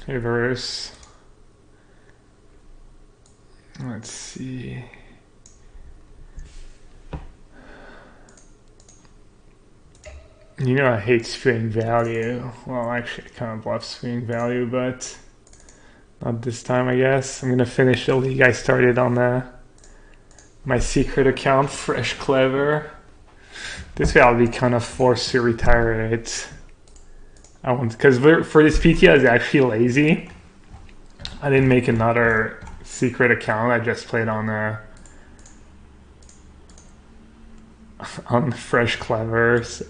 reverse. Let's see. You know I hate swing value. Well, actually I kind of love swing value, but not this time, I guess. I'm gonna finish the league I started on my secret account, Fresh Clever. This way I'll be kind of forced to retire it. I want, because for this PT I was actually lazy. I didn't make another secret account. I just played on Fresh Clever. So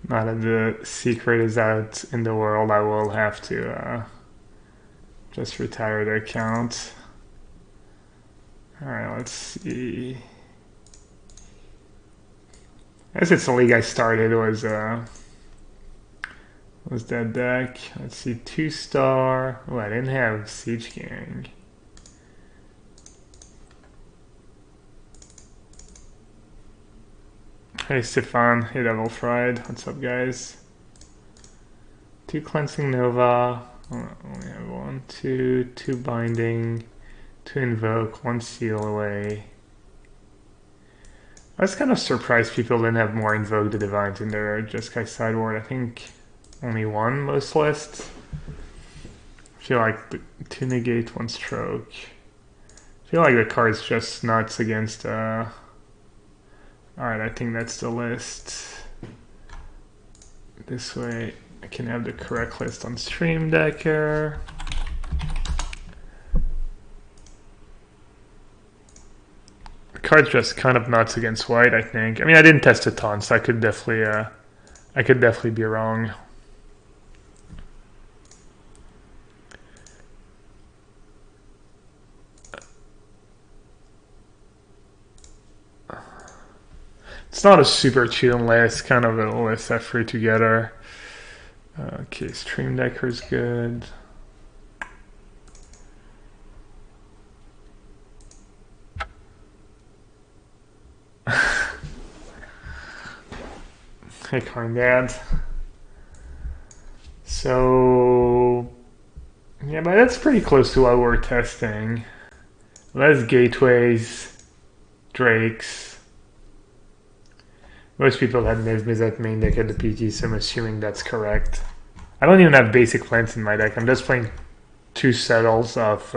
now that the secret is out in the world, I will have to just retire the account. Alright, let's see. I guess it's the league I started was that deck. Let's see, 2-star. Oh, I didn't have Siege Gang. Hey Stefan, hey Devil Fried, what's up guys? 2 Cleansing Nova, oh, only have 1, 2 Binding, 2 Invoke, 1 Seal Away. I was kind of surprised people didn't have more Invoke the Divines in their Jeskai sideboard. I think only 1 most lists. I feel like 2 Negate, 1 Stroke. I feel like the card's just nuts against Alright, I think that's the list. This way I can have the correct list on Stream Decker. The card's just kind of nuts against white, I think. I mean, I didn't test a ton, so I could definitely be wrong. It's not a super chill list, kind of a list I threw together. Okay, Stream Decker's good. Hey, Carndad. So, yeah, but that's pretty close to what we're testing. Less gateways, drakes. Most people had Izzet main deck at the PT, so I'm assuming that's correct. I don't even have basic plants in my deck. I'm just playing 2 settles of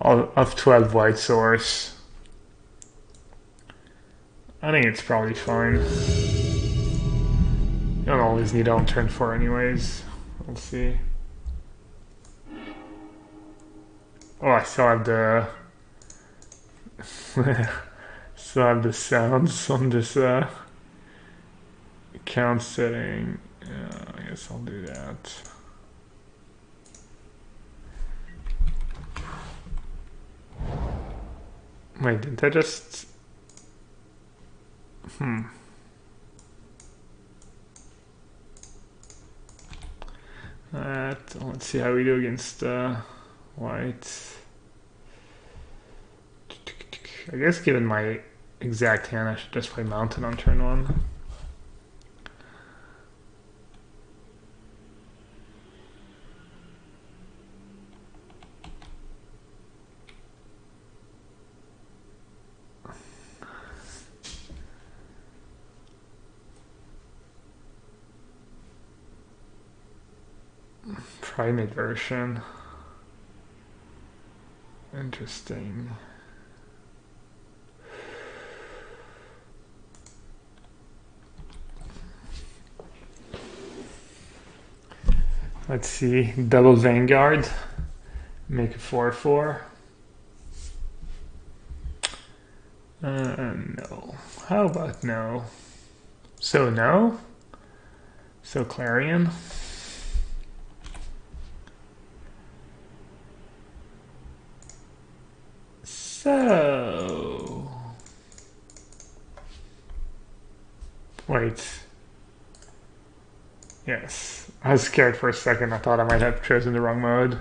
12 white source. I think it's probably fine. You don't always need on turn 4 anyways. We'll see. Oh, I still have the sounds on this count setting. Yeah, I guess I'll do that. Wait, didn't I just... Let's see how we do against white. I guess given my exact hand, I should just play Mountain on turn 1. Primate version. Interesting. Let's see, double Vanguard, make a 4/4. No. How about no? So no? So Clarion? So... Wait. Yes. I was scared for a second. I thought I might have chosen the wrong mode.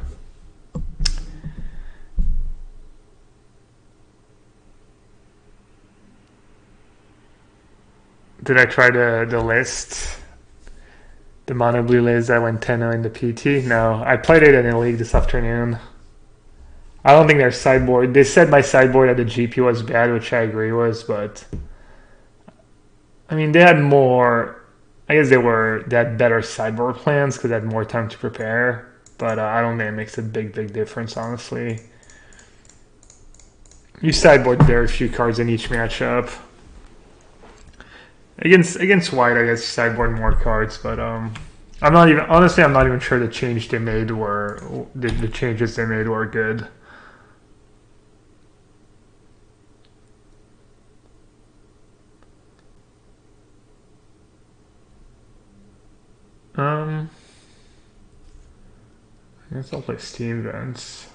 Did I try the list? The mono blue lays I went 10-0 in the PT. No, I played it in a league this afternoon. I don't think their sideboard. They said my sideboard at the GP was bad, which I agree with, but I mean they had more. I guess they had better sideboard plans because they had more time to prepare. But I don't think it makes a big difference, honestly. You sideboard very few cards in each matchup. Against white, I guess you sideboard more cards, but I'm not even sure the changes they made were good. I guess I'll play Steam Vents.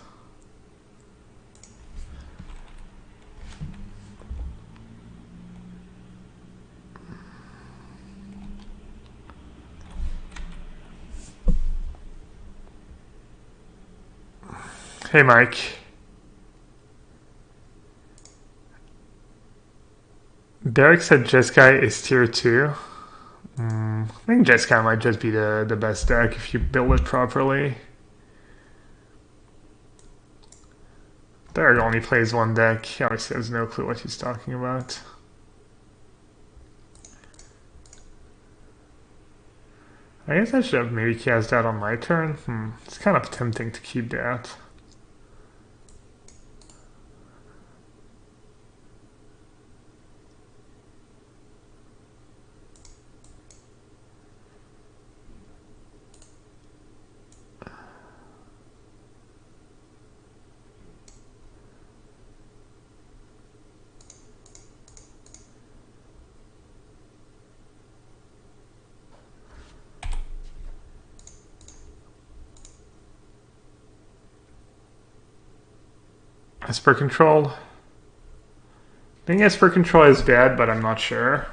Hey, Mike. Derek said Jeskai is tier 2. I think Jeskai might just be the best deck if you build it properly. Derek only plays one deck. He obviously has no clue what he's talking about. I guess I should have maybe cast that on my turn. It's kind of tempting to keep that. Esper Control. I think Esper Control is bad, but I'm not sure.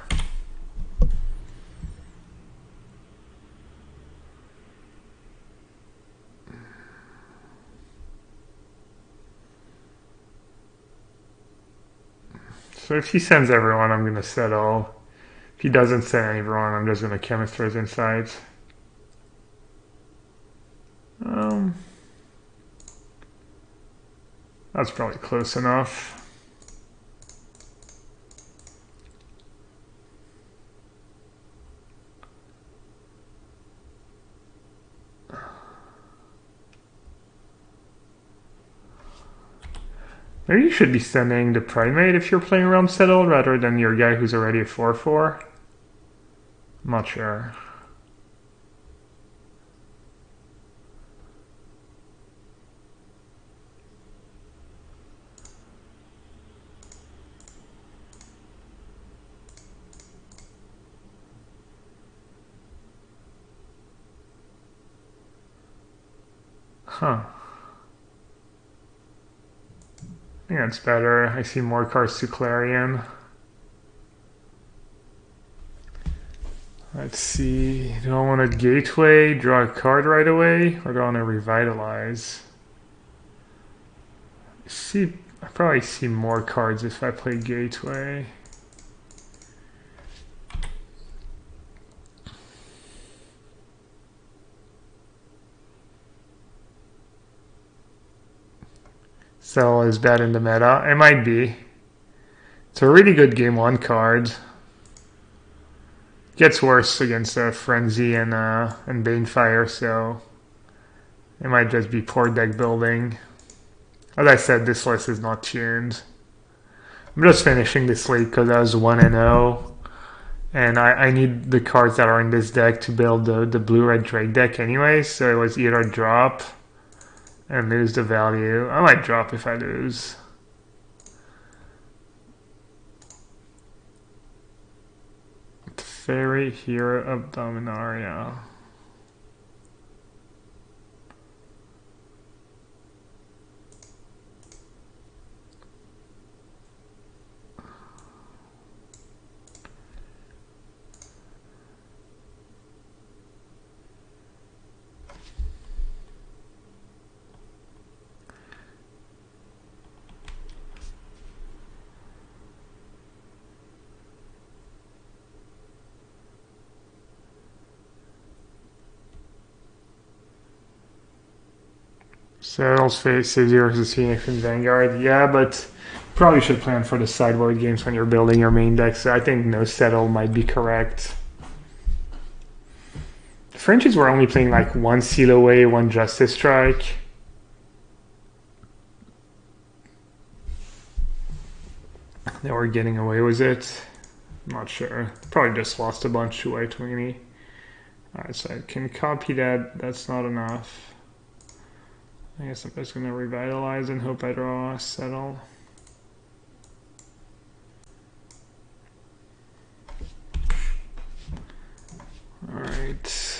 So if he sends everyone, I'm going to settle. If he doesn't send everyone, I'm just going to Chemist throws inside. That's probably close enough. Maybe you should be sending the Primate if you're playing Realm Settle rather than your guy who's already a 4/4. I'm not sure. Huh. I think that's better. I see more cards to Clarion. Let's see. Do I want to Gateway, draw a card right away, or do I want to Revitalize? I probably see more cards if I play Gateway. Cell is bad in the meta. It might be. It's a really good game 1 card. Gets worse against Frenzy and Banefire, so it might just be poor deck building. As I said, this list is not tuned. I'm just finishing this league because I was 1-0, and I need the cards that are in this deck to build the blue-red Drake deck anyway, so it was either drop and lose the value. I might drop if I lose. Fairy Hero of Dominaria. Settles face City versus Phoenix and Vanguard. Yeah, but probably should plan for the sideboard games when you're building your main deck. So I think no settle might be correct. The Frenchies were only playing like one seal away, one justice strike. They were getting away with it. I'm not sure. Probably just lost a bunch to white weenie. Alright, so I can copy that. That's not enough. I guess I'm just gonna revitalize and hope I draw a settle. Alright.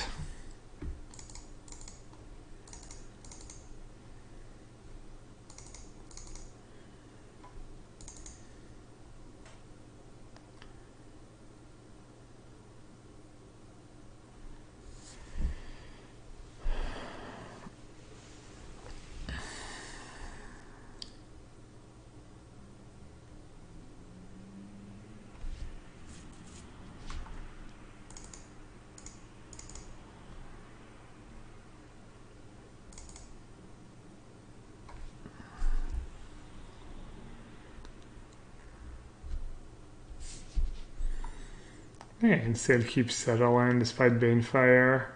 Yeah, instead keep settling despite Banefire.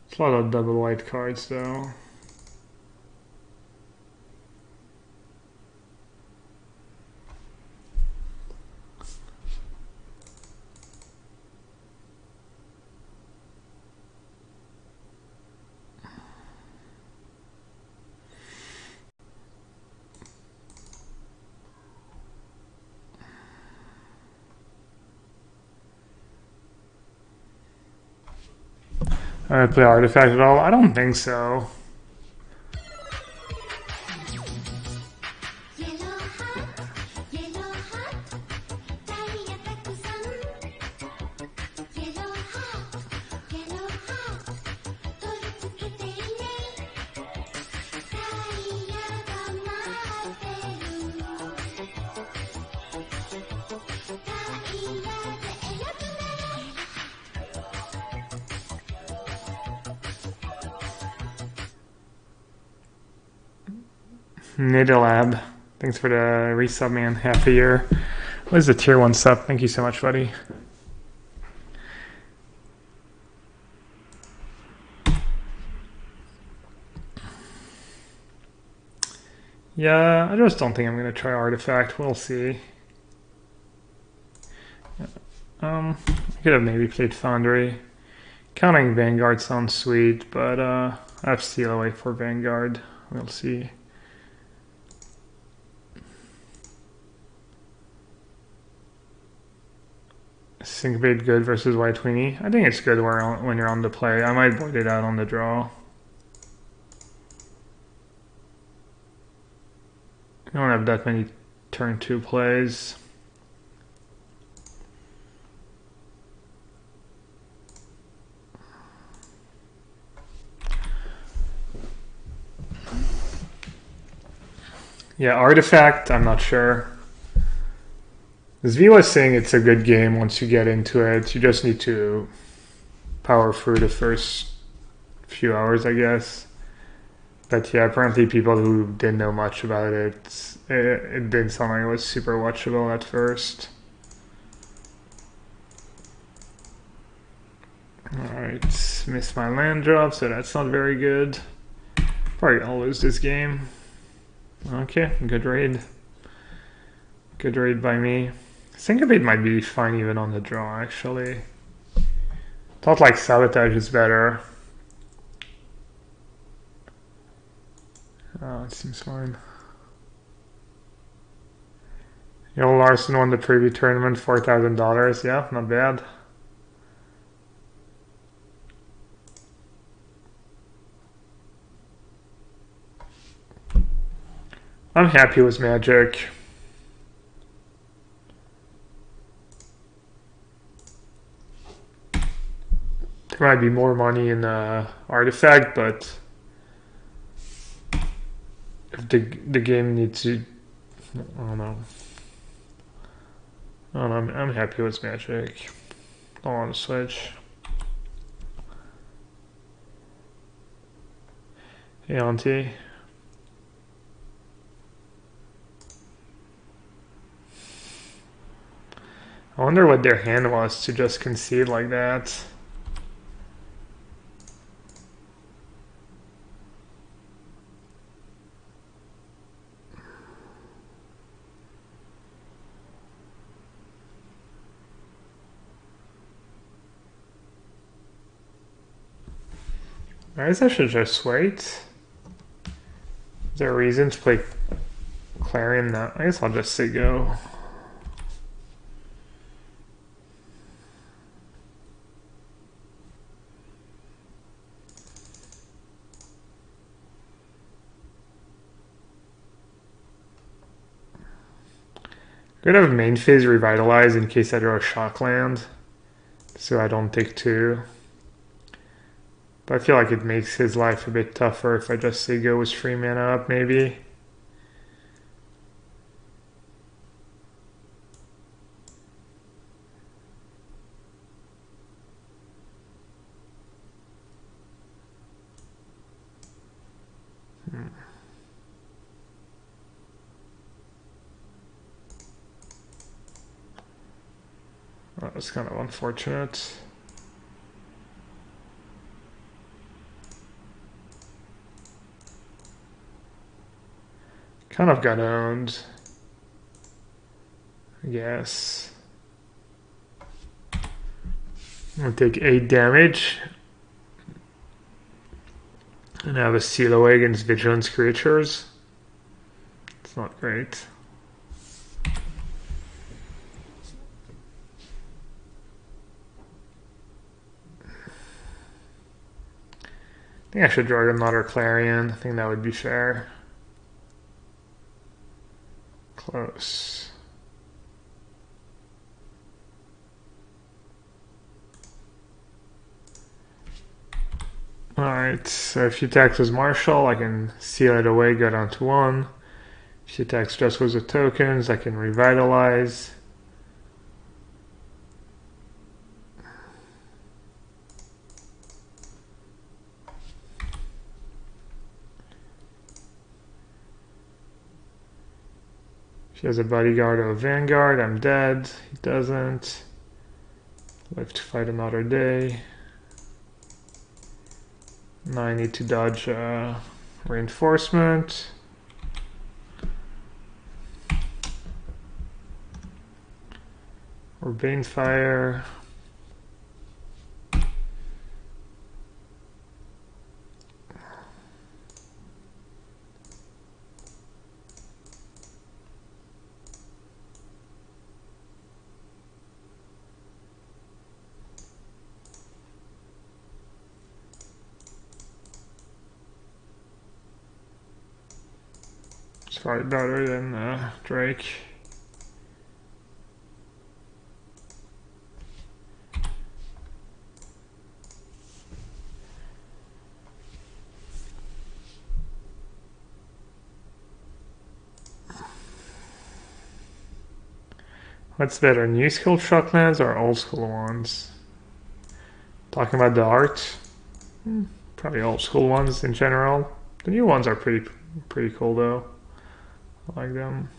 It's a lot of double white cards though. I play Artifact at all? I don't think so. Nidalab. Thanks for the resub, man. Half a year. What is the tier 1 sub? Thank you so much, buddy. Yeah, I just don't think I'm going to try Artifact. We'll see. I could have maybe played Foundry. Counting Vanguard sounds sweet, but I have Steal Away for Vanguard. We'll see. Syncopate good versus White Weenie. I think it's good when you're on the play. I might void it out on the draw. I don't have that many turn 2 plays. Yeah, Artifact, I'm not sure. As V was saying, it's a good game once you get into it. You just need to power through the first few hours, I guess. But yeah, apparently people who didn't know much about it, it didn't sound like it was super watchable at first. Alright, missed my land drop, so that's not very good. Probably gonna lose this game. Okay, good raid. Good raid by me. Syncopate might be fine even on the draw, actually. Thought like Sabotage is better. Oh, it seems fine. Yo, Larson won the preview tournament, $4,000. Yeah, not bad. I'm happy with Magic. There might be more money in Artifact, but if the game needs to, I don't know. I don't know, I'm happy with Magic. Don't want to switch. Hey, Auntie. I wonder what their hand was to just concede like that. I guess I should just wait. Is there a reason to play Clarion now? I guess I'll just say go. Could have main phase revitalize in case I draw a shock land, so I don't take two. But I feel like it makes his life a bit tougher if I just say go with 3 mana up, maybe. That was kind of unfortunate. Kind of got owned, I guess. I'm gonna take 8 damage and have a seal away against vigilance creatures. It's not great. I think I should draw another Clarion. I think that would be fair. Close. Alright, so if he attacks with Marshall, I can seal it away, go down to 1. If he attacks just with the tokens, I can revitalize. He has a bodyguard or a vanguard, I'm dead. He doesn't. Live to fight another day. Now I need to dodge reinforcement. Or Banefire. It's probably better than Drake. What's better, new school shocklands or old school ones? Talking about the art, probably old school ones in general. The new ones are pretty cool though. I like them.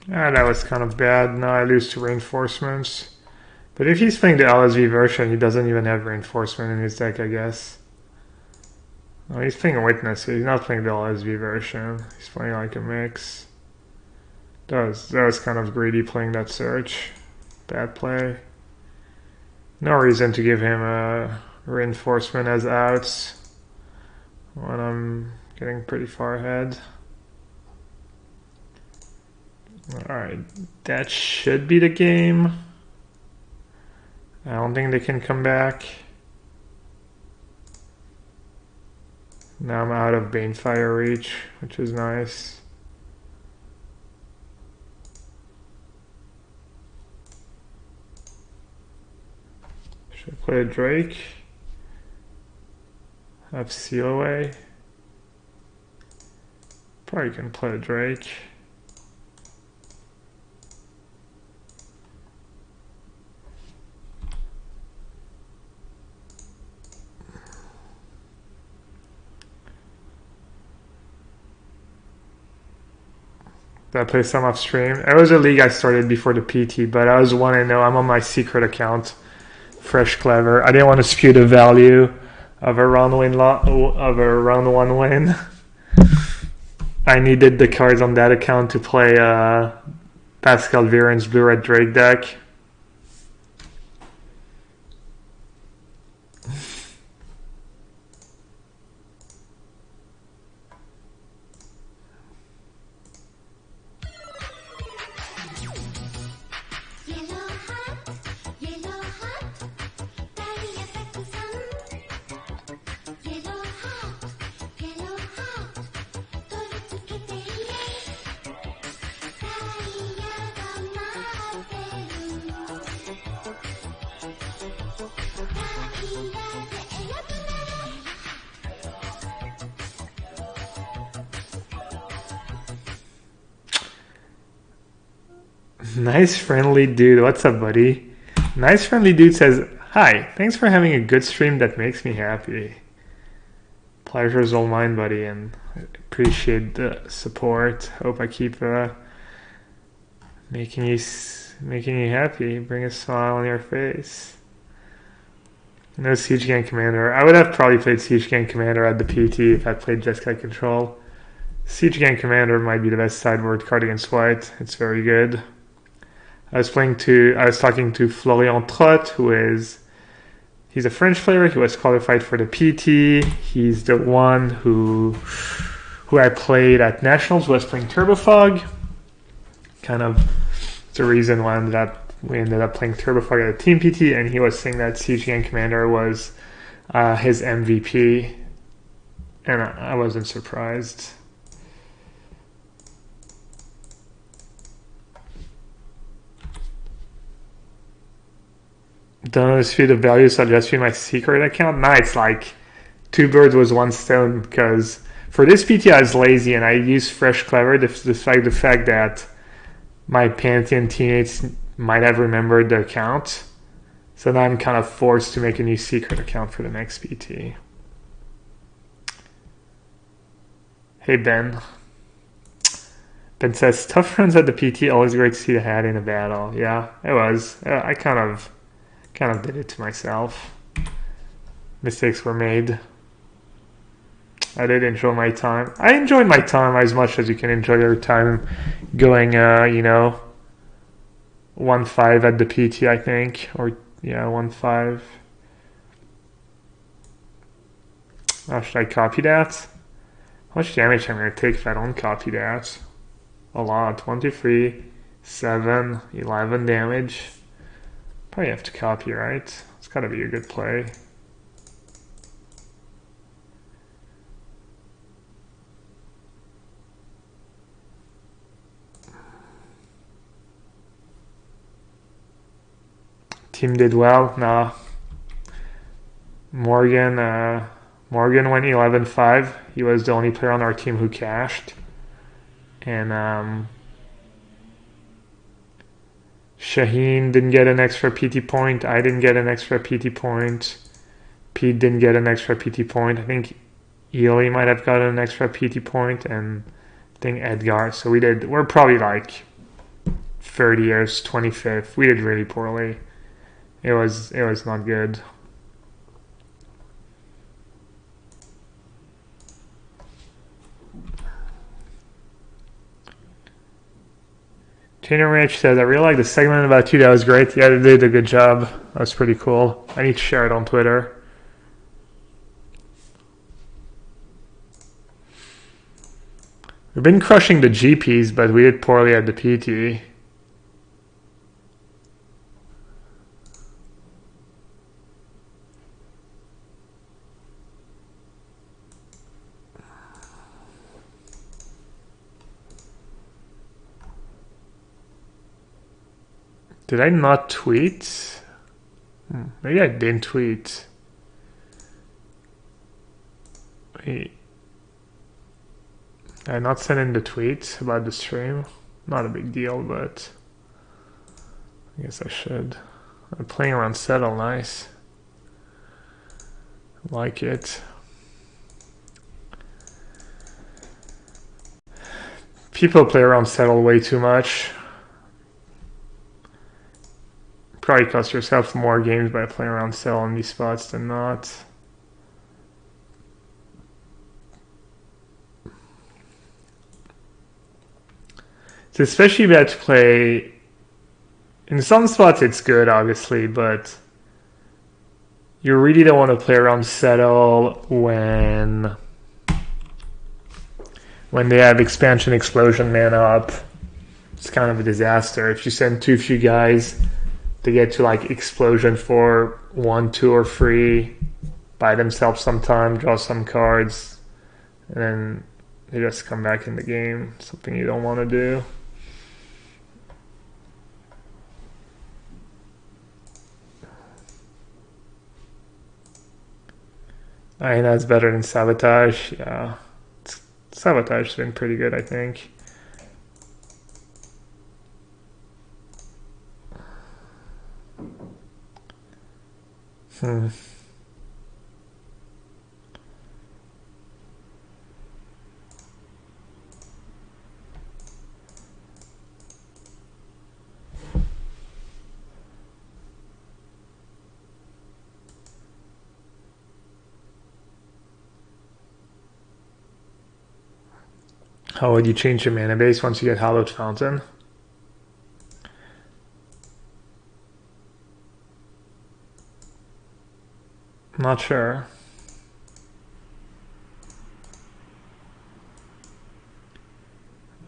Ah, that was kind of bad. Now I lose to reinforcements. But if he's playing the LSV version, he doesn't even have reinforcement in his deck, I guess. Oh, he's playing a witness, so he's not playing the LSV version. He's playing like a mix. That was kind of greedy playing that search. Bad play. No reason to give him a reinforcement as outs when I'm getting pretty far ahead. Alright, that should be the game. I don't think they can come back. Now I'm out of Banefire reach, which is nice. Should I play a Drake? Have seal away? Probably can play a Drake. Did I play some off stream? It was a league I started before the PT, but I was 1-0. I'm on my secret account, Fresh Clever. I didn't want to skew the value of a round one win. I needed the cards on that account to play Pascal Vieren's Blue Red Drake deck. Nice friendly dude. What's up, buddy? Nice friendly dude says, "Hi, thanks for having a good stream that makes me happy. Pleasure's all mine, buddy, and I appreciate the support. Hope I keep making you happy, bring a smile on your face." No Siege Gang Commander. I would have probably played Siege Gang Commander at the PT if I played Jeskai Control. Siege Gang Commander might be the best sideboard card against white. It's very good. I was talking to Florian Trott, he's a French player. He was qualified for the PT. He's the one who I played at Nationals, was playing Turbofog. Kind of the reason why we ended up playing Turbofog at the Team PT, and he was saying that Siege Gang Commander was his MVP, and I wasn't surprised. Don't dispute the value, so I'll just use my secret account. Nah, it's like two birds with one stone, because for this PT I was lazy and I used Fresh Clever despite the fact that my Pantheon teammates might have remembered the account. So now I'm kind of forced to make a new secret account for the next PT. Hey Ben. Ben says, tough runs at the PT, always great to see the hat in a battle. Yeah, it was. I kind of did it to myself. Mistakes were made. I did enjoy my time. I enjoyed my time as much as you can enjoy your time going, 1-5 at the PT, I think. Or, yeah, 1-5. How should I copy that? How much damage I'm going to take if I don't copy that? A lot. 1, 2, 3, 7, 11 damage. Probably have to copy, right? It's got to be a good play. Team did well. Nah. Morgan went 11-5. He was the only player on our team who cashed. And Shaheen didn't get an extra PT point. I didn't get an extra PT point. Pete didn't get an extra PT point. I think Ely might have gotten an extra PT point, and I think Edgar. So we're probably like 30th, 25th. We did really poorly. It was not good. Trainer Rich says, I really like the segment about you. That was great. Yeah, they did a good job. That was pretty cool. I need to share it on Twitter. We've been crushing the GPs, but we did poorly at the PT. Did I not tweet? Maybe I didn't tweet. Wait. I not sent in the tweet about the stream. Not a big deal, but I guess I should. I'm playing around settle, nice. Like it. People play around settle way too much. Probably cost yourself more games by playing around settle in these spots than not. It's especially bad to play. In some spots it's good, obviously, but you really don't want to play around settle when they have expansion explosion mana up. It's kind of a disaster. If you send too few guys to get to like explosion for 1, 2, or 3 by themselves sometime, draw some cards, and then they just come back in the game. Something you don't want to do. I mean, that's better than Sabotage. Yeah. Sabotage has been pretty good, I think. How would you change your mana base once you get Hallowed Fountain? Not sure.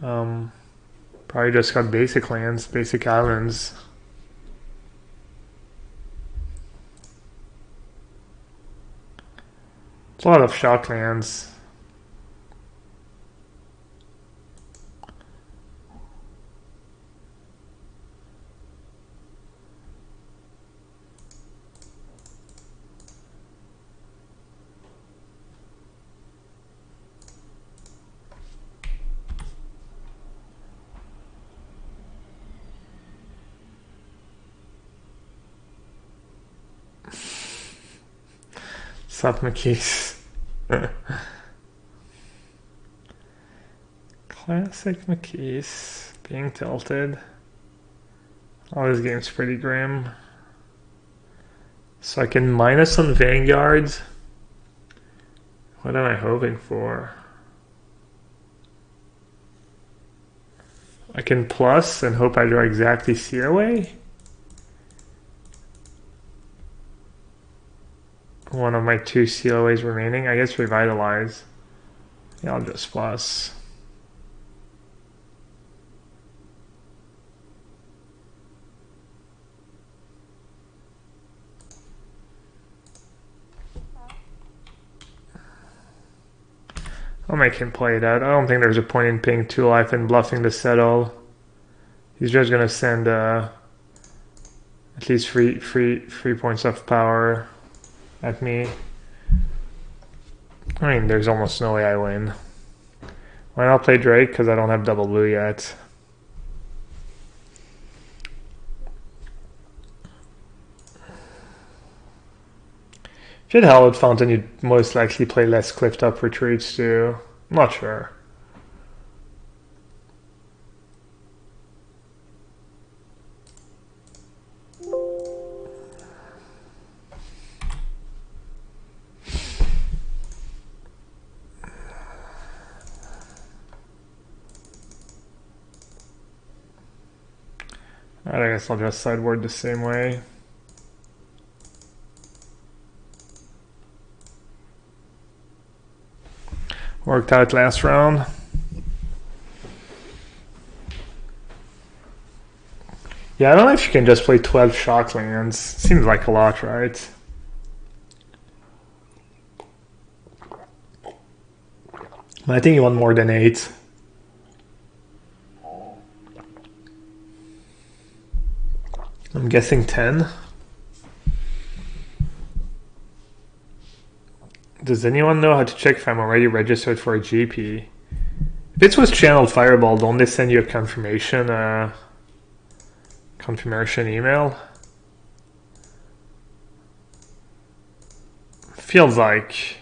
Probably just got basic lands, basic islands. It's a lot of shock lands. Sup, McKees. Classic McKees. Being tilted. Oh, this game's pretty grim. So I can minus on Vanguards. What am I hoping for? I can plus and hope I draw exactly Searaway. One of my 2 COAs remaining. I guess Revitalize. Yeah, I'll just plus. I'll make him play it out. I don't think there's a point in paying 2 life and bluffing the settle. He's just gonna send at least three points of power at me. I mean, there's almost no way I win. Why not play Drake? Because I don't have double blue yet. If you had Hallowed Fountain, you'd most likely play less cliffed up retreats too. I'm not sure. Alright, I guess I'll just sideboard the same way. Worked out last round. Yeah, I don't know if you can just play 12 shock lands. Seems like a lot, right? But I think you want more than 8. I'm guessing 10. Does anyone know how to check if I'm already registered for a GP? If this was channeled Fireball, don't they send you a confirmation email? Feels like...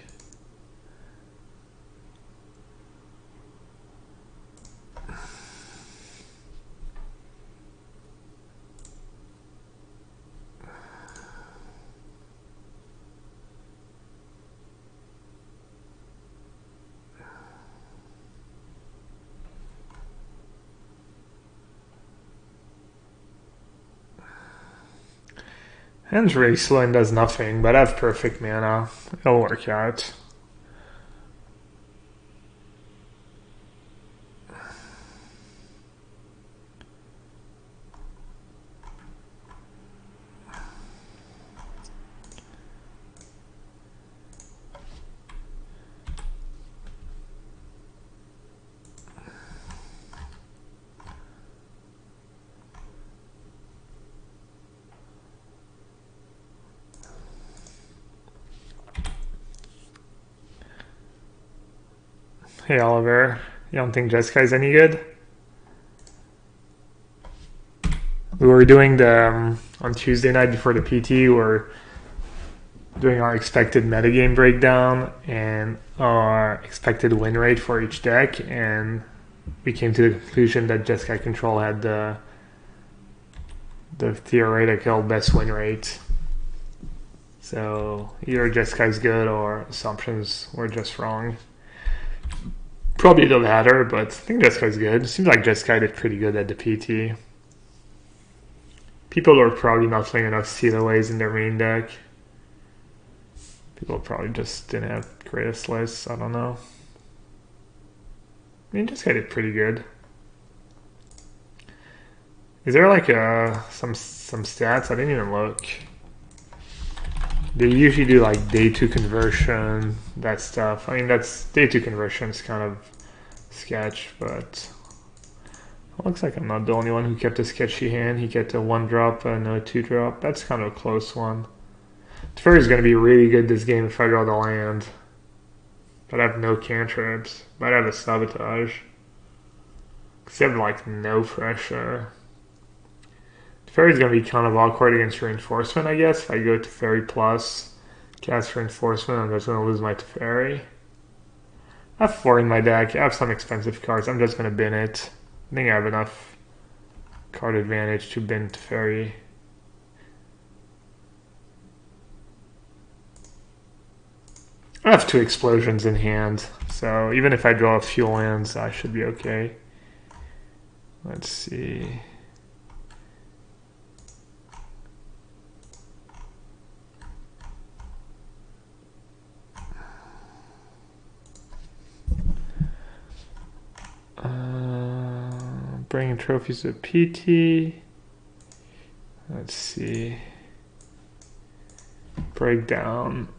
Hand's really slow and does nothing, but I have perfect mana. It'll work out. Hey Oliver, you don't think Jeskai's any good? We were doing the, on Tuesday night before the PT, we were doing our expected metagame breakdown and our expected win rate for each deck, and we came to the conclusion that Jeskai Control had the theoretical best win rate. So either Jeskai's good or assumptions were just wrong. Probably the latter, but I think Jeskai's good. It seems like Jeskai did pretty good at the PT. People are probably not playing enough Stealaways in their main deck. People probably just didn't have greatest lists. I don't know. I mean, Jeskai did pretty good. Is there like some stats? I didn't even look. They usually do like day 2 conversion, that stuff. I mean, that's day 2 conversion is kind of sketch, but it looks like I'm not the only one who kept a sketchy hand. He kept a 1-drop and a 2-drop. That's kind of a close one. Teferi is going to be really good this game if I draw the land. But I have no cantrips. But I have a sabotage. Because you have like no pressure. Teferi is going to be kind of awkward against reinforcement, I guess. If I go Teferi plus, cast reinforcement, I'm just going to lose my Teferi. I have 4 in my deck. I have some expensive cards. I'm just going to bin it. I think I have enough card advantage to bin Teferi. I have 2 explosions in hand, so even if I draw a few lands, I should be okay. Let's see. Bringing trophies to PT. Let's see. Breakdown.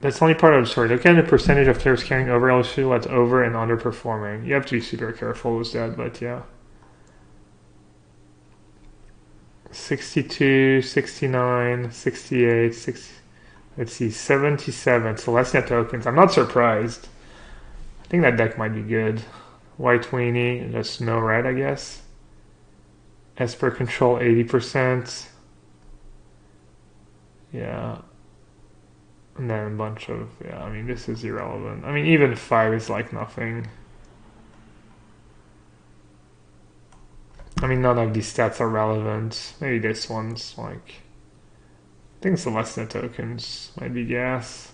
That's the only part of the story. Look at the percentage of players carrying over LSU, what's over and underperforming. You have to be super careful with that, but yeah. 62, 69, 68, 60, let's see, 77. Celestia tokens. I'm not surprised. I think that deck might be good. White weenie, just no red, I guess. Esper control 80%. Yeah. And then a bunch of, yeah, I mean, this is irrelevant. I mean, even 5 is like nothing. I mean, none of these stats are relevant. Maybe this one's like, I think Celestia tokens might be gas.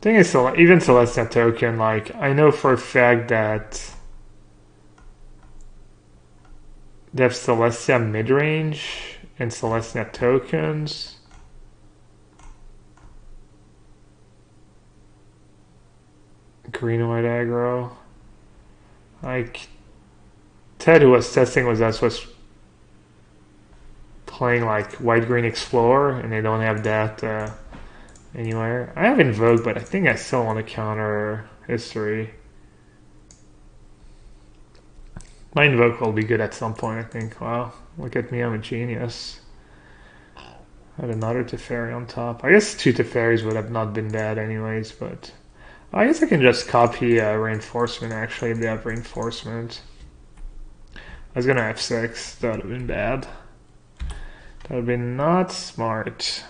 Thing is, even Celestia token, like, I know for a fact that they have Celestia midrange and Celestia tokens. Green white aggro. Like, Ted, who was testing with us, was playing like white green explorer, and they don't have that anywhere. I have Invoke, but I think I still want to counter history. My invoke will be good at some point, I think. Wow, look at me, I'm a genius. I had another Teferi on top. I guess 2 Teferis would have not been bad anyways, but I guess I can just copy reinforcement actually if they have reinforcement. I was gonna F6, that would have been bad. That would have been not smart.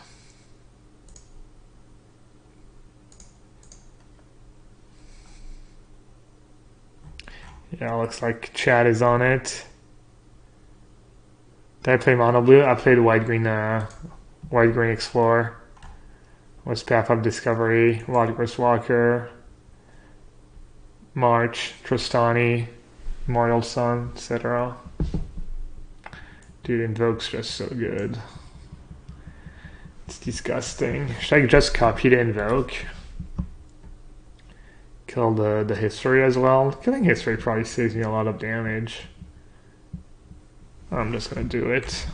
Yeah, looks like Chad is on it. Did I play mono blue? I played white green explorer. Was Path of Discovery, Rodgers Walker, March, Trostani, Immortal Sun, etc. Dude, Invoke's just so good. It's disgusting. Should I just copy the Invoke? Kill the history as well. Killing history probably saves me a lot of damage. I'm just gonna do it.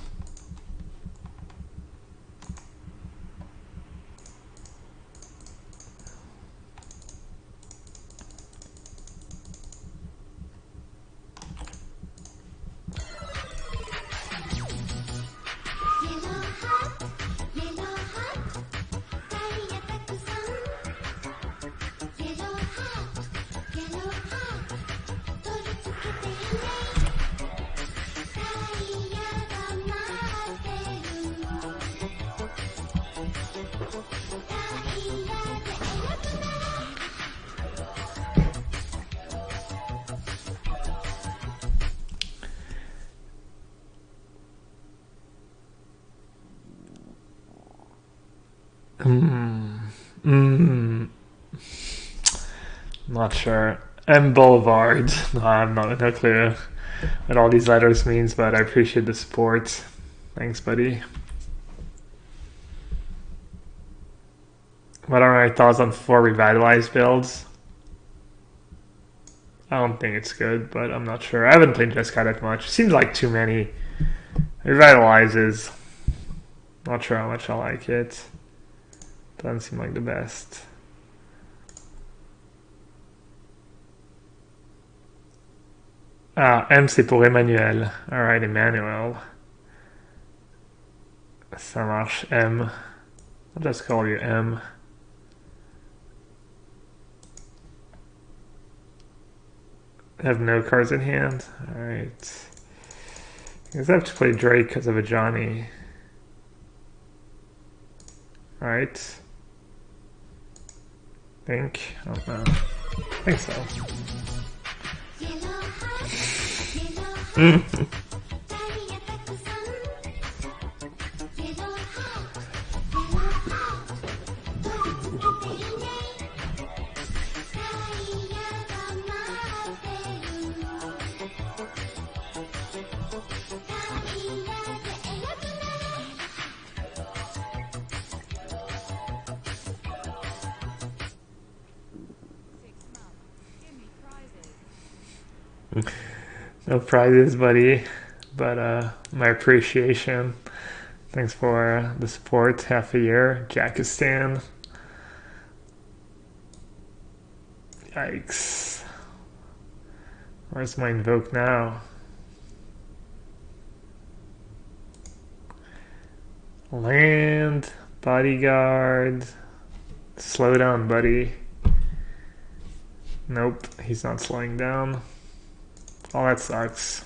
Not sure. M Boulevard. No, I'm not no clue what all these letters means, but I appreciate the support. Thanks, buddy. What are my thoughts on 4 revitalized builds? I don't think it's good, but I'm not sure. I haven't played Jeskai that much. Seems like too many revitalizes. Not sure how much I like it. Doesn't seem like the best. Ah, M c'est pour Emmanuel. Alright, Emmanuel. Ça marche, M. I'll just call you M. I have no cards in hand. Alright. I guess I have to play Drake because of a Johnny. Alright. I don't know. I think so. No prizes, buddy, but my appreciation. Thanks for the support. Half a year. Jakistan. Yikes. Where's my invoke now? Land, bodyguard. Slow down, buddy. Nope, he's not slowing down. Oh, that sucks.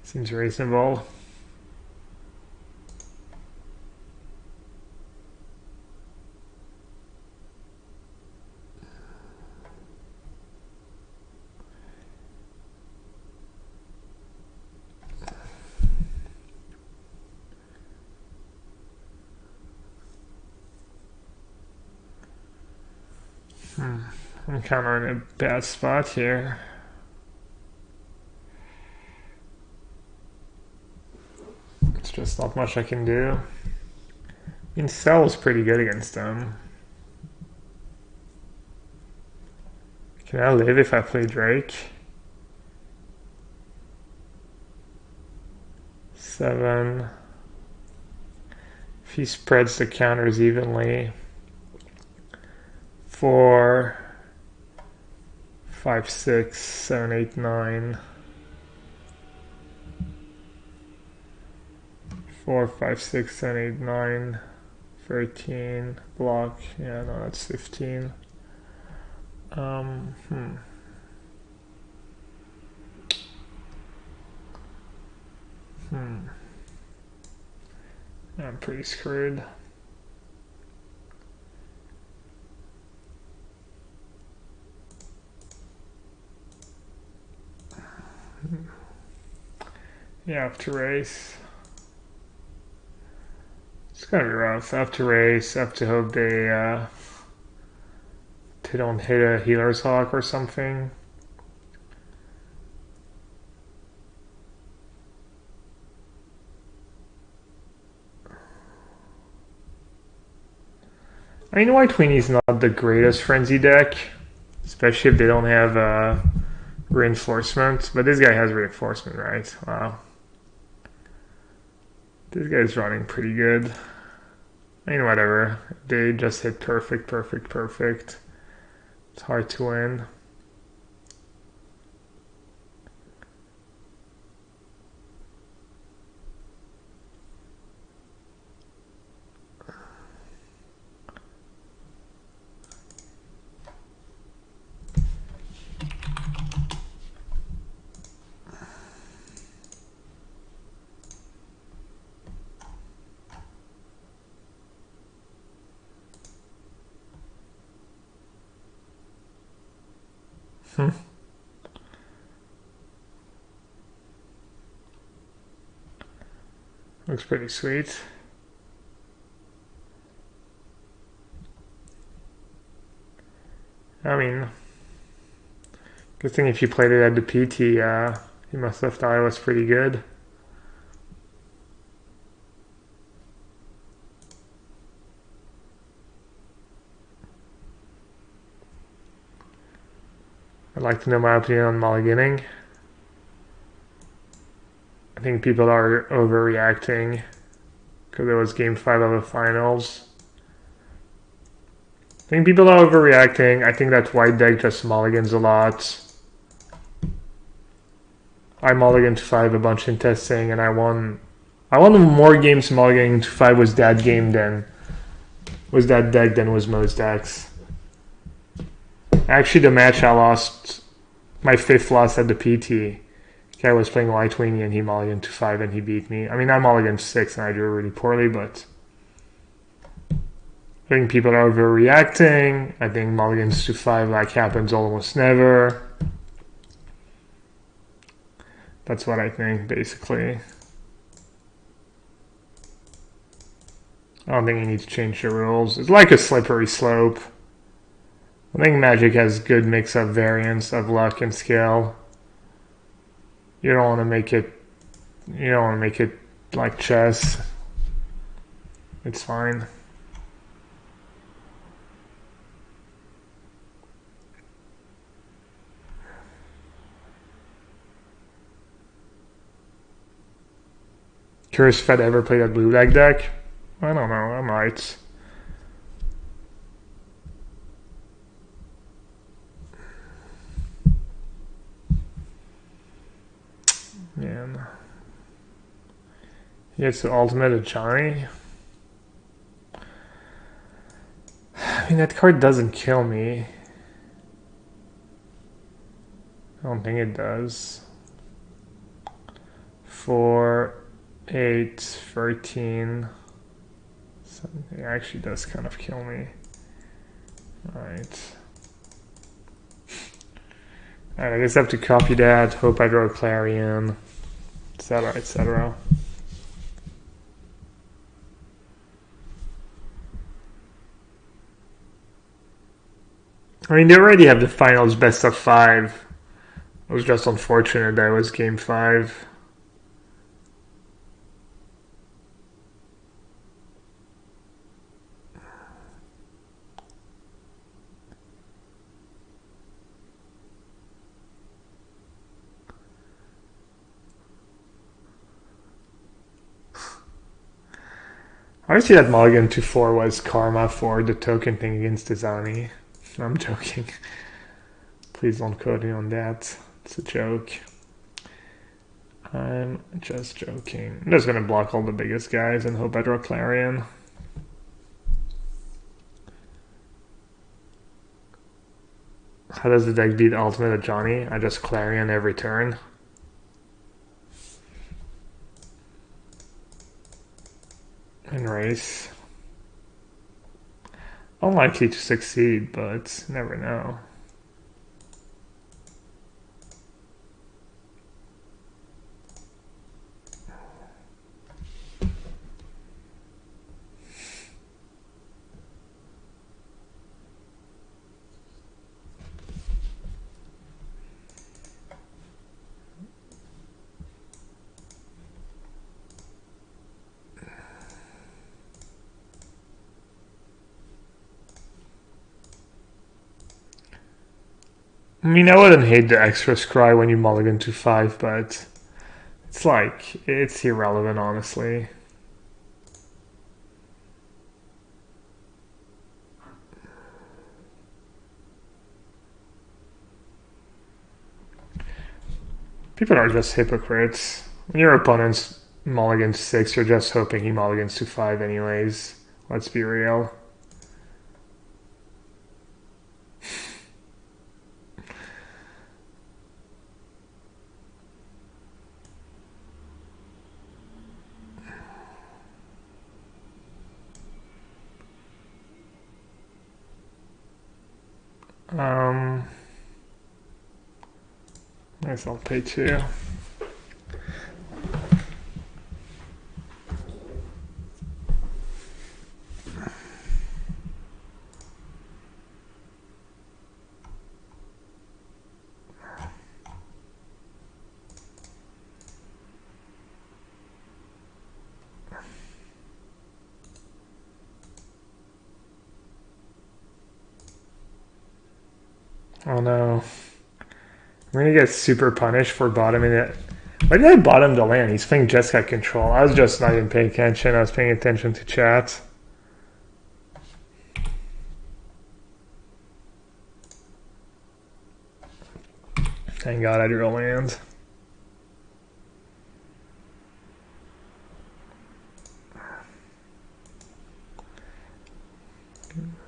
Seems reasonable. I'm kind of in a bad spot here. It's just not much I can do. I mean, Cell is pretty good against them. Can I live if I play Drake? 7, if he spreads the counters evenly. 4, 5, 6, 7, 8, 9. 4, 5, 6, 7, 8, 9, 13, block, yeah, no, that's 15. I'm pretty screwed. Yeah, I have to race. It's gonna be rough. I have to race. I have to hope they don't hit a healer's hawk or something. I mean, White Weenie not the greatest frenzy deck, especially if they don't have reinforcement. But this guy has reinforcement, right? Wow. This guy's running pretty good. I mean, whatever. They just hit perfect, perfect, perfect. It's hard to win. Looks pretty sweet. I mean, good thing if you played it at the PT, you must have thought it was pretty good. I'd like to know my opinion on mulliganing. I think people are overreacting because it was game 5 of the finals. I think people are overreacting. I think that white deck just mulligans a lot. I mulliganed to 5 a bunch in testing, and I won more games mulliganing to 5 was that deck than was most decks. Actually, the match I lost, my 5th loss at the PT. Guy was playing White Weenie and he mulliganed to 5 and he beat me. I mean, I mulliganed 6 and I drew really poorly, but I think people are overreacting. I think mulligans to 5 like happens almost never. That's what I think, basically. I don't think you need to change the rules. It's like a slippery slope. I think Magic has good mix of variance of luck and skill. You don't want to make it like chess. It's fine. Curious if I'd ever played that blue black deck. I don't know, I might. Man. He gets the ultimate of Johnny. I mean, that card doesn't kill me. I don't think it does. 4, 8, 13. It actually does kind of kill me. Alright. Alright, I guess I have to copy that. Hope I draw a Clarion, etc., etc. I mean, they already have the finals best of 5. It was just unfortunate that it was game 5. Obviously that mulligan to 4 was karma for the token thing against the Zani. I'm joking. Please don't quote me on that. It's a joke. I'm just joking. I'm just gonna block all the biggest guys and hope I draw Clarion. How does the deck beat Ultimate at Johnny? I just Clarion every turn. And race. Unlikely to succeed, but never know. I mean, I wouldn't hate the extra scry when you mulligan to 5, but it's like, it's irrelevant, honestly. People are just hypocrites. When your opponent's mulligans 6, you're just hoping he mulligans to 5 anyways. Let's be real. I guess I'll pay 2. Oh no. I'm gonna get super punished for bottoming it. Why did I bottom the land? He's playing Jeskai control. I was just not even paying attention. I was paying attention to chat. Thank God I drew a land.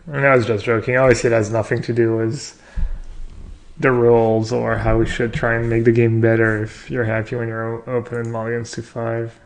And I was just joking. Obviously it has nothing to do with the rules or how we should try and make the game better if you're happy when your opponent mulligans to 5.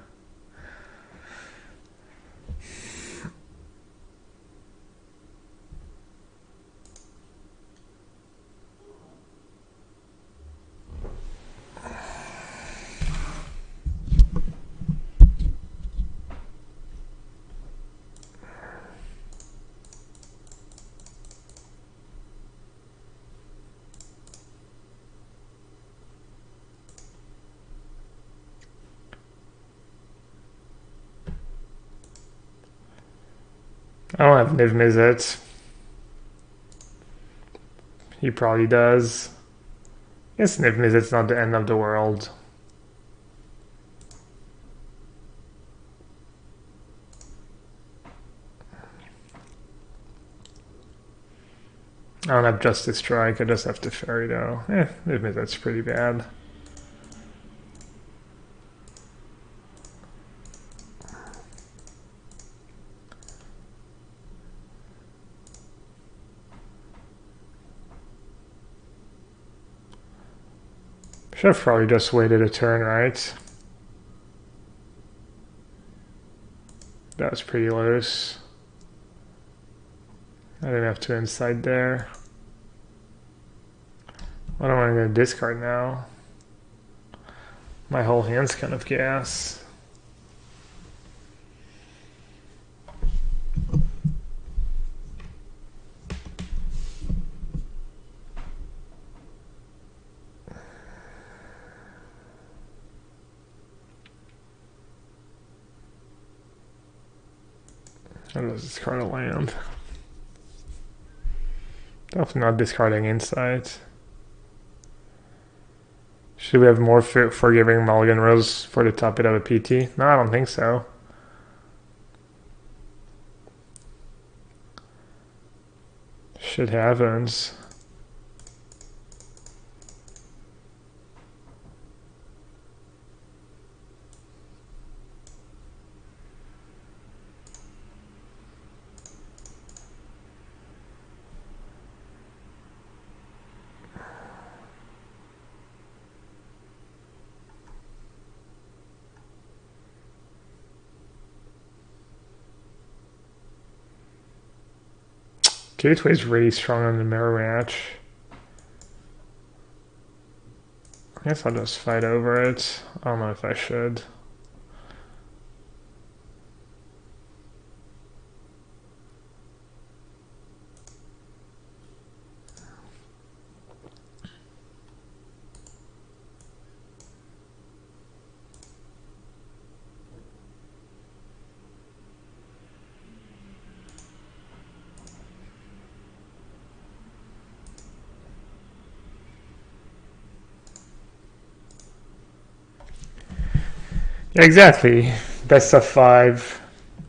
I don't have Niv Mizzet. He probably does. I guess Niv Mizzet's not the end of the world. I don't have Justice Strike, I just have to Fairy though. Niv Mizzet's pretty bad. Should have probably just waited a turn, right? That was pretty loose. I didn't have to inside there. What am I going to discard now? My whole hand's kind of gas. I'll just discard a land. Definitely not discarding insight. Should we have more forgiving mulligan rows for the top bit of a PT? No, I don't think so. Shit happens. Gateway's really strong on the mirror match. I guess I'll just fight over it. I don't know if I should. Yeah, exactly. Best of 5.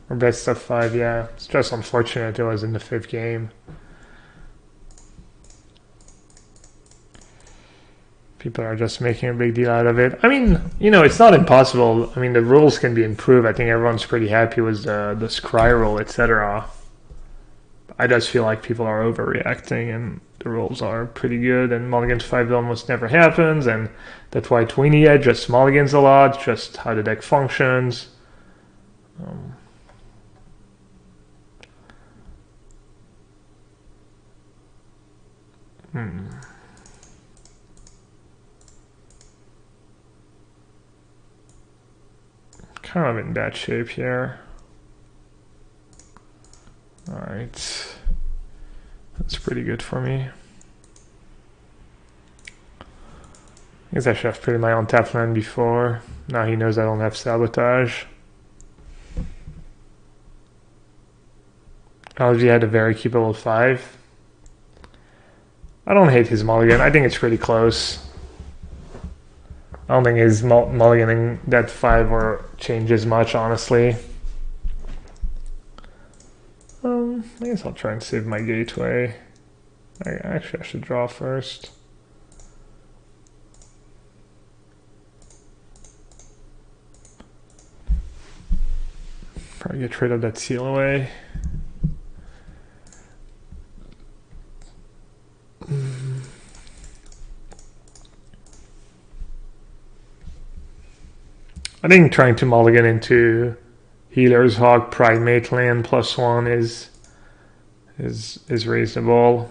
Or best of 5, yeah. It's just unfortunate it was in the 5th game. People are just making a big deal out of it. I mean, you know, it's not impossible. I mean, the rules can be improved. I think everyone's pretty happy with the scry rule, etc. I just feel like people are overreacting, and the rules are pretty good, and mulligans 5 almost never happens, and that's why Tweenie Edge just mulligans a lot, just how the deck functions. Kind of in bad shape here. Alright. That's pretty good for me. I guess I should have put in my own tap land before. Now he knows I don't have sabotage. LG had a very keepable 5. I don't hate his mulligan. I think it's pretty close. I don't think his mulliganing that 5 or changes much, honestly. I guess I'll try and save my gateway. Actually, I should draw first. Probably get rid of that seal away. I think trying to mulligan into Healer's Hog Primate land +1 is reasonable.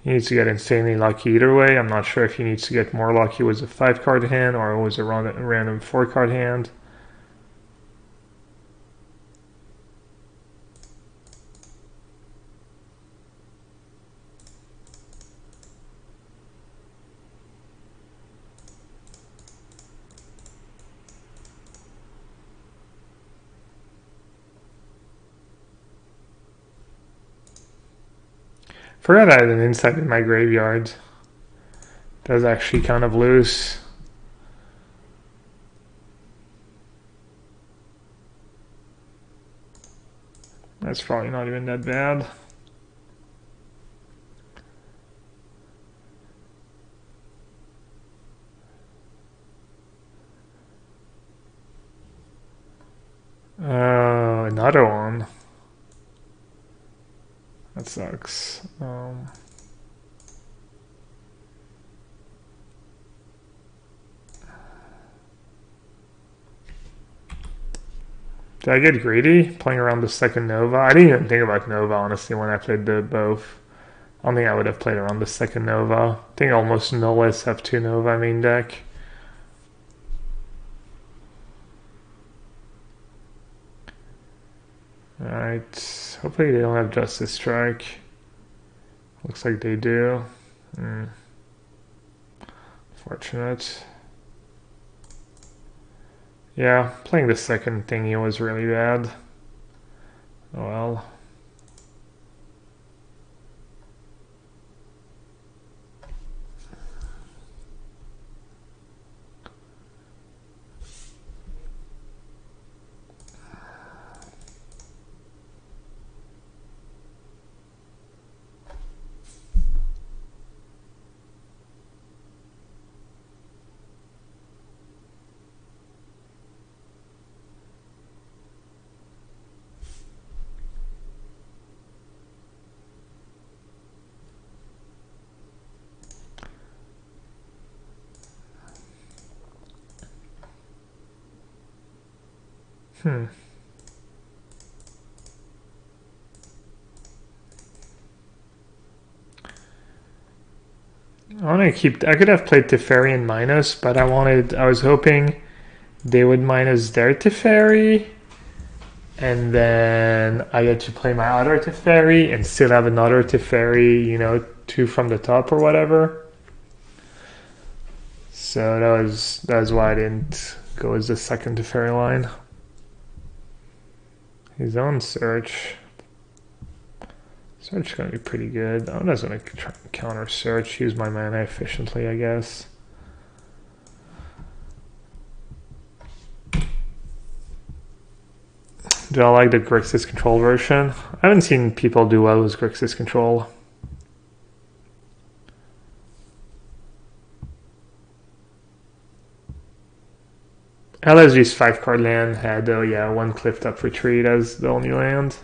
He needs to get insanely lucky either way. I'm not sure if he needs to get more lucky with a 5-card hand or with a random 4-card hand. Forgot I had an insight in my graveyard. That was actually kind of loose. That's probably not even that bad. Another one. That sucks. Did I get greedy playing around the second Nova? I didn't even think about Nova, honestly, when I played the both. I don't think I would have played around the second Nova. I think almost nullless have 2 Nova main deck. Alright, hopefully they don't have Justice Strike. Looks like they do. Fortunate. Yeah, playing the second thingy was really bad. Oh well. I want to keep. I could have played Teferi and minus, but I was hoping they would minus their Teferi, and then I get to play my other Teferi and still have another Teferi, you know, 2 from the top or whatever. So that was why I didn't go as the second Teferi line. His own search. Search is going to be pretty good. I'm just going to try and counter search, use my mana efficiently, I guess. Do I like the Grixis control version? I haven't seen people do well with Grixis control. LSG's 5-card land had, yeah, 1 Cliff Top Retreat as the only land.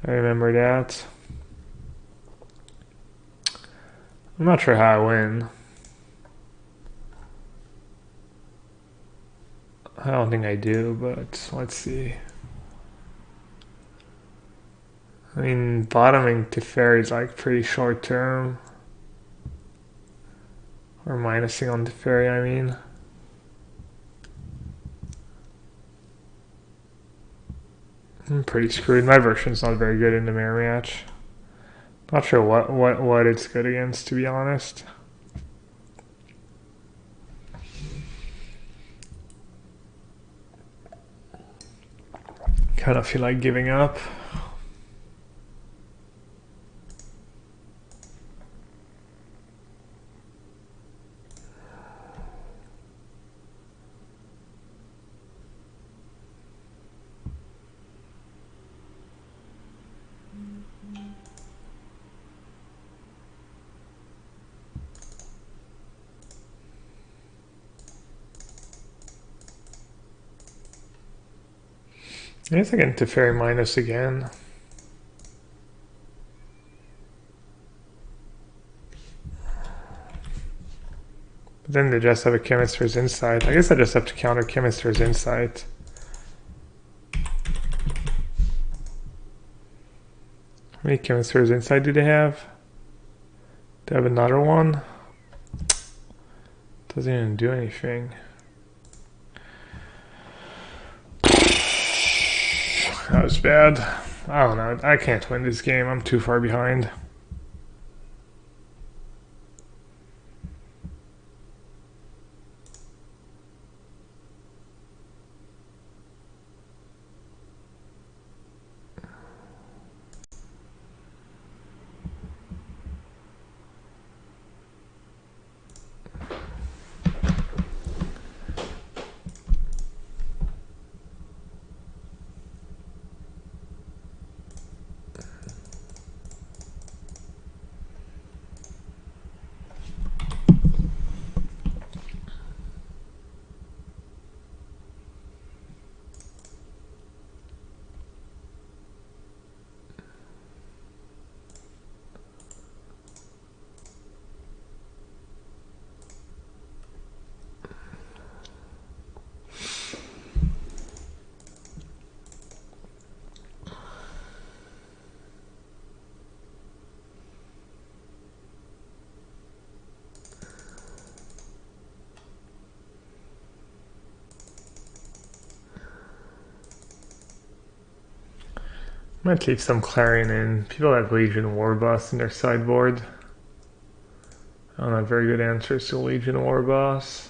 I remember that. I'm not sure how I win. I don't think I do, but let's see. I mean, bottoming Teferi is like pretty short term. Or minusing on Teferi, I mean. I'm pretty screwed. My version's not very good in the mirror match. Not sure what it's good against, to be honest. Kind of feel like giving up. I guess I get Teferi minus again. But then they just have a Chemister's Insight. I guess I just have to counter Chemister's Insight. How many Chemister's Insight do they have? They have another one? Doesn't even do anything. That was bad. I don't know. I can't win this game. I'm too far behind. Might leave some Clarion in. People have Legion Warboss in their sideboard. I don't have very good answers to Legion Warboss.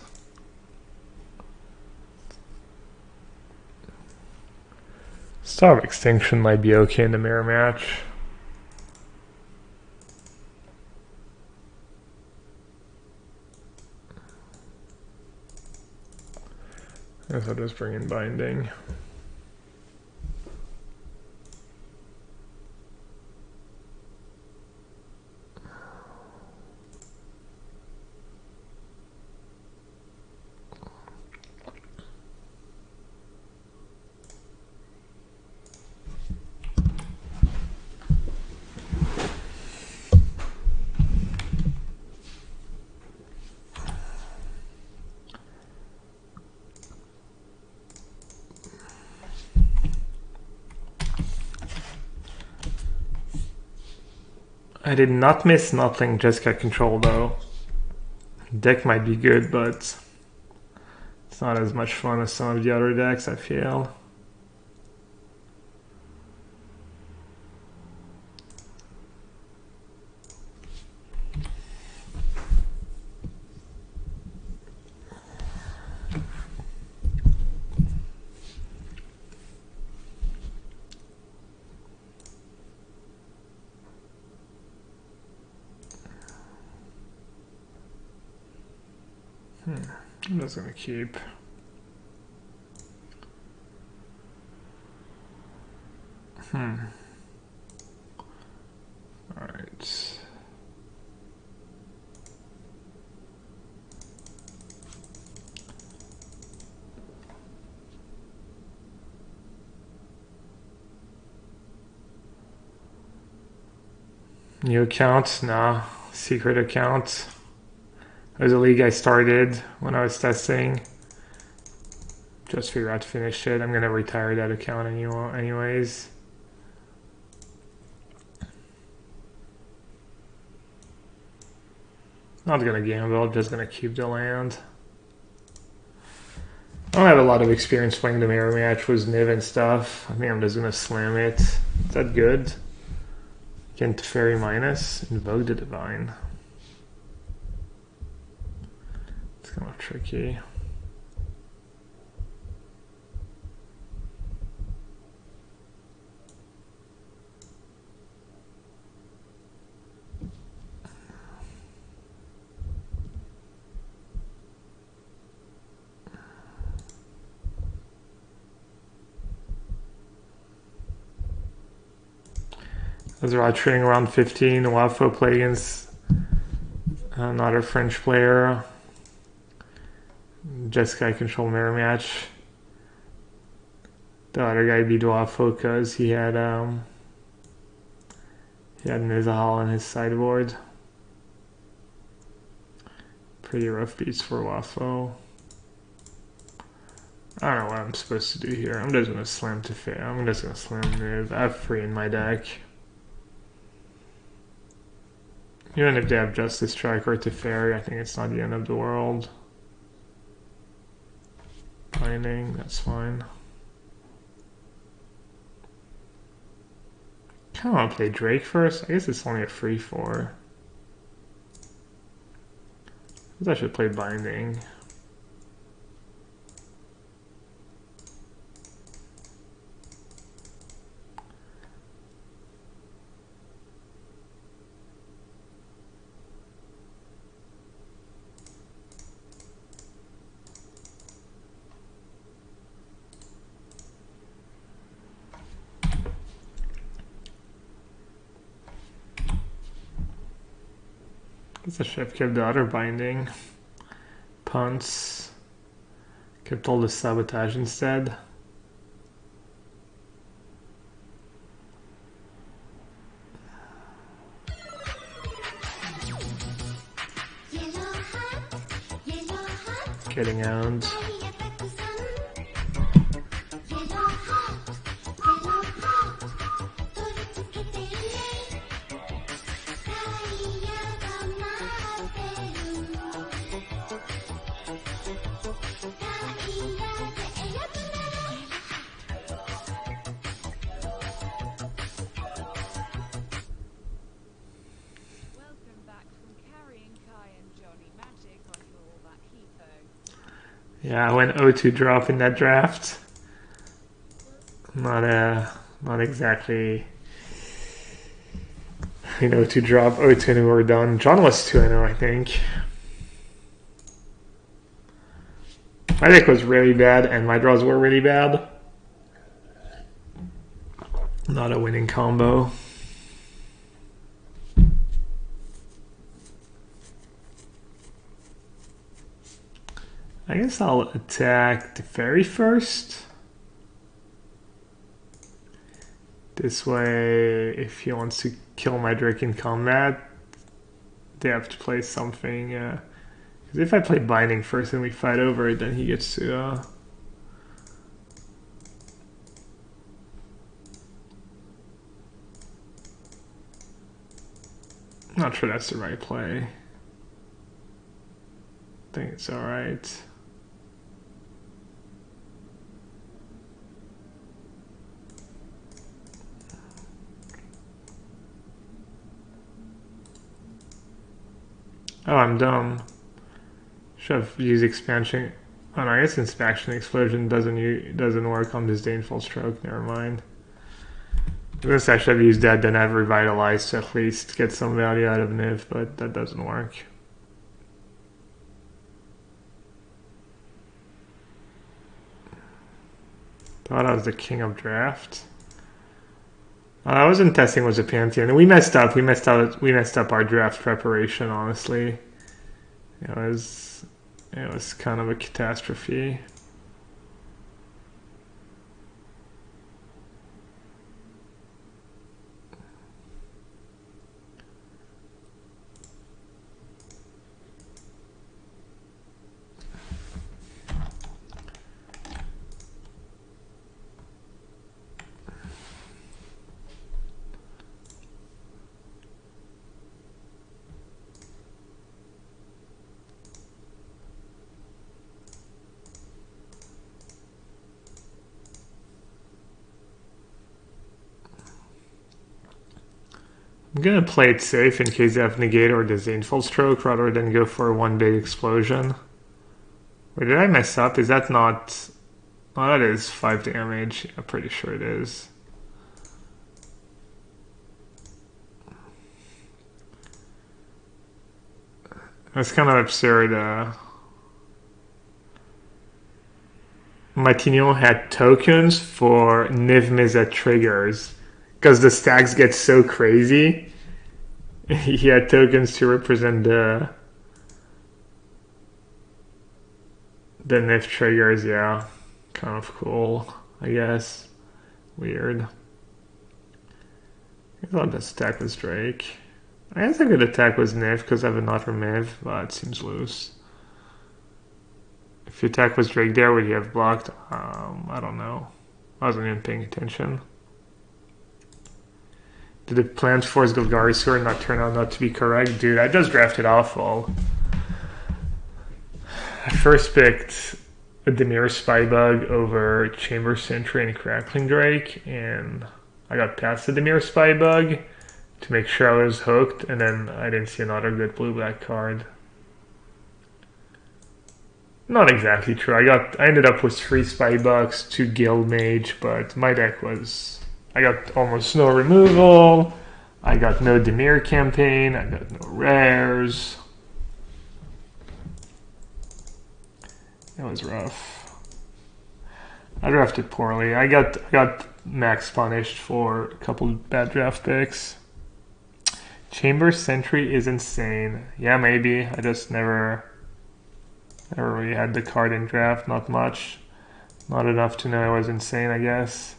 Star of Extinction might be okay in the mirror match. I guess I'll just bring in Binding. I did not miss nothing Jeskai control though. Deck might be good, but it's not as much fun as some of the other decks, I feel. I'm just gonna keep. Alright. New account? Nah. Secret account. It was a league I started when I was testing. Just figure out to finish it. I'm gonna retire that account anyways. Not gonna gamble, just gonna keep the land. I don't have a lot of experience playing the mirror match with Niv and stuff. I think I'm just gonna slam it. Is that good? Kent Fairy minus, invoke the divine. It's kind of tricky. Those are all trading around 15. Wafo play against another French player. Jeskai control mirror match. The other guy beat Wafo because he had Nizahal on his sideboard. Pretty rough beats for Wafo. I don't know what I'm supposed to do here. I'm just gonna slam to fail. I'm just gonna slam Niv. I have 3 in my deck. Even if they have Justice Strike or Teferi, I think it's not the end of the world. Binding, that's fine. Kinda wanna play Drake first. I guess it's only a free 4. I guess I should play Binding. I guess I should have kept the other Binding. Punts. Kept all the Sabotage instead. Getting owned. Yeah, I went 0-2 drop in that draft. Not exactly, you know, to drop 0-2 and we were done. John was 2-0, I think. My deck was really bad and my draws were really bad. Not a winning combo. I guess I'll attack the fairy first. This way, if he wants to kill my Drake in combat, they have to play something. Because if I play Binding first and we fight over it, then he gets to... Not sure that's the right play. I think it's alright. Oh, I'm dumb. Should have used expansion. Oh no, I guess inspection explosion doesn't work on disdainful stroke. Never mind. I guess I should have used that, then have revitalized to at least get some value out of Niv, but that doesn't work. Thought I was the king of draft. I wasn't testing with the Pantheon. We messed up. We messed up our draft preparation. Honestly, it was kind of a catastrophe. I'm gonna play it safe in case they have negate or disdainful stroke rather than go for one big explosion. Wait, did I mess up? Is that not... Oh, that is 5 damage. I'm pretty sure it is. That's kind of absurd. Matignon had tokens for Niv Mizzet triggers. Because the stacks get so crazy, he had tokens to represent the Niv triggers. Yeah, kind of cool, I guess. Weird. I thought the stack was Drake. I guess I could attack with Niv because I have another Miv, but it seems loose. If you attack with Drake there, would you have blocked? I don't know. I wasn't even paying attention. Did the plans force Golgari Sword not turn out not to be correct? Dude, I just drafted awful. I first picked a Dimir Spybug over Chamber Sentry and Crackling Drake, and I got past the Dimir Spybug to make sure I was hooked, and then I didn't see another good blue-black card. Not exactly true. I ended up with 3 Spybugs, 2 Guild Mage, but my deck was... I got almost no removal, I got no Dimir campaign, I got no rares. It was rough. I drafted poorly. I got max punished for a couple of bad draft picks. Chamber Sentry is insane. Yeah, maybe. I just never really had the card in draft, not much. Not enough to know it was insane, I guess.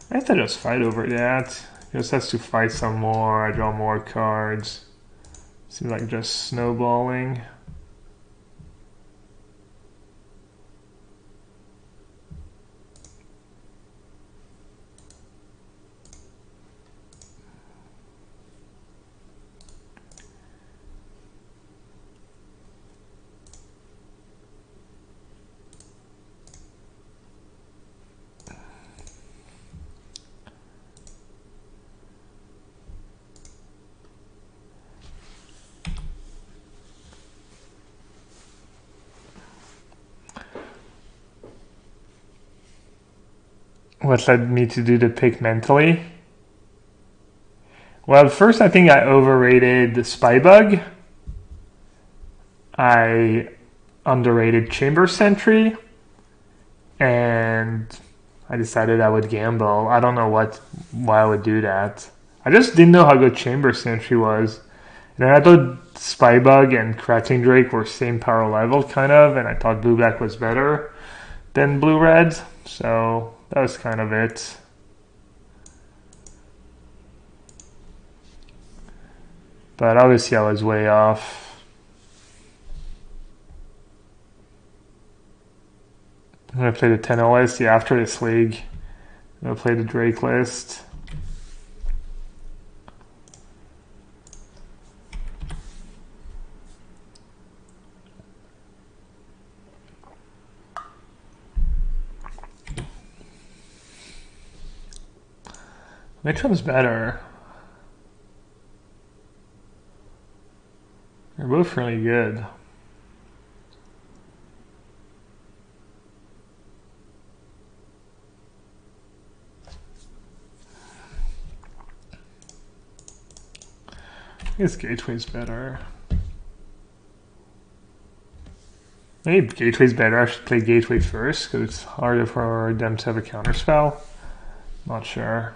I have to just fight over that. Just has to fight some more. I draw more cards. Seems like just snowballing. What led me to do the pick mentally? Well, first I think I overrated the Spybug. I underrated Chamber Sentry. And I decided I would gamble. I don't know why I would do that. I just didn't know how good Chamber Sentry was. And I thought Spybug and Crackling Drake were same power level, kind of, and I thought Blue-Black was better than Blue-Red. So that was kind of it. But obviously I was way off. I'm going to play the 10-0 list. Yeah, after this league, I'm going to play the Drake list. Which one's better? They're both really good. I guess Gateway's better. Maybe Gateway's better. I should play Gateway first because it's harder for them to have a counterspell. Not sure.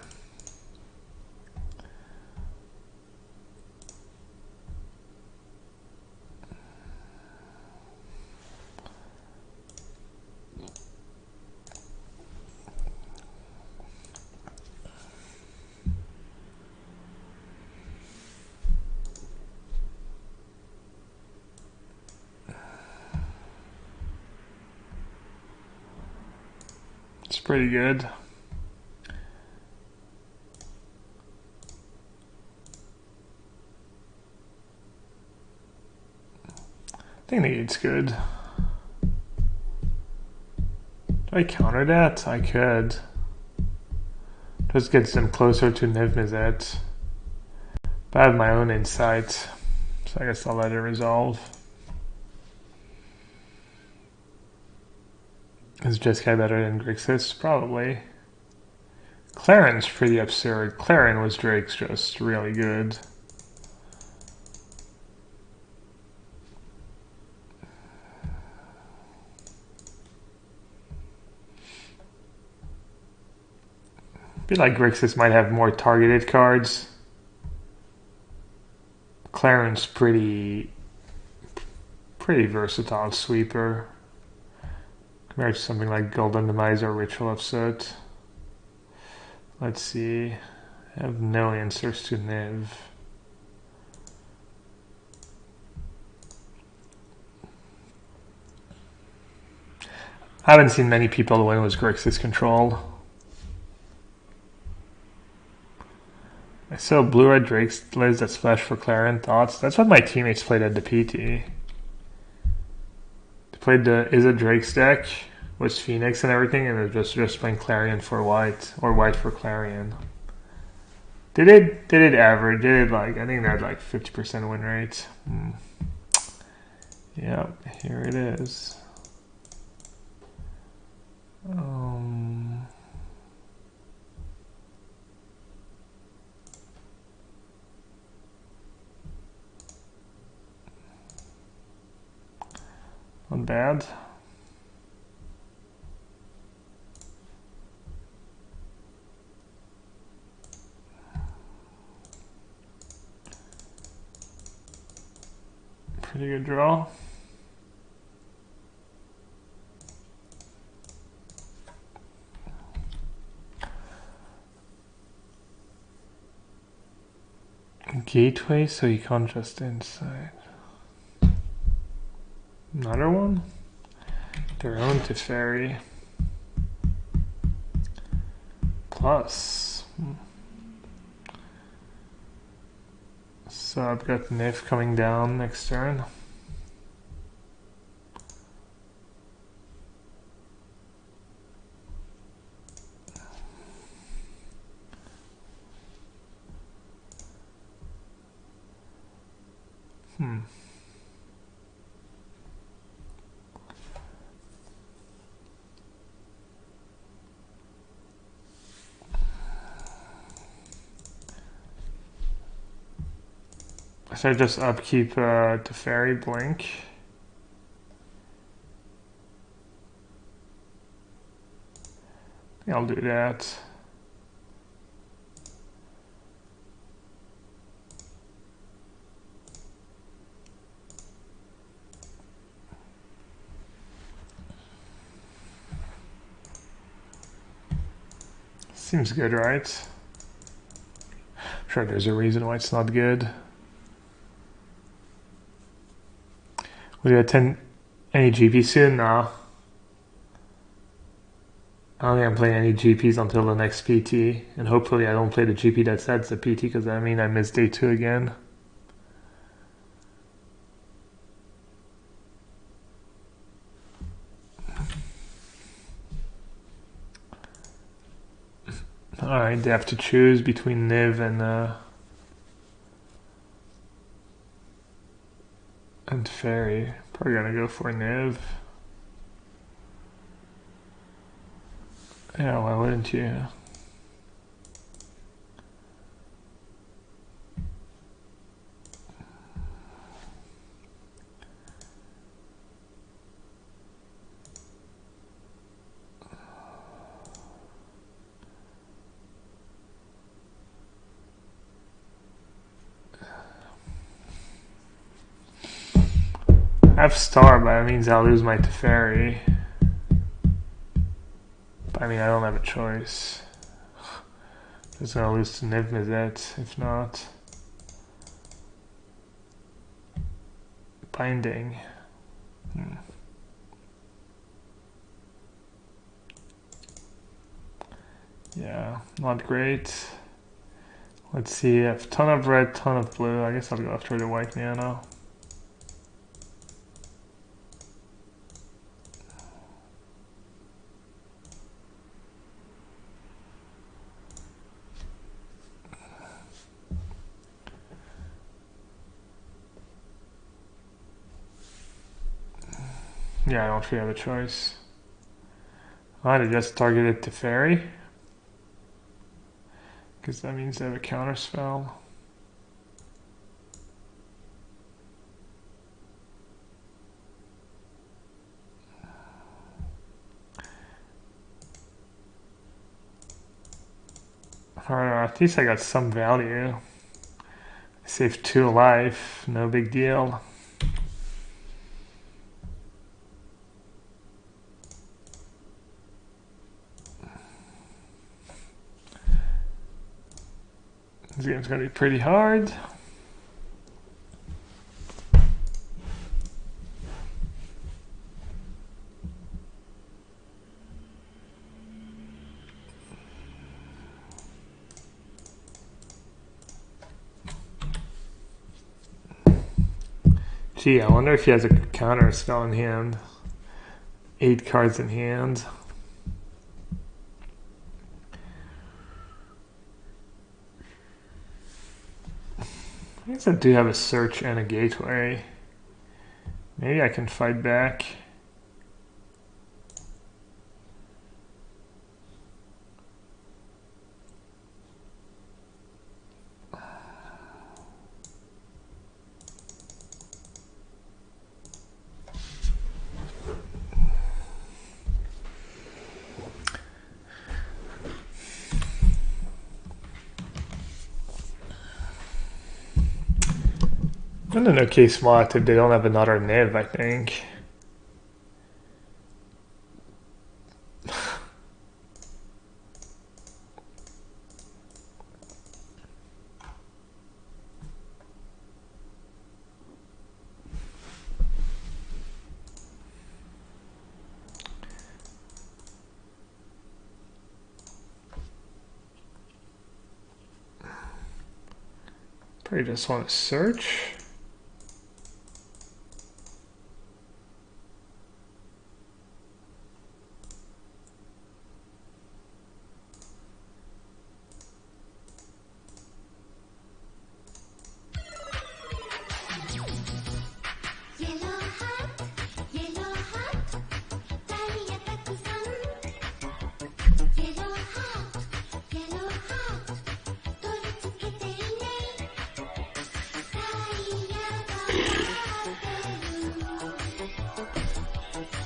It's pretty good. I think the 8's good. Do I counter that? I could. Just gets them closer to Niv Mizzet. But I have my own insight, so I guess I'll let it resolve. Is Jeskai better than Grixis? Probably. Claren's pretty absurd. Claren was Drake's just really good. I feel like Grixis might have more targeted cards. Claren's pretty versatile sweeper compared to something like Golden Demise or Ritual of Soot. Let's see. I have no answers to Niv. I haven't seen many people win with Grixis control. I saw Blue-Red Drake's Liz that Splash for Claren. Thoughts? That's what my teammates played at the PT. They played the Izzet Drake's deck with Phoenix and everything, and they're just playing Clarion for white, or white for Clarion. They did average. They did like, I think they had like 50% win rate. Yep, here it is. Not bad. Pretty good draw. Gateway, so you can't just inside. Another one? Their own Teferi. Plus. So I've got Niv coming down next turn. So I just upkeep Teferi Blink. I think I'll do that. Seems good, right? I'm sure there's a reason why it's not good. Will you attend any GP soon? No. I don't think I'm playing any GPs until the next PT. And hopefully I don't play the GP that sets the PT, because I mean I missed day 2 again. Alright, they have to choose between Niv and Fairy. Probably gonna go for Niv. Yeah, why wouldn't you? I have star, but that means I'll lose my Teferi. But I mean, I don't have a choice. Just gonna lose to Niv Izzet, if not. Binding. Yeah, not great. Let's see, I have a ton of red, ton of blue. I guess I'll go after the white mana. Yeah, I don't really have a choice. I might have just targeted Teferi, because that means they have a counter spell. Alright, at least I got some value. I saved 2 life, no big deal. This game's gonna be pretty hard. Gee, I wonder if he has a counter spell in hand. 8 cards in hand. I guess I do have a search and a gateway. Maybe I can fight back. In an okay spot if they don't have another Niv, I think. Probably just want to search.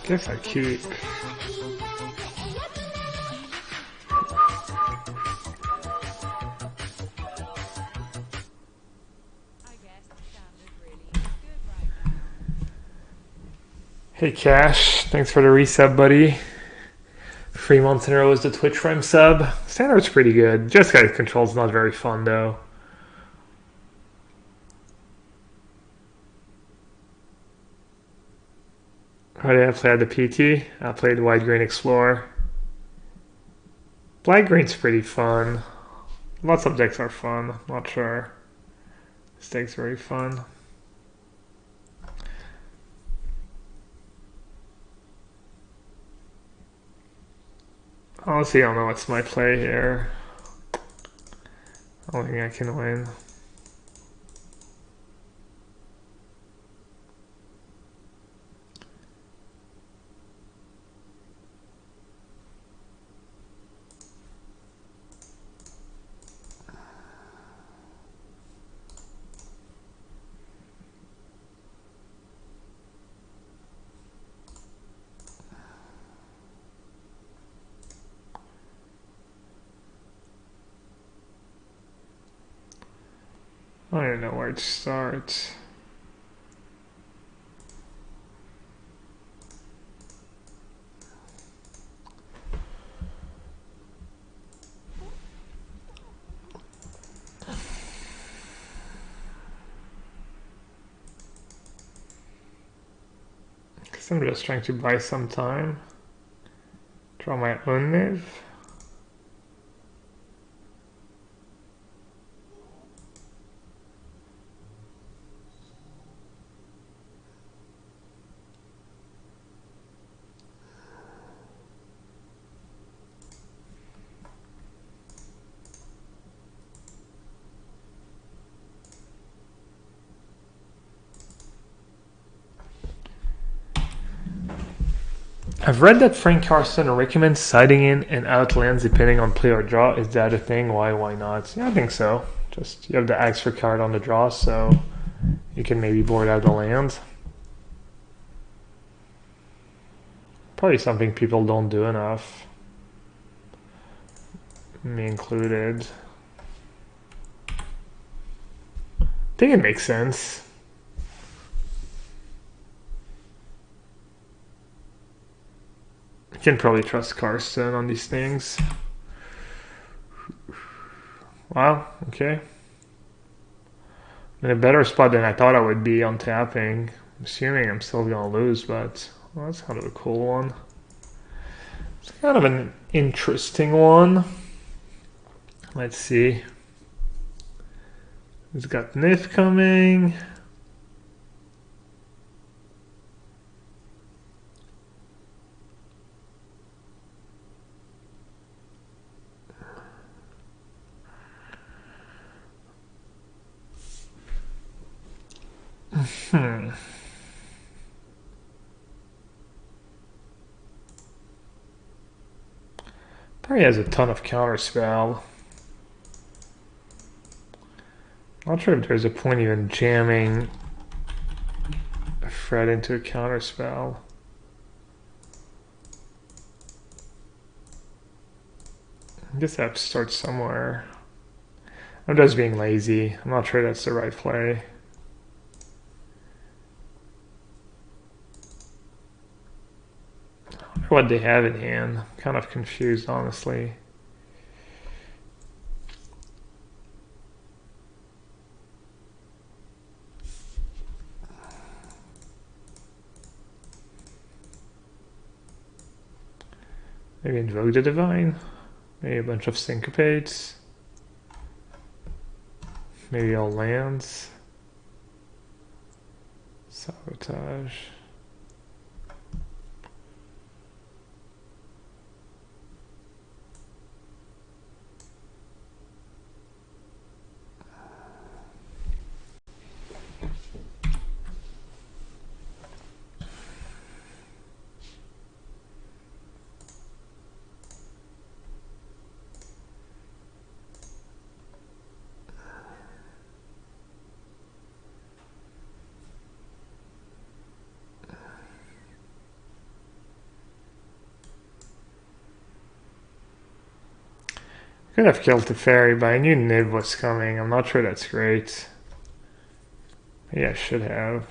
Guess I keep. Hey Cash, thanks for the resub, buddy. 3 months in a row is the Twitch Prime sub. Standard's pretty good. Jeskai control's not very fun though. How did I play the PT? I played Wide Grain Explorer. Black Grain's pretty fun. Lots of decks are fun. Not sure. This deck's very fun. Honestly, I don't know what's my play here. don't think I can win. I don't know where to start. Because I'm just trying to buy some time. Draw my own move. I've read that Frank Carson recommends siding in and out lands depending on play or draw. Is that a thing? Why not? Yeah, I think so. Just you have the extra card on the draw, so you can maybe board out the land. Probably something people don't do enough. Me included. I think it makes sense. You can probably trust Carson on these things. Wow, okay. I'm in a better spot than I thought I would be on tapping. I'm assuming I'm still gonna lose, but well, that's kind of a cool one. It's kind of an interesting one. Let's see. He's got Nif coming. Probably has a ton of counterspell. Not sure if there's a point even jamming a Fred into a counterspell. I guess I have to start somewhere. I'm just being lazy. I'm not sure that's the right play. I wonder what they have in hand. I'm kind of confused, honestly. Maybe invoke the divine. Maybe a bunch of syncopates. Maybe all lands. Sabotage. Could have killed the fairy, but I knew Nib was coming. I'm not sure that's great. Maybe I should have.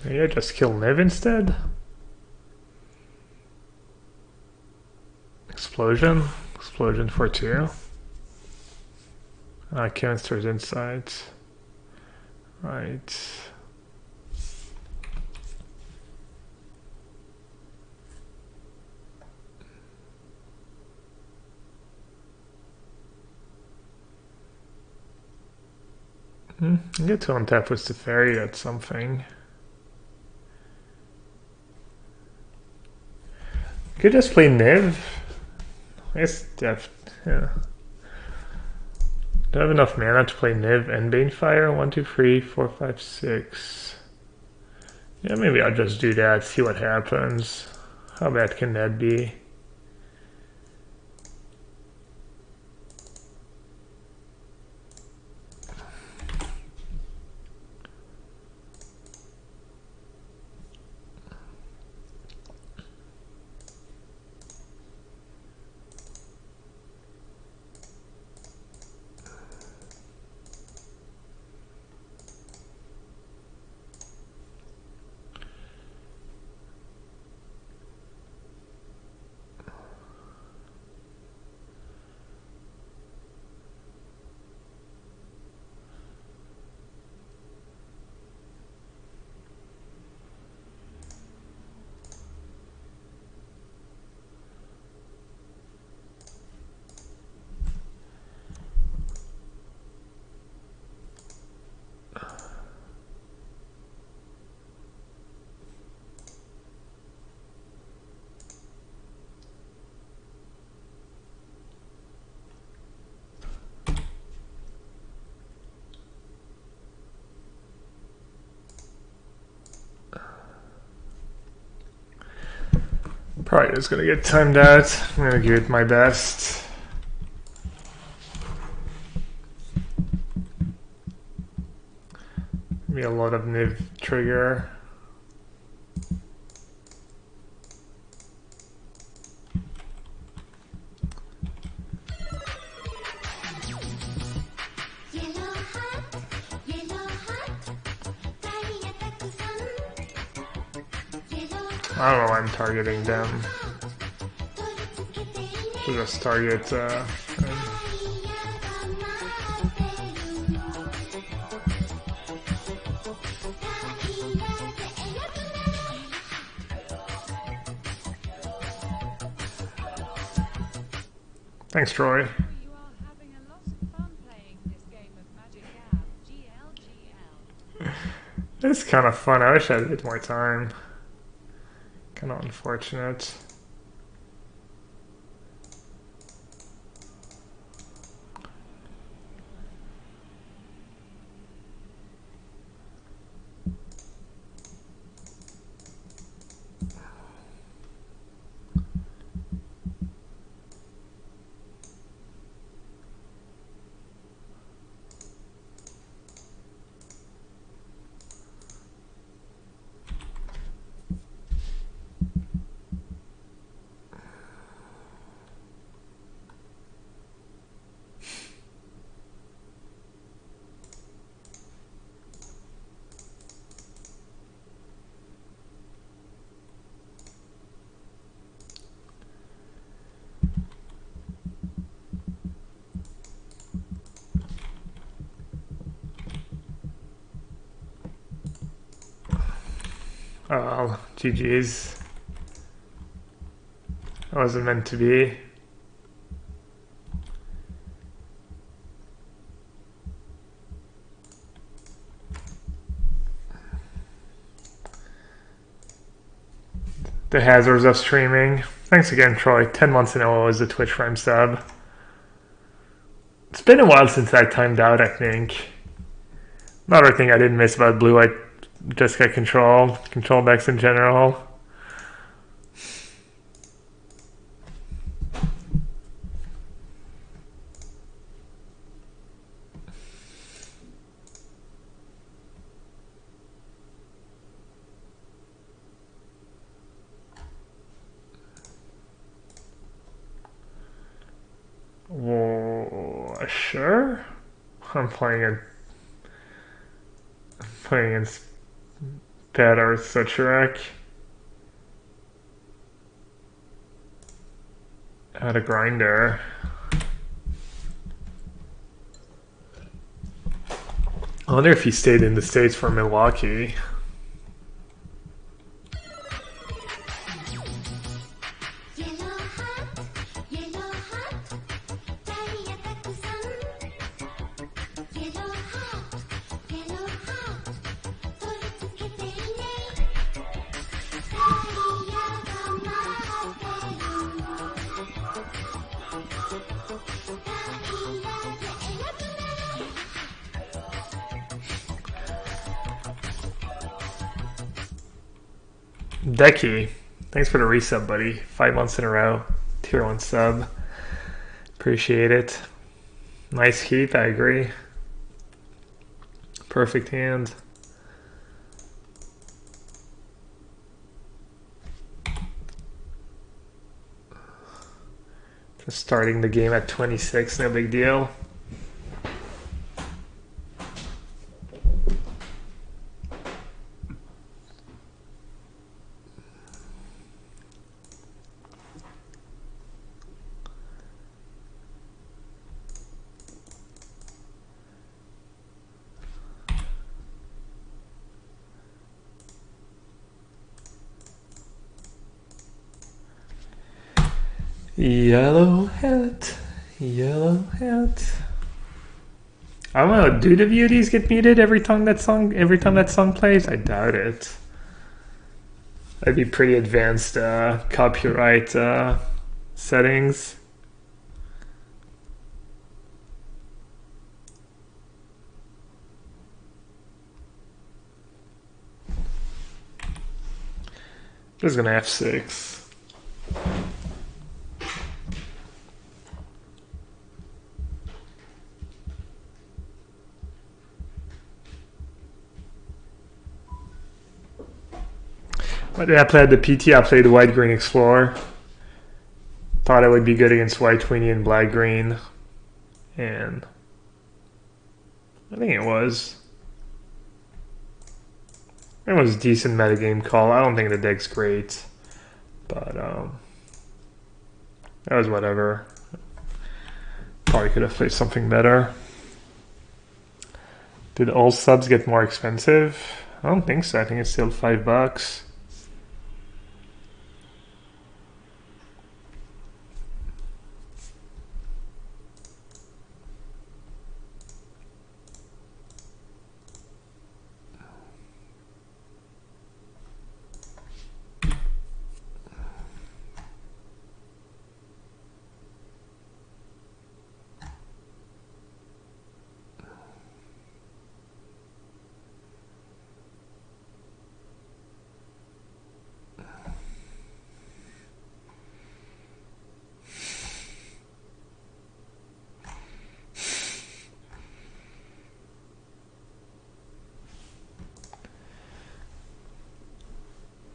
Maybe I just kill Niv instead? Explosion? Explosion for 2. Cancer's Insight. Right. Get to untap with the fairy, that's something. Could just play Niv. I guess def. Yeah. Do I have enough mana to play Niv and Banefire? 1, 2, 3, 4, 5, 6. Yeah, maybe I'll just do that, see what happens. How bad can that be? Probably just gonna get timed out. I'm gonna give it my best. Maybe a lot of Niv trigger. I don't know why I'm targeting them. Should just target Thanks, Troy. You are having a lot of fun playing this game of Metagame, GLGL. It's kind of fun. I wish I had a bit more time. Kind of unfortunate. Oh, GG's. That wasn't meant to be. The hazards of streaming. Thanks again, Troy. 10 months in a row as a Twitch Prime sub. It's been a while since I timed out, I think. Another thing I didn't miss about blue-white Jeskai control decks in general. Sure. I'm playing against Pet or such wreck. Had a grinder. I wonder if he stayed in the States for Milwaukee. Decky, thanks for the resub, buddy. 5 months in a row. Tier 1 sub. Appreciate it. Nice heat, I agree. Perfect hand. Just starting the game at 26, no big deal. Yellow hat, yellow hat. I don't know. Do the beauties get muted every time that song plays? I doubt it. That'd be pretty advanced copyright settings. Just gonna F6. What did I play at the PT? I played the White Green Explorer. Thought it would be good against White Queenie and Black Green. And I think it was. It was a decent metagame call. I don't think the deck's great. But that was whatever. Probably could have played something better. Did all subs get more expensive? I don't think so. I think it's still $5.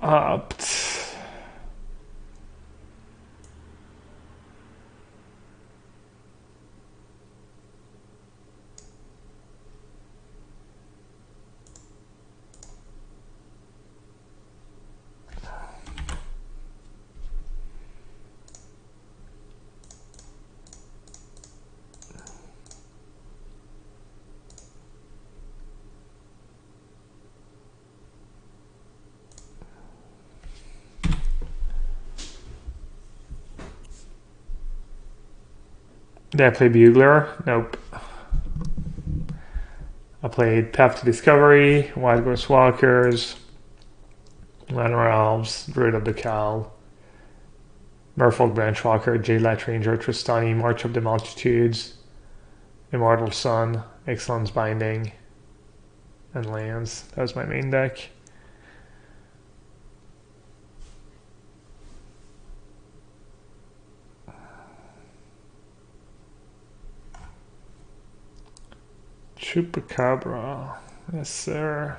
Opt. Did I play Bugler? Nope. I played Path to Discovery, Wild Ghost Walkers, Lanor Elves, Druid of the Cal, Merfolk Branchwalker, Jadelight Ranger, Tristani, March of the Multitudes, Immortal Sun, Excellence Binding, and Lands. That was my main deck. Chupacabra. Yes, sir.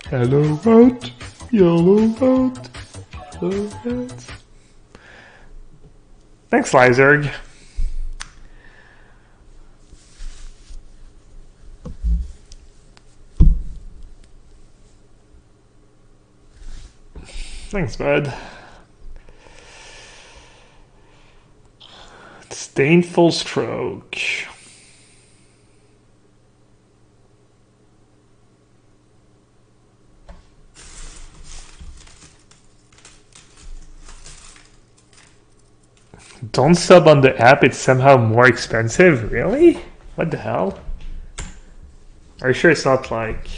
Hello vote, YOLO vote, yellow vote. Thanks, Lyzerg. Thanks, bud. Disdainful stroke. Don't sub on the app, it's somehow more expensive? Really? What the hell? Are you sure it's not like,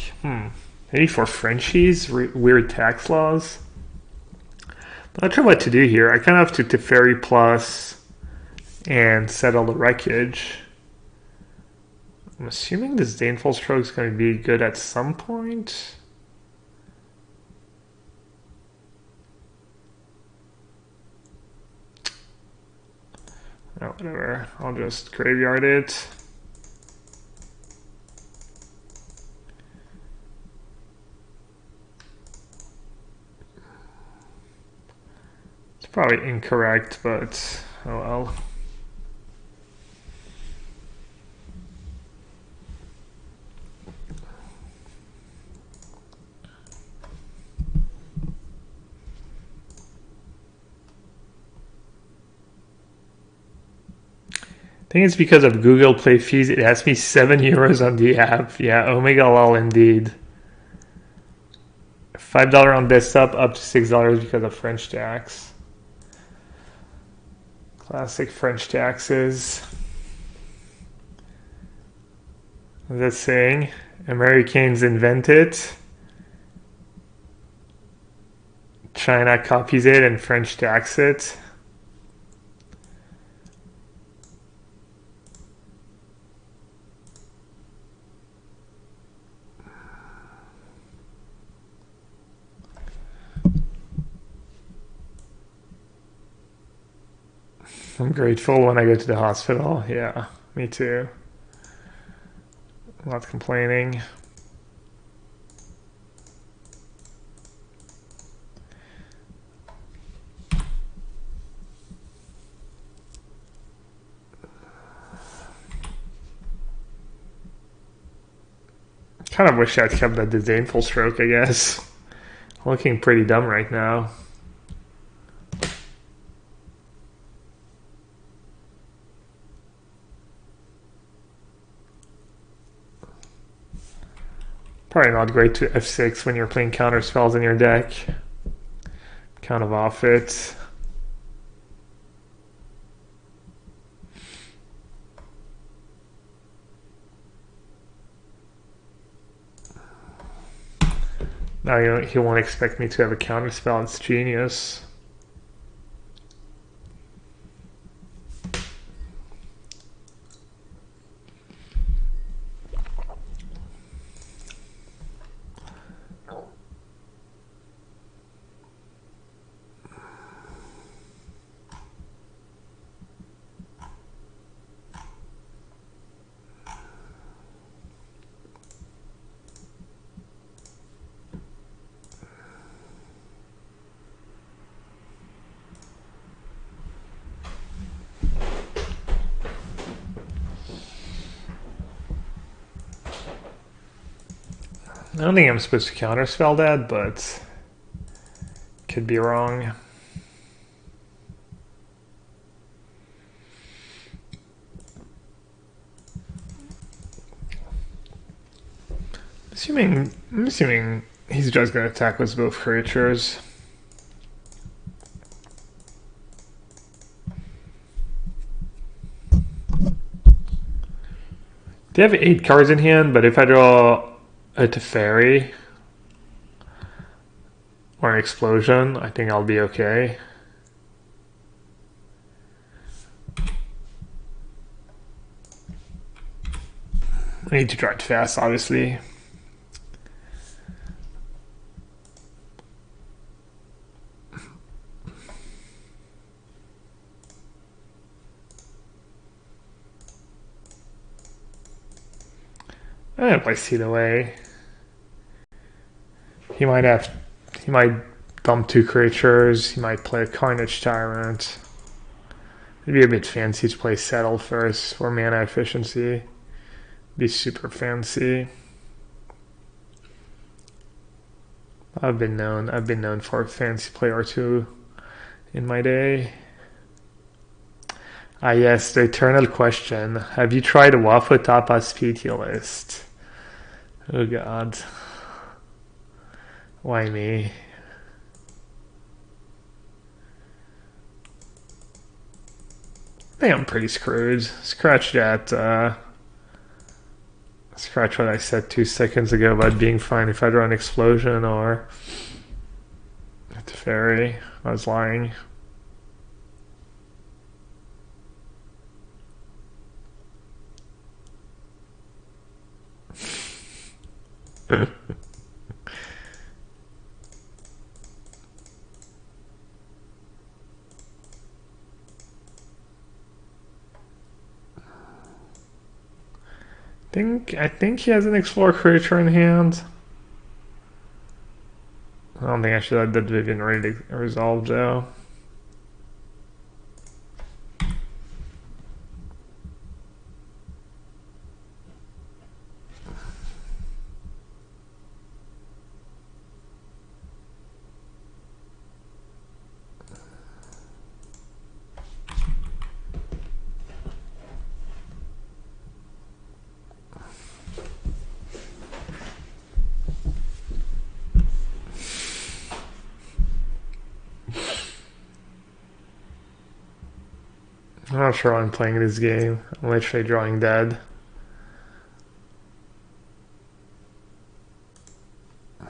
maybe for Frenchies? Weird tax laws? I'm not sure what to do here. I kind of have to Teferi Plus and settle the wreckage. I'm assuming this Disdainful Stroke is going to be good at some point. Oh, whatever. I'll just graveyard it. It's probably incorrect, but oh well. I think it's because of Google Play fees. It has me €7 on the app. Yeah, Omega Lol indeed. $5 on desktop, up to $6 because of French tax. Classic French taxes. What's that saying? Americans invent it. China copies it and French tax it. I'm grateful when I go to the hospital. Yeah, me too. Not complaining. Kind of wish I'd kept that disdainful stroke, I guess. Looking pretty dumb right now. Probably not great to F6 when you're playing counter spells in your deck. Kind of off it. Now he won't expect me to have a counter spell. It's genius. I don't think I'm supposed to counterspell that, but could be wrong. I'm assuming he's just going to attack with both creatures. They have 8 cards in hand, but if I draw a Teferi or an Explosion, I think I'll be okay. I need to draw it fast, obviously. I don't know if I see the way. He might dump 2 creatures. He might play a Carnage Tyrant. It'd be a bit fancy to play Settle first for mana efficiency. Be super fancy. I've been known for a fancy play or two in my day. Ah yes, the eternal question. Have you tried a Waffle Tapas PT list? Oh god. Why me? I think I'm pretty screwed. Scratch that, scratch what I said 2 seconds ago about being fine if I draw an explosion or a fairy. I was lying. I think he has an Explore creature in hand. I don't think I should have that Vivian ready to resolve though. I'm not sure why I'm playing this game. I'm literally drawing dead. I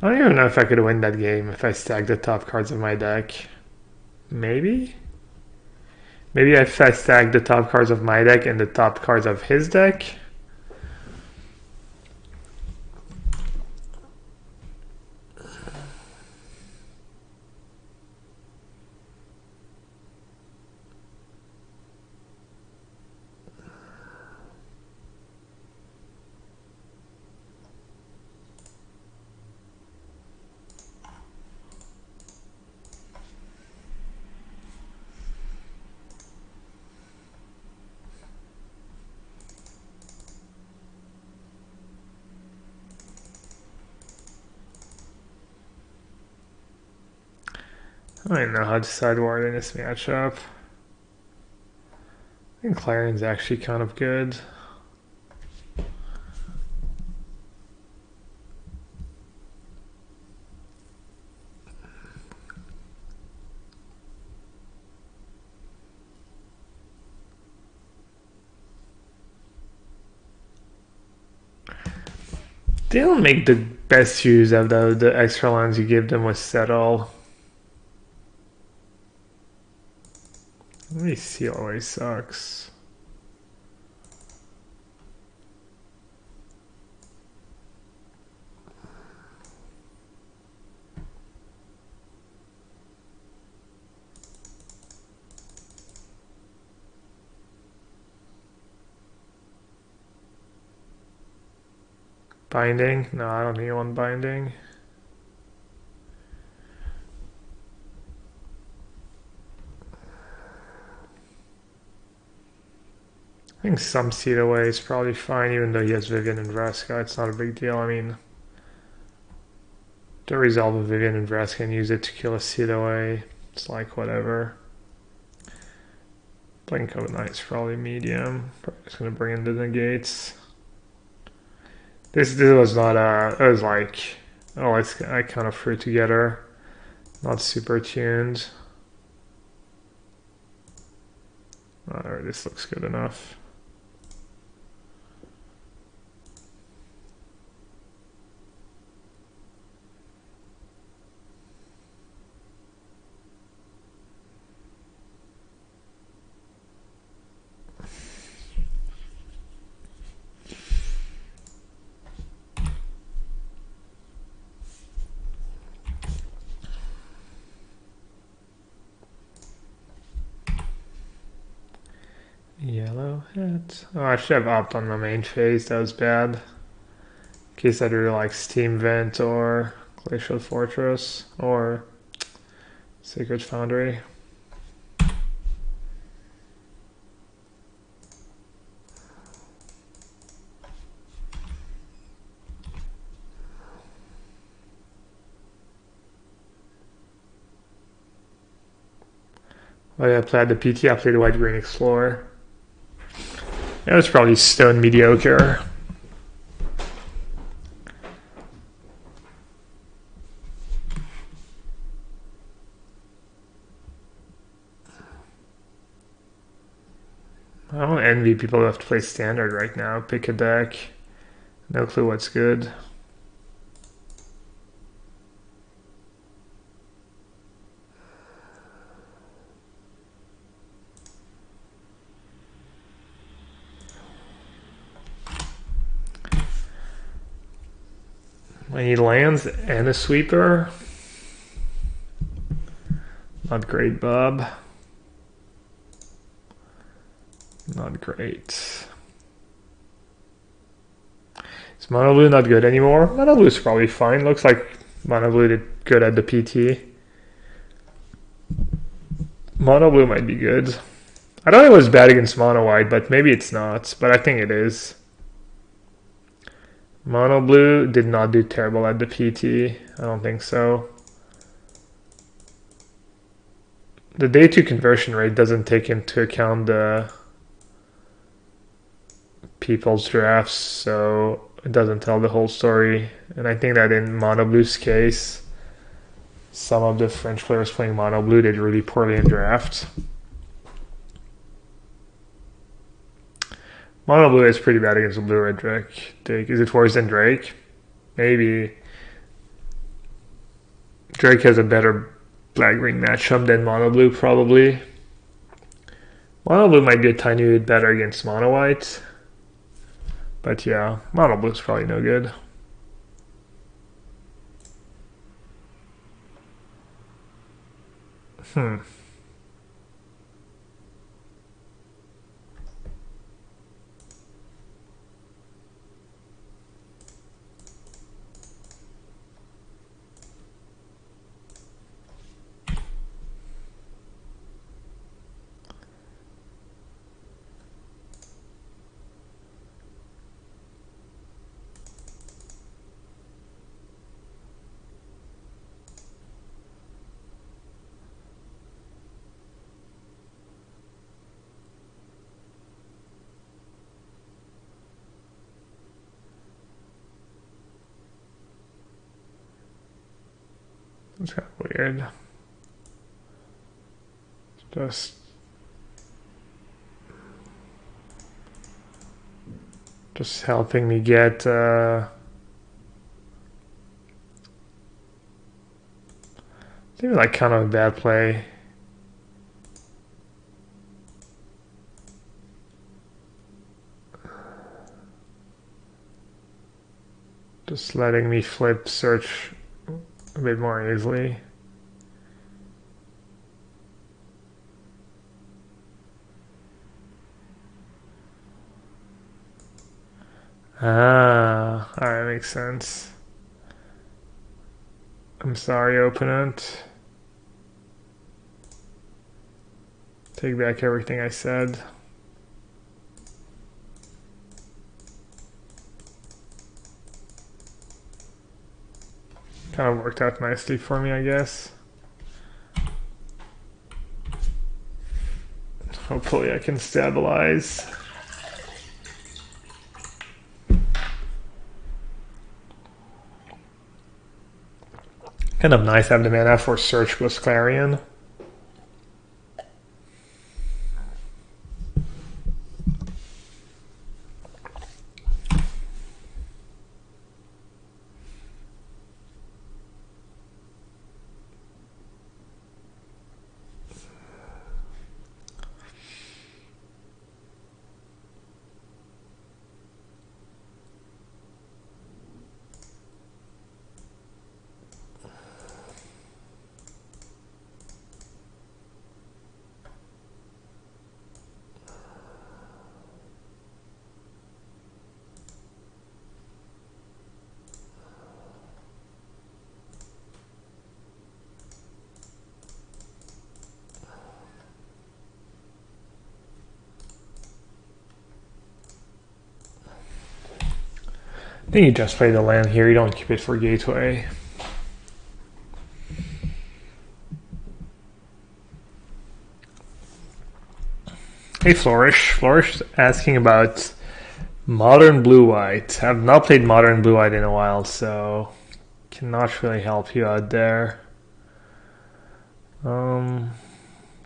don't even know if I could win that game if I stacked the top cards of my deck. Maybe? Maybe if I stacked the top cards of my deck and the top cards of his deck. I don't know how to sideboard in this matchup. I think Clarion's actually kind of good. They don't make the best use of the extra lands you give them with Settle. Maybe Seal always sucks. Binding? No, I don't need one binding. I think some seed away is probably fine, even though he has Vivian and Vraska. It's not a big deal. I mean, to resolve a Vivian and Vraska and use it to kill a seed away, it's like whatever. Blink of an Eye is probably medium. Probably just gonna bring in the negates. This was not it was like, oh, I kind of threw together. Not super tuned. Alright, this looks good enough. it? Oh, I should have opted on the main phase. That was bad. In case I'd really like Steam Vent or Glacial Fortress or Sacred Foundry. Oh yeah, I played the PT, I played the White Green Explorer. It was probably stone mediocre. I don't envy people who have to play standard right now. Pick a deck. No clue what's good. I need lands and a sweeper. Not great, Bob. Not great. Is Mono Blue not good anymore? Mono Blue's probably fine. Looks like Mono Blue did good at the PT. Mono Blue might be good. I thought it was bad against Mono White, but maybe it's not. But I think it is. Mono Blue did not do terrible at the PT. I don't think so. The day 2 conversion rate doesn't take into account the people's drafts, so it doesn't tell the whole story. And I think that in Mono Blue's case, some of the French players playing Mono Blue did really poorly in draft. Mono Blue is pretty bad against the Blue Red Drake. Is it worse than Drake? Maybe. Drake has a better Black Green matchup than Mono Blue, probably. Mono Blue might be a tiny bit better against Mono White. But yeah, Mono Blue's probably no good. It's kind of weird. Just helping me get maybe like kind of a bad play. Just letting me flip search a bit more easily. Ah, alright, makes sense. I'm sorry, opponent. Take back everything I said. Kind of worked out nicely for me, I guess. Hopefully I can stabilize. Kind of nice to have the mana for Search plus Clarion. think you just play the land here, you don't keep it for gateway. Hey Flourish. Flourish asking about modern blue-white. I've not played modern blue-white in a while, so cannot really help you out there. Do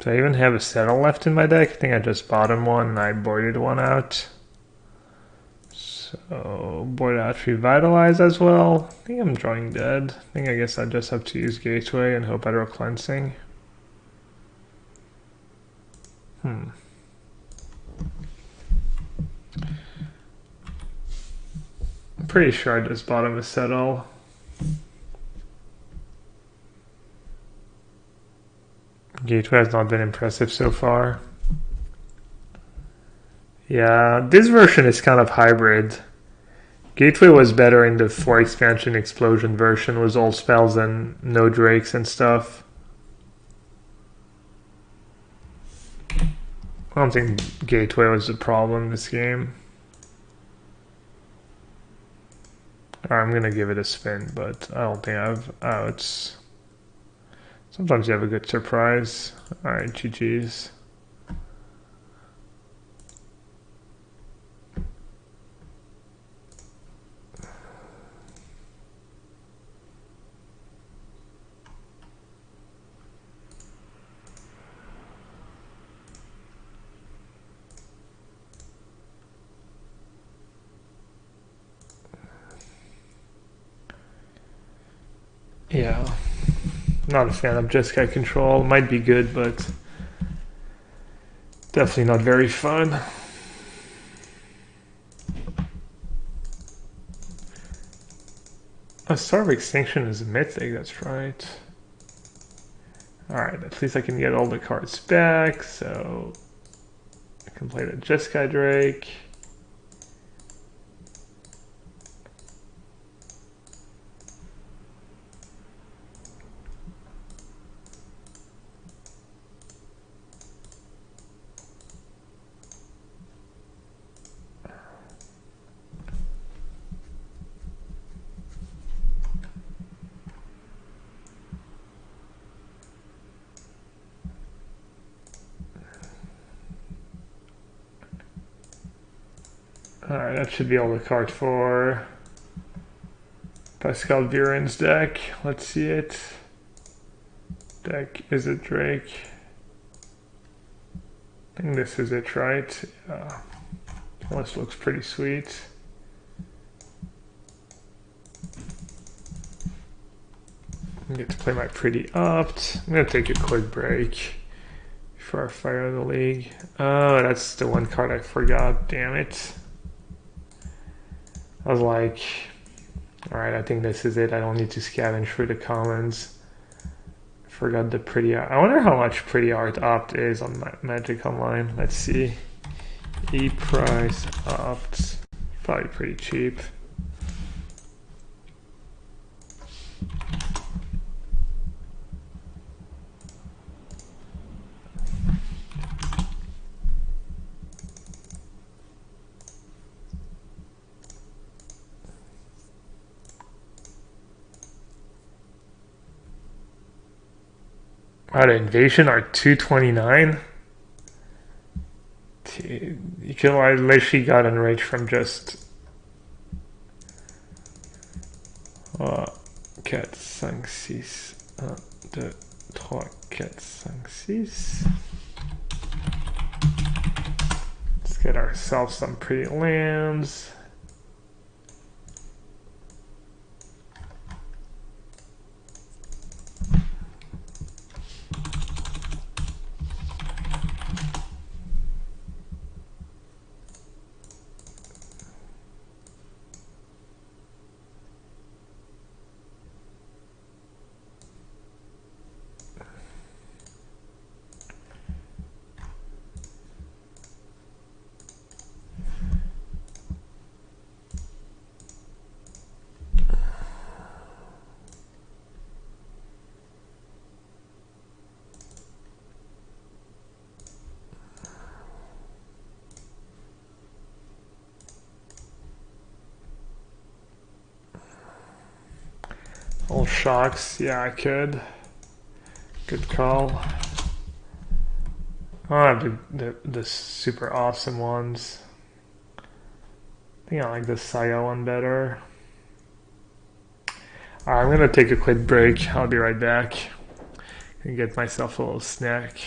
I even have a settle left in my deck? I think I just bottomed one and I boarded one out. So board out revitalize as well. I think I'm drawing dead. I guess I just have to use gateway and hope I draw cleansing. I'm pretty sure I just bottom a settle. Gateway has not been impressive so far. Yeah, this version is kind of hybrid. Gateway was better in the 4 expansion explosion version with all spells and no drakes and stuff. I don't think Gateway was the problem in this game. I'm gonna give it a spin, but I don't think I have outs. Sometimes you have a good surprise. Alright, GG's. Yeah, not a fan of Jeskai control. Might be good, but definitely not very fun. A Star of Extinction is a mythic, that's right. Alright, at least I can get all the cards back, so I can play the Jeskai Drake. Alright, that should be all the cards for Pascal Vieren's deck. Let's see it. Deck Izzet Drake. I think this is it, right? Yeah. This looks pretty sweet. I get to play my pretty opt. I'm gonna take a quick break before I fire the league. Oh, that's the one card I forgot. Damn it. I was like, alright, I think this is it. I don't need to scavenge for the commons. Forgot the pretty art. I wonder how much pretty art opt is on Magic Online. Let's see. E-price opt. Probably pretty cheap. The invasion are 229. You can I literally got enraged from just 4, 5, 6, 1, 2, 3, 4, 5, 6. Let's get ourselves some pretty lands. All shocks, yeah, I could. Good call. I don't have the super awesome ones. I think I like the Saga one better. Alright, I'm gonna take a quick break. I'll be right back. And get myself a little snack.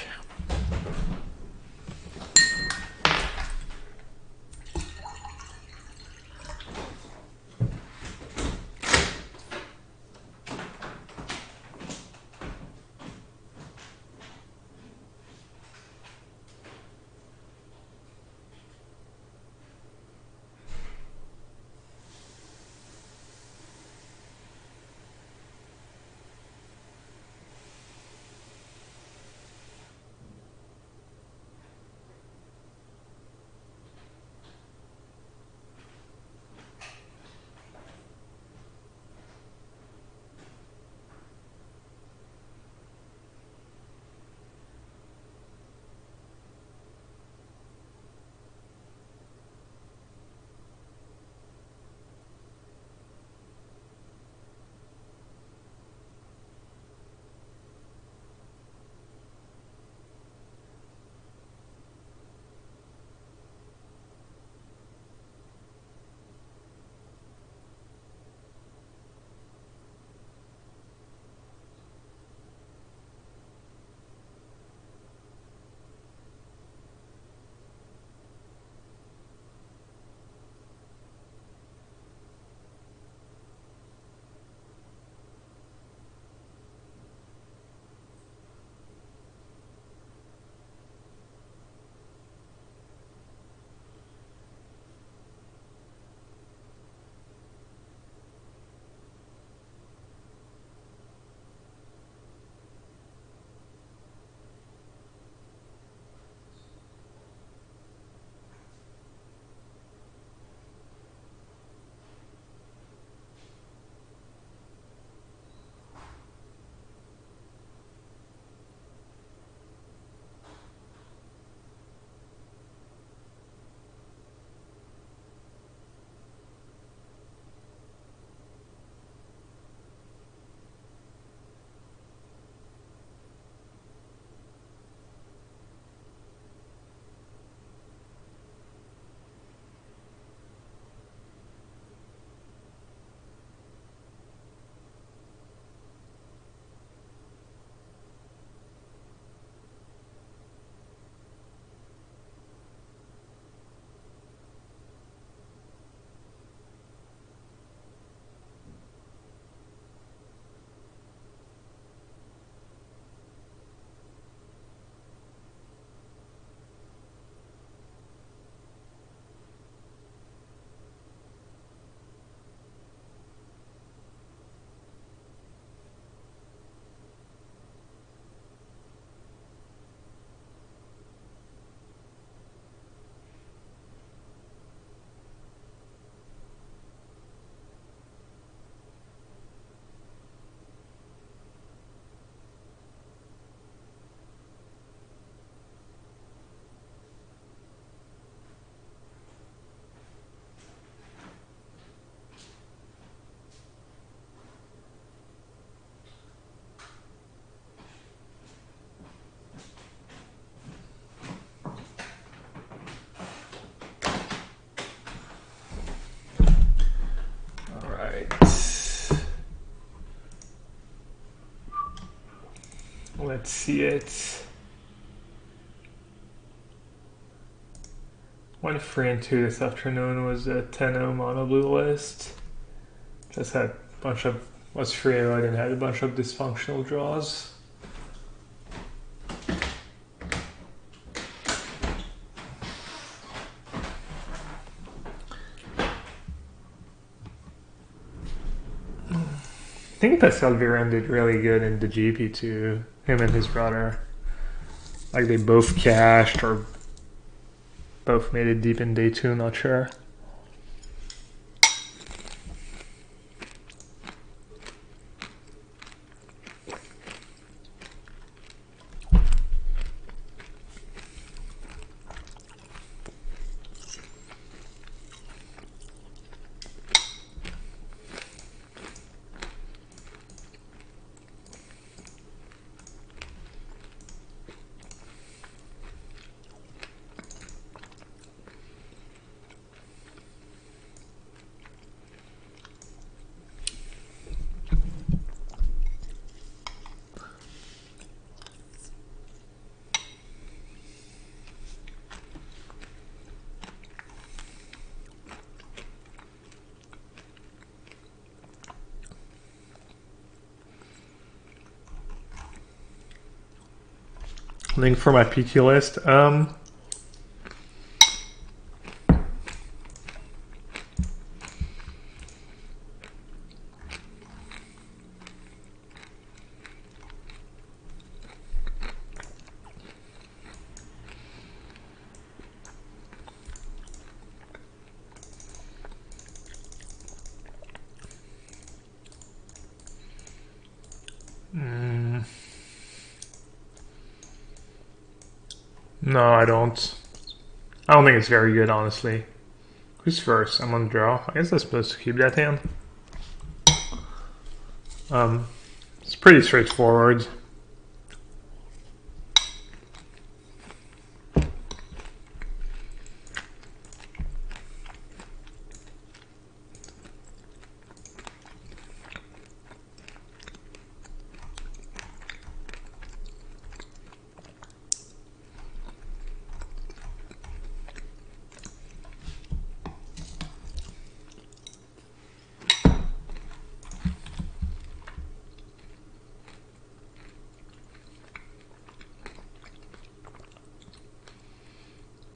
Let's see it. 1 3 and 2 this afternoon was a 10-0 mono blue list. Just had a bunch of was 3-0 and had a bunch of dysfunctional draws. I think Pascal Vieren did really good in the GP2, him and his brother. Like they both cashed or both made it deep in day 2, not sure. Link for my PT list. No, I don't. I don't think it's very good, honestly. Who's first? I'm on draw. I guess I'm supposed to keep that hand. It's pretty straightforward.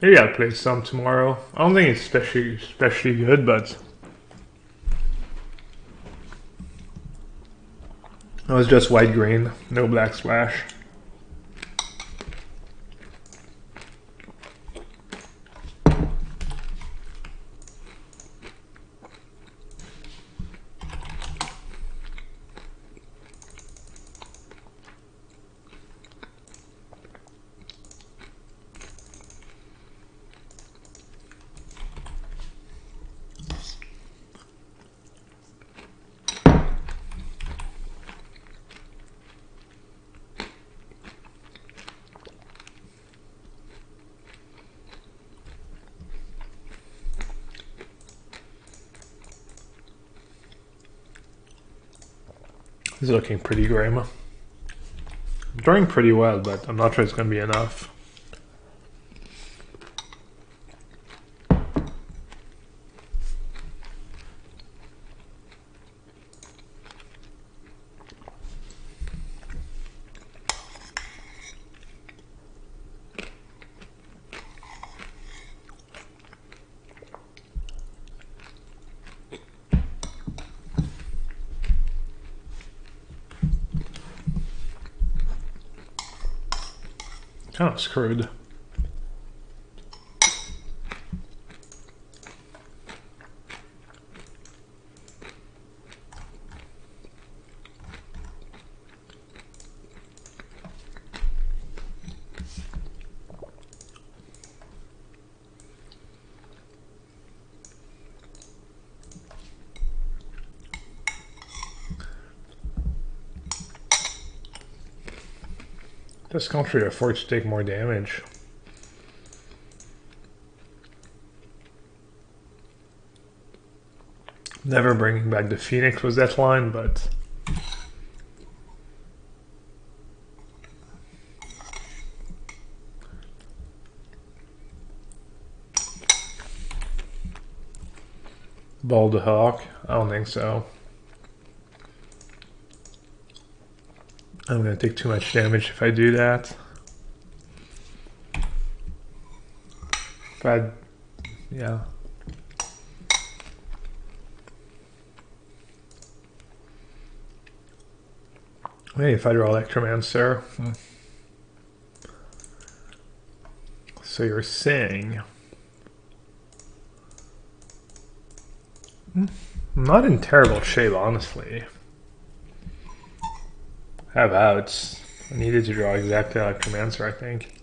Maybe I'll play some tomorrow. I don't think it's especially good, but it was just white green, no black splash. This is looking pretty grim. I'm drawing pretty well, but I'm not sure it's going to be enough. Kind of screwed. This country affords to take more damage. Never bringing back the Phoenix was that line, but Ball the Hawk? I don't think so. I'm gonna take too much damage if I do that. If I, yeah. Maybe if I draw Electromancer. So you're saying I'm not in terrible shape, honestly. Have outs. I needed to draw exactly Electromancer, I think.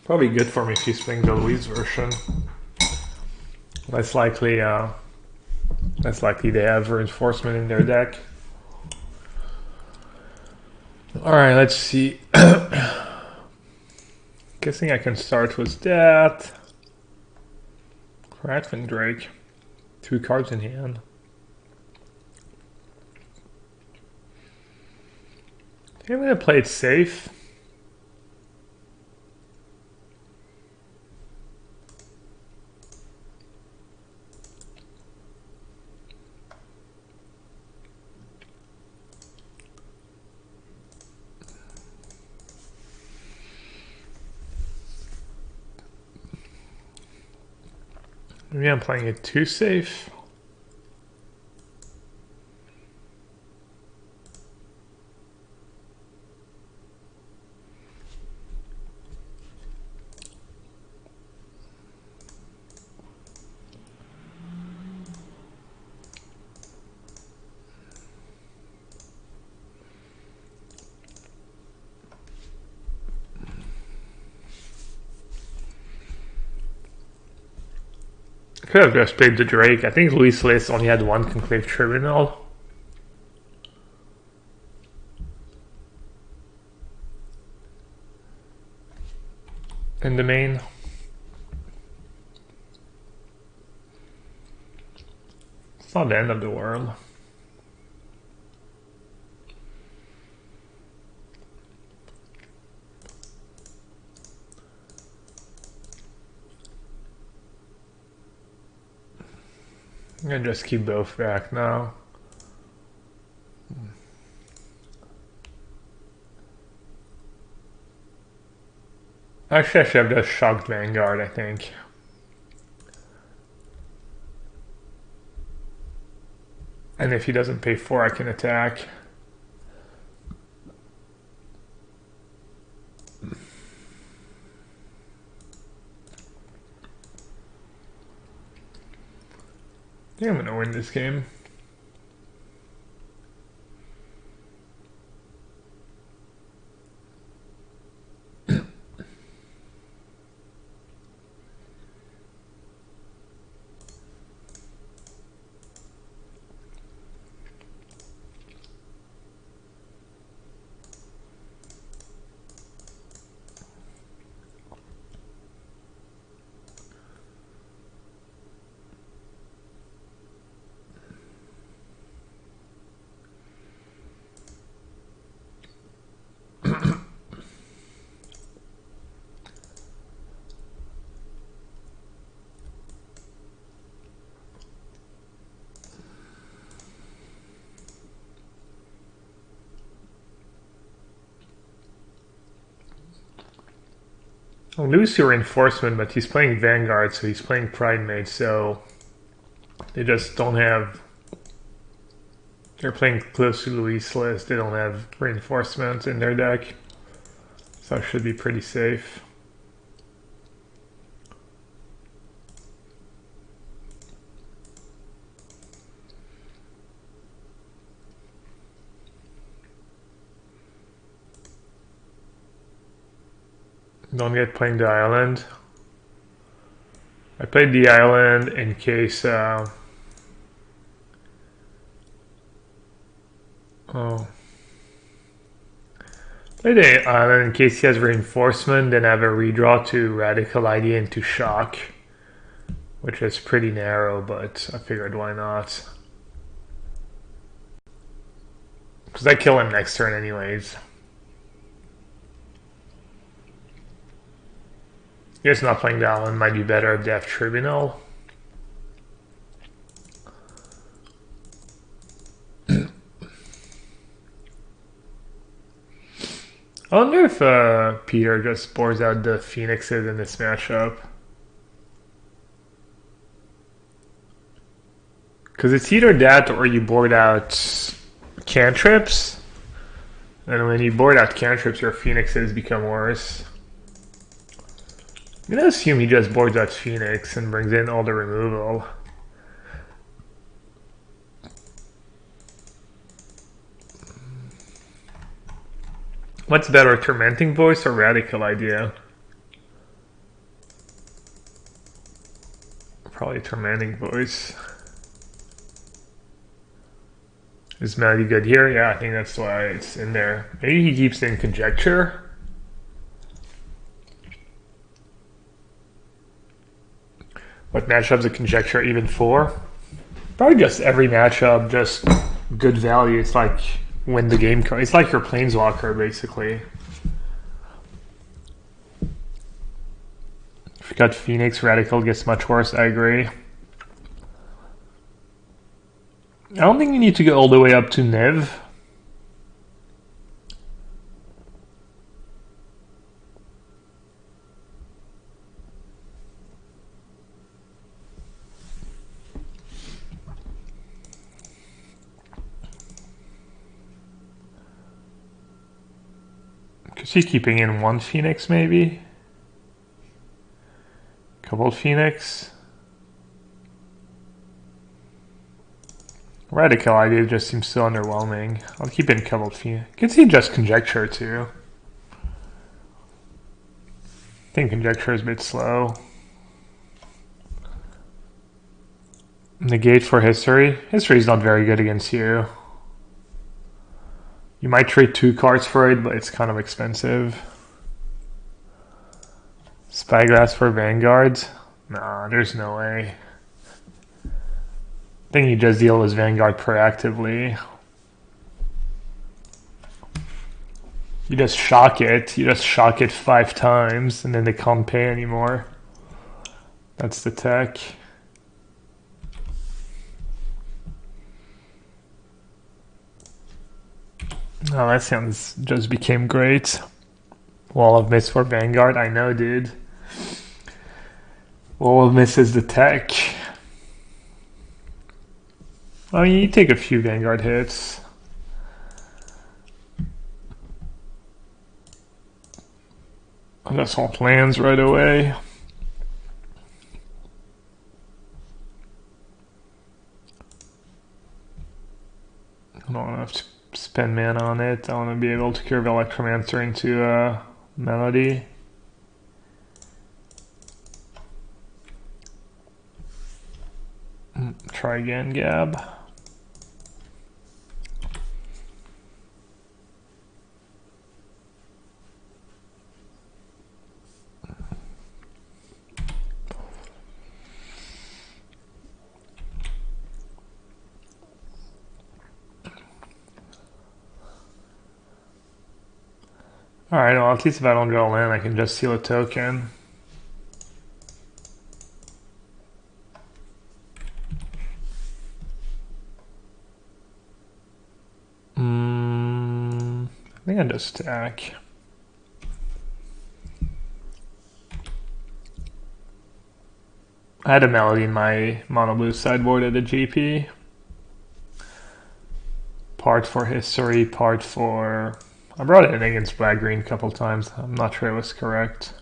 Probably good for me if he's playing the Louise version. Less likely they have reinforcement in their deck. Alright, let's see. Guessing I can start with that. Ratfin Drake. 2 cards in hand. I think I'm gonna play it safe. Maybe I'm playing it too safe. Could have just played the Drake. I think Luis List only had one Conclave Tribunal. In the main. It's not the end of the world. I'm gonna just keep both back now. Actually, I should have just shocked Vanguard, I think. And if he doesn't pay 4, I can attack. I think I'm gonna win this game. I'll lose to Reinforcement, but he's playing Vanguard, so he's playing Pride Mage, so they just don't have... They're playing close to Luis List, they don't have Reinforcement in their deck, so it should be pretty safe. Don't get playing the island. I played the island in case... Play the island in case he has Reinforcement, then have a redraw to Radical Idea into Shock. Which is pretty narrow, but I figured why not. Because I kill him next turn anyways. Guess not playing that one might be better if they have Tribunal. I wonder if Peter just boards out the Phoenixes in this matchup. Because it's either that or you board out cantrips. And when you board out cantrips, your Phoenixes become worse. I'm gonna assume he just boards out Phoenix and brings in all the removal. What's better, Tormenting Voice or Radical Idea? Probably Tormenting Voice. Is Melody good here? Yeah, I think that's why it's in there. Maybe he keeps in Conjecture. What matchup's a Conjecture even for? Probably just every matchup, just good value. It's like win the game card. It's like your Planeswalker, basically. If you got Phoenix, Radical gets much worse, I agree. I don't think you need to go all the way up to Nev. Is he keeping in one Phoenix maybe? Couple Phoenix? Radical idea just seems so underwhelming. I'll keep in couple Phoenix. Could see just Conjecture too. I think Conjecture is a bit slow. Negate for History. History is not very good against you. You might trade 2 cards for it, but it's kind of expensive. Spyglass for Vanguard? Nah, there's no way. I think you just deal with Vanguard proactively. You just shock it. You just shock it 5 times, and then they can't pay anymore. That's the tech. Oh, that sounds just became great. Wall of Mist for Vanguard. I know, dude. Wall of Mist is the tech. I mean, you take a few Vanguard hits. I just want lands right away. I don't have to spend mana on it. I want to be able to curve Electromancer into a Melody. Try again, Gab. Alright, well, at least if I don't draw land, I can just seal a token. I think I just stack. I had a Melody in my mono blue sideboard at the GP. Part for history, part for... I brought it in against black green a couple times. I'm not sure it was correct.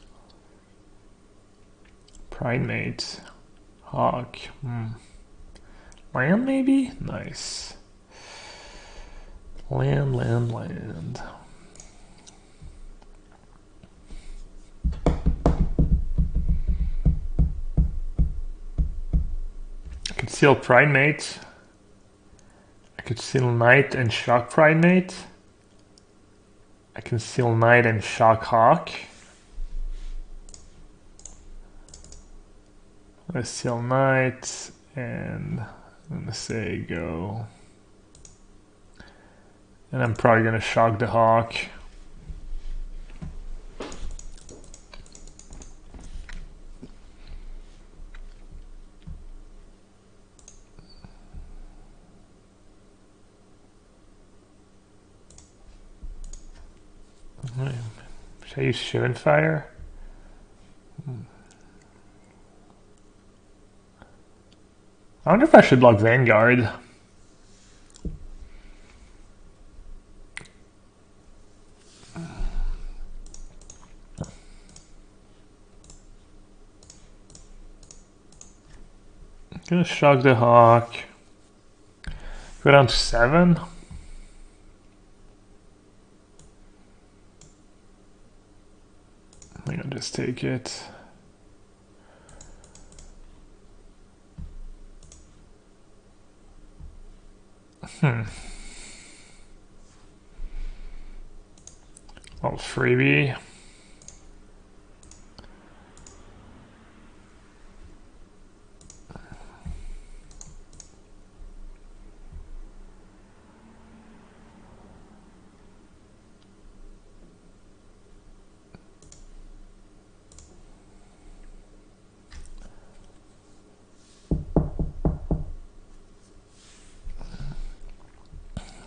Primate. Hawk. Land maybe? Nice. Land, land, land. I could seal Primate. I could seal Knight and Shock Primate. I can seal Knight and Shock Hawk. Let's seal Knight and I'm gonna say go. And I'm probably gonna shock the Hawk. Should I use Shivan Fire? I wonder if I should block Vanguard. I'm gonna shock the Hawk. Go down to 7. I think I'll just take it. Well, freebie.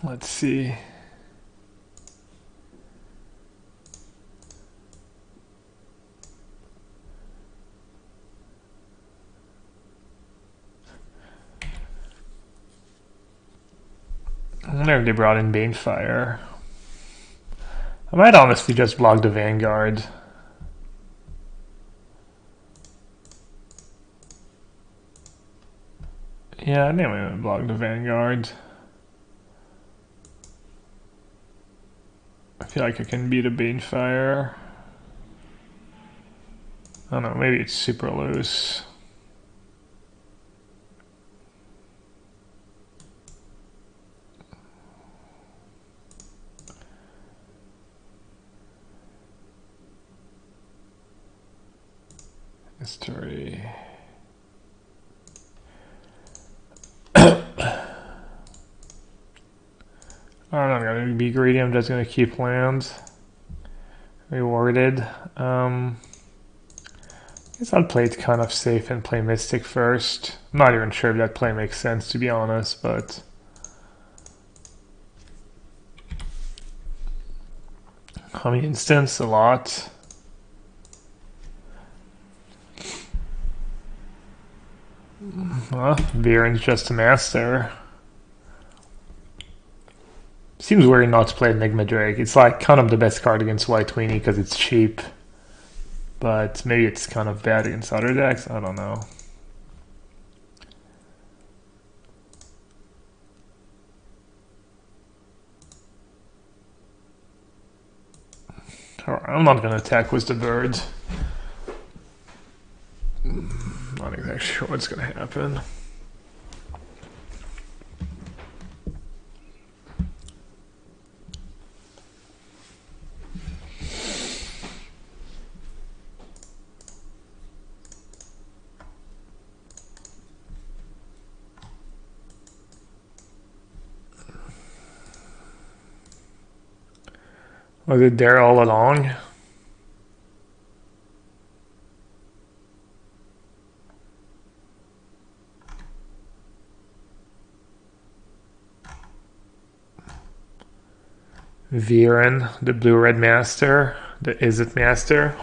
Let's see. I wonder if they brought in Banefire. I might honestly just block the Vanguard. Yeah, I think I'm gonna block the Vanguard. I feel like I can beat a Banefire. I don't know, maybe it's super loose. History. I'm not gonna be greedy, I'm just gonna keep land. Rewarded. I guess I'll play it kind of safe and play Mystic first. I'm not even sure if that play makes sense, to be honest, but... How many instants? A lot. Well, Vieren's just a master. Seems weird not to play Enigma Drake. It's like kind of the best card against White Weenie because it's cheap. But maybe it's kind of bad against other decks, I don't know. Alright, I'm not gonna attack with the bird. Not exactly sure what's gonna happen. Was it there all along? Vieren, the blue-red master, the Izzet master.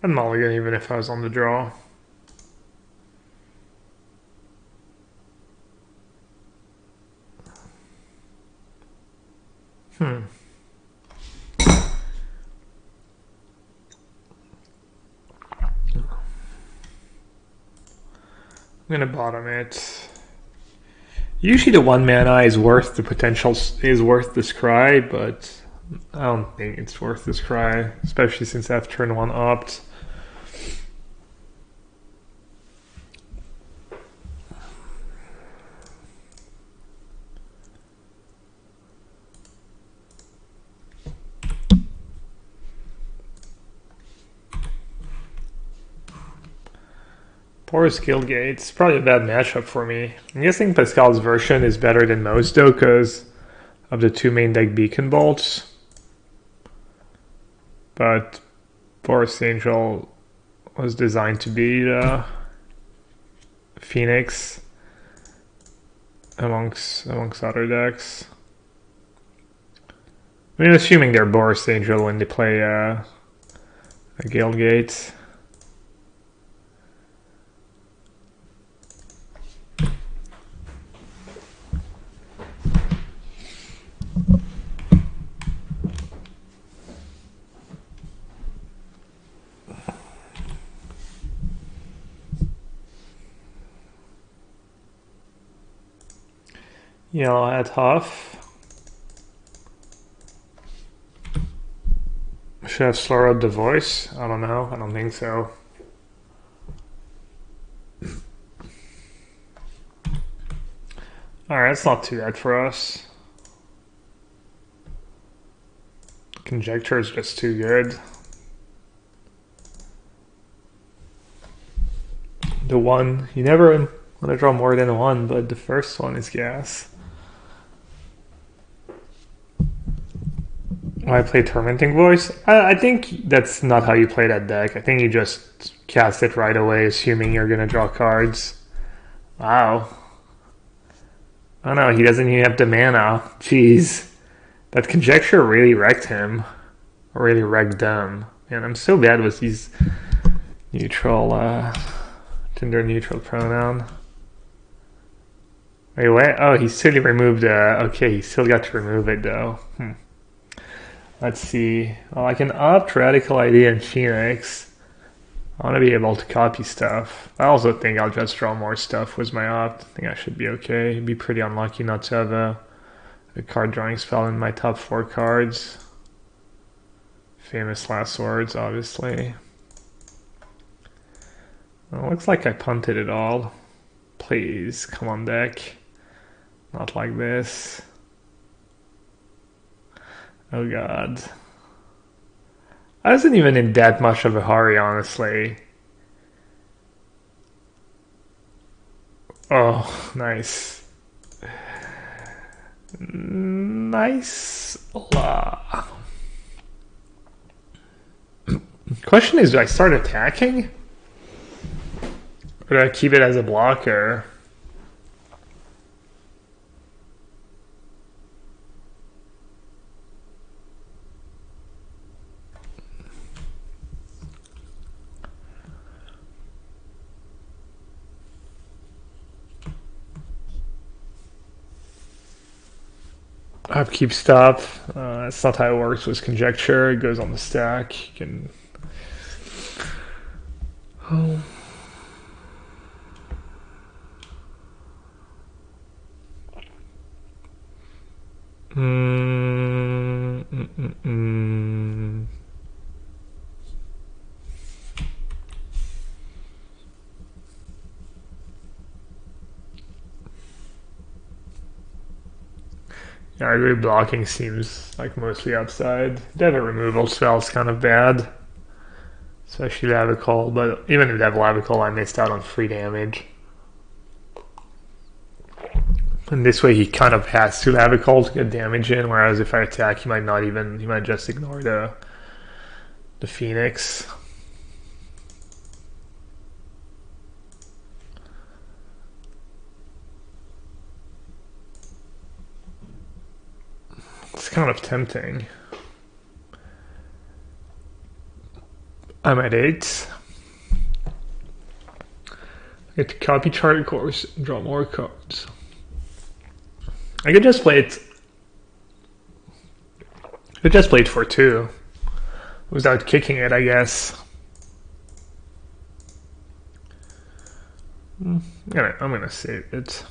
I'd mulligan even if I was on the draw. I'm gonna bottom it. Usually the 1 mana is worth the potential, is worth the scry, but I don't think it's worth the scry, especially since I have turn 1 opt. Porous Guildgate. It's probably a bad matchup for me. I'm guessing Pascal's version is better than most though, because of the 2 main deck Beacon Bolts. But Porous Angel was designed to be the Phoenix amongst other decks. I mean, assuming they're Boris Angel when they play a Guildgate. Yellow at Huff. Should I have slurred up the voice? I don't know. I don't think so. Alright, it's not too bad for us. Conjecture is just too good. The one you never I'm gonna draw more than one, but the first one is gas. Why play Tormenting Voice? I think that's not how you play that deck. I think you just cast it right away, assuming you're gonna draw cards. Wow. Oh no, he doesn't even have the mana. Jeez. That conjecture really wrecked him. Or really wrecked them. Man, I'm so bad with these neutral, gender neutral pronoun. Wait, what? Oh, he still removed, okay, he still got to remove it though. Let's see. Well, I can opt Radical Idea and Phoenix. I want to be able to copy stuff. I also think I'll just draw more stuff with my opt. I think I should be okay. It'd be pretty unlucky not to have a card drawing spell in my top 4 cards. Famous last words, obviously. Well, looks like I punted it all. Please, come on deck. Not like this. Oh god. I wasn't even in that much of a hurry, honestly. Oh, nice. Nice. Question is, do I start attacking? Or do I keep it as a blocker? Upkeep stop. That's not how it works with conjecture. It goes on the stack. You can. Oh. Yeah, reblocking seems like mostly upside. They have a removal spell's kind of bad. Especially Lavical, but even if they have Lavical, I missed out on free damage. And this way he kind of has to Lavical to get damage in, whereas if I attack he might not even, he might just ignore the Phoenix. It's kind of tempting. I'm at 8. I get to copy Charter Course and draw more cards. I could just play it. I could just play it for 2 without kicking it, I guess. I'm gonna save it.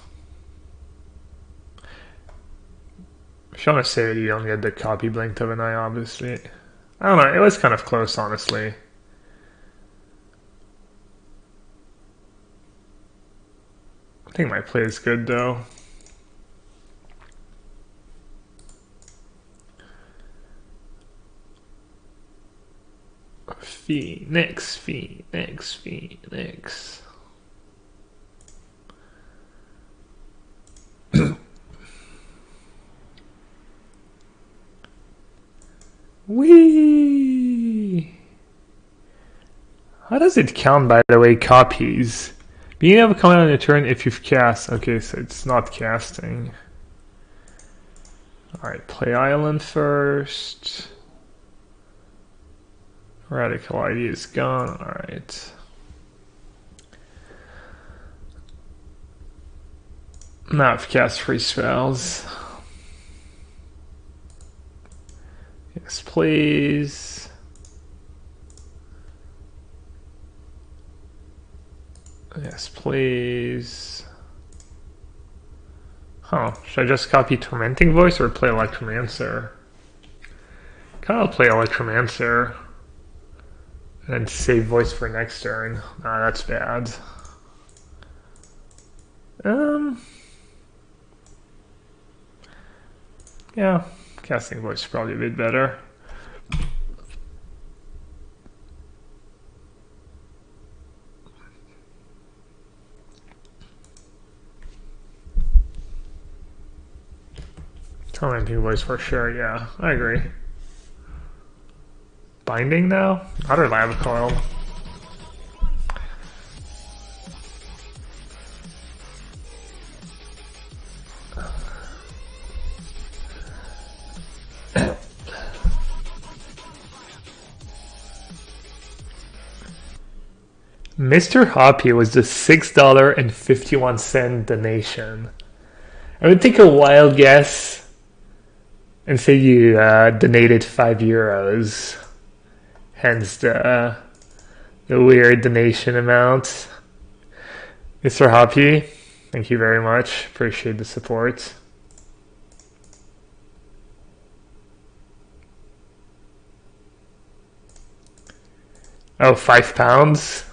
If you want to save it, you don't get the copy blink of an eye, obviously. I don't know, it was kind of close, honestly. I think my play is good, though. Phoenix, Phoenix, Phoenix. Whee! How does it count, by the way, copies? Being able to comment on your turn if you've cast. Okay, so it's not casting. Alright, play island first. Radical idea is gone. Alright. Now I've cast free spells. Yes, please. Yes, please. Huh, should I just copy Tormenting Voice or play Electromancer? Kind of play Electromancer. And then save Voice for next turn. Ah, that's bad. Yeah, casting Voice is probably a bit better. Tormenting Voice for sure, yeah, I agree. Binding now? Other Lava Coil. Mr. Hoppy was the $6.51 donation. I would take a wild guess and say you donated €5. Hence the weird donation amount. Mr. Hoppy, thank you very much. Appreciate the support. Oh, £5?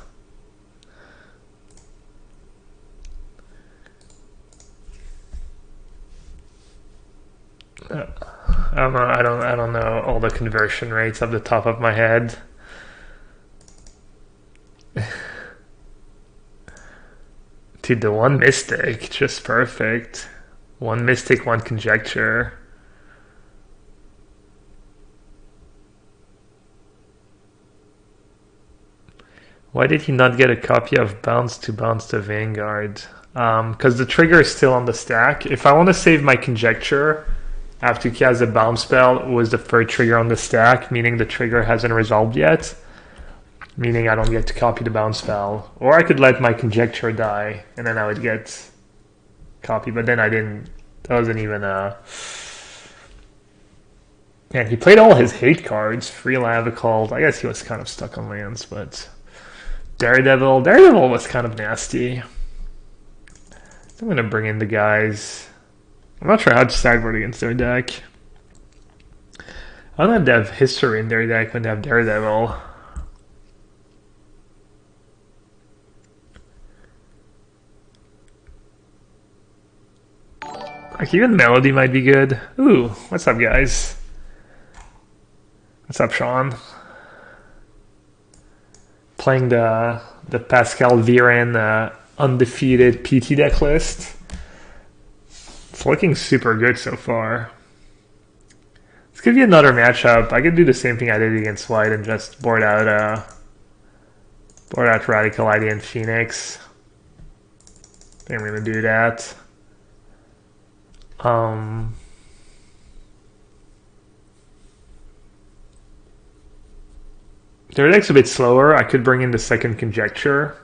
I don't know all the conversion rates off the top of my head. Dude, the one mystic, just perfect. One mystic, one conjecture. Why did he not get a copy of Bounce to Vanguard? Because the trigger is still on the stack. If I want to save my conjecture, I have to cast a Bounce spell was the third trigger on the stack, meaning the trigger hasn't resolved yet. Meaning I don't get to copy the Bounce spell. Or I could let my conjecture die, and then I would get copy, but then I didn't. That wasn't even a... Man, he played all his hate cards. Free Lava Cult. I guess he was kind of stuck on lands, but... Daredevil was kind of nasty. I'm going to bring in the guys. I'm not sure how to sideboard against their deck. I don't have to have history in their deck when they have Daredevil. Like, even Melody might be good. Ooh, what's up, guys? What's up, Sean? Playing the Pascal Vieren undefeated PT deck list. It's looking super good so far. This could be another matchup. I could do the same thing I did against White and just board out Radical Idea and Phoenix. I think I'm gonna do that. Their deck's a bit slower. I could bring in the second conjecture.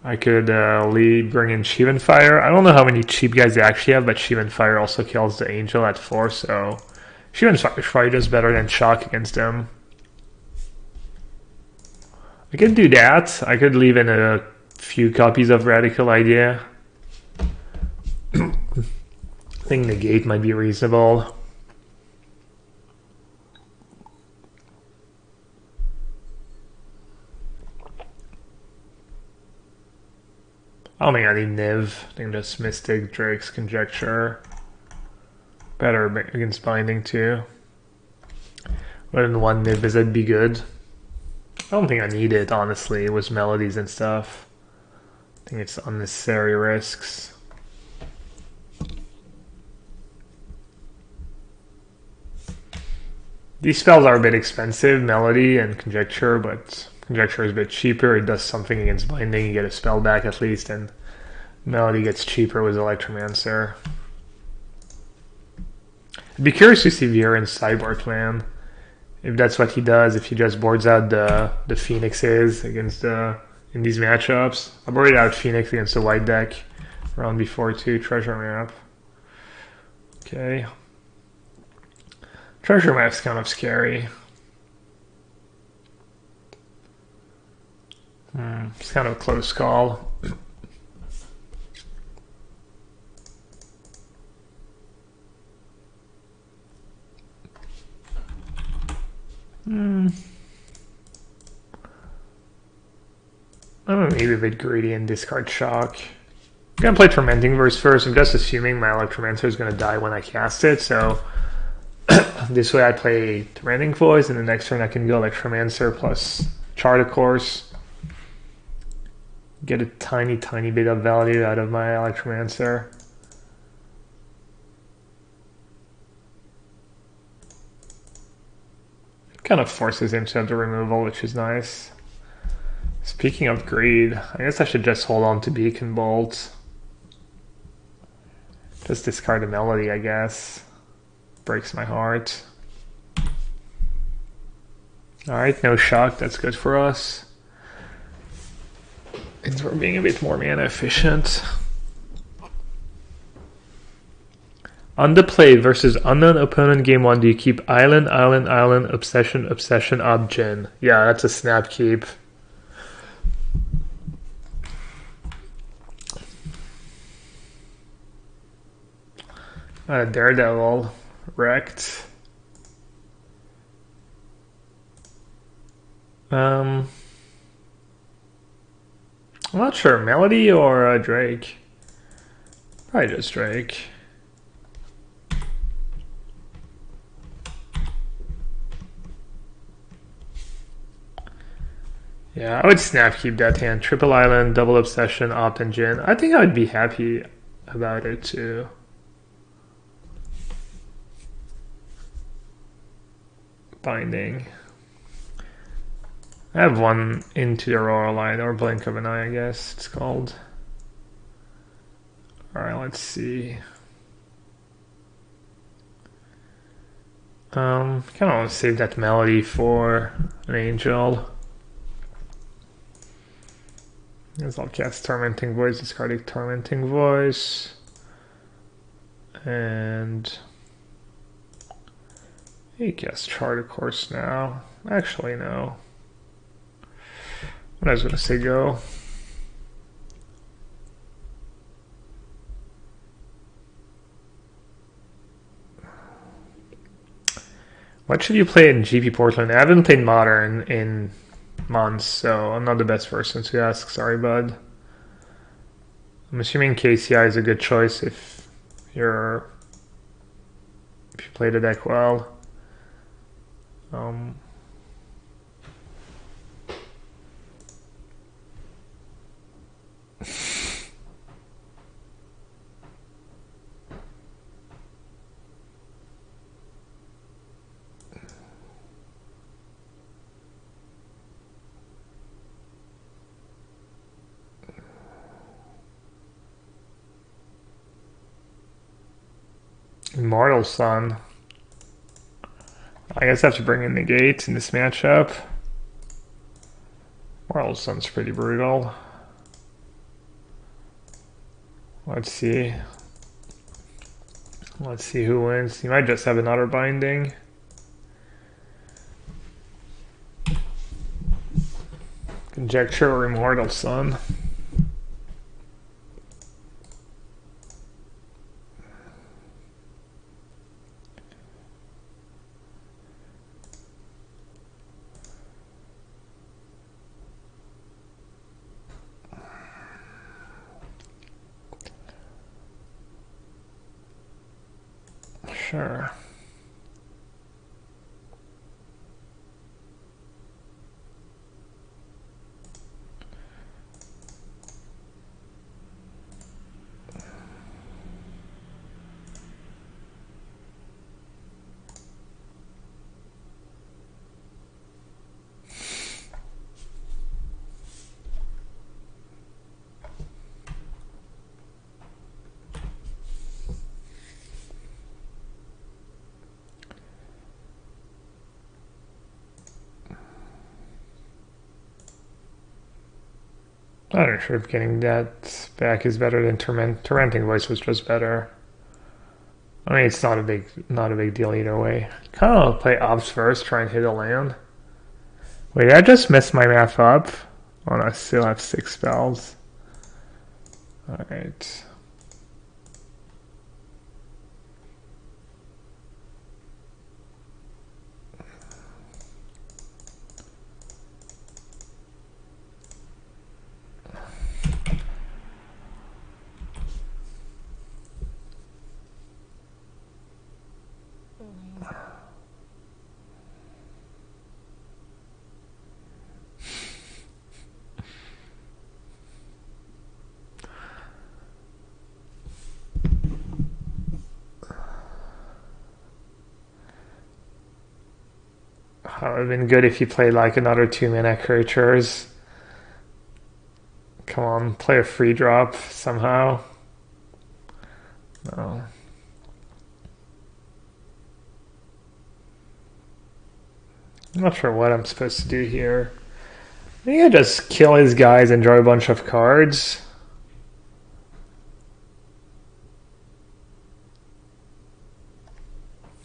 I could bring in Shivan Fire. I don't know how many cheap guys they actually have, but Shivan Fire also kills the Angel at 4, so Shivan Fire does better than Shock against them. I could do that. I could leave in a few copies of Radical Idea. I think Negate might be reasonable. I don't think I need Niv. I think just Mystic, Drake's Conjecture. Better against Binding too. But in one Niv Izzet be good. I don't think I need it, honestly. It was melodies and stuff. I think it's unnecessary risks. These spells are a bit expensive, Melody and Conjecture, but Conjecture is a bit cheaper. It does something against Binding. You get a spell back at least, and Melody gets cheaper with Electromancer. I'd be curious to see Vieren's sideboard plan. If that's what he does, if he just boards out the Phoenixes against in these matchups. I boarded out Phoenix against the white deck round before too, treasure map. Okay. Treasure map's kind of scary. It's kind of a close call. I'm maybe a bit greedy and discard Shock. I'm gonna play Tormenting Verse first. I'm just assuming my Electromancer is gonna die when I cast it, so this way I play Tormenting Voice, and the next turn I can go Electromancer plus Chart of Course. Get a tiny bit of value out of my Electromancer. Kind of forces him to have the removal, which is nice. Speaking of greed, I guess I should just hold on to Beacon Bolt. Just discard the Melody, I guess. Breaks my heart. Alright, no shock, that's good for us. Means we're being a bit more mana efficient. On the play versus unknown opponent game 1, do you keep Island, Island, Island, Obsession, Obsession, Obgyn? Yeah, that's a snap keep. Daredevil, wrecked. I'm not sure, Melody or Drake? Probably just Drake. Yeah, I would snap keep that hand. Triple Island, Double Obsession, Opt, and Jin. I think I would be happy about it too. Binding. I have one into the Aurora line, or Blink of an Eye, I guess it's called. Alright, let's see. Kind of want to save that Melody for an Angel. Guess I'll cast Tormenting Voice, discarding Tormenting Voice. And he casts Chart of course now. Actually, no. I was going to say go. What should you play in GP Portland? I haven't played Modern in months, so I'm not the best person to ask. Sorry, bud. I'm assuming KCI is a good choice if you play the deck well. Immortal Sun. I guess I have to bring in Negate in this matchup. Immortal Sun's pretty brutal. Let's see. Let's see who wins. He might just have another binding. Conjecture or Immortal Sun. Sure. I'm not sure if getting that back is better than Tormenting Voice was just better. I mean, it's not a big deal either way. Kind of play Ops first, try and hit a land. Wait, I just messed my math up. Oh, no, I still have 6 spells. Alright. would have been good if he played like another 2-mana creatures. Come on, play a free drop somehow. No. I'm not sure what I'm supposed to do here. I think I just kill his guys and draw a bunch of cards.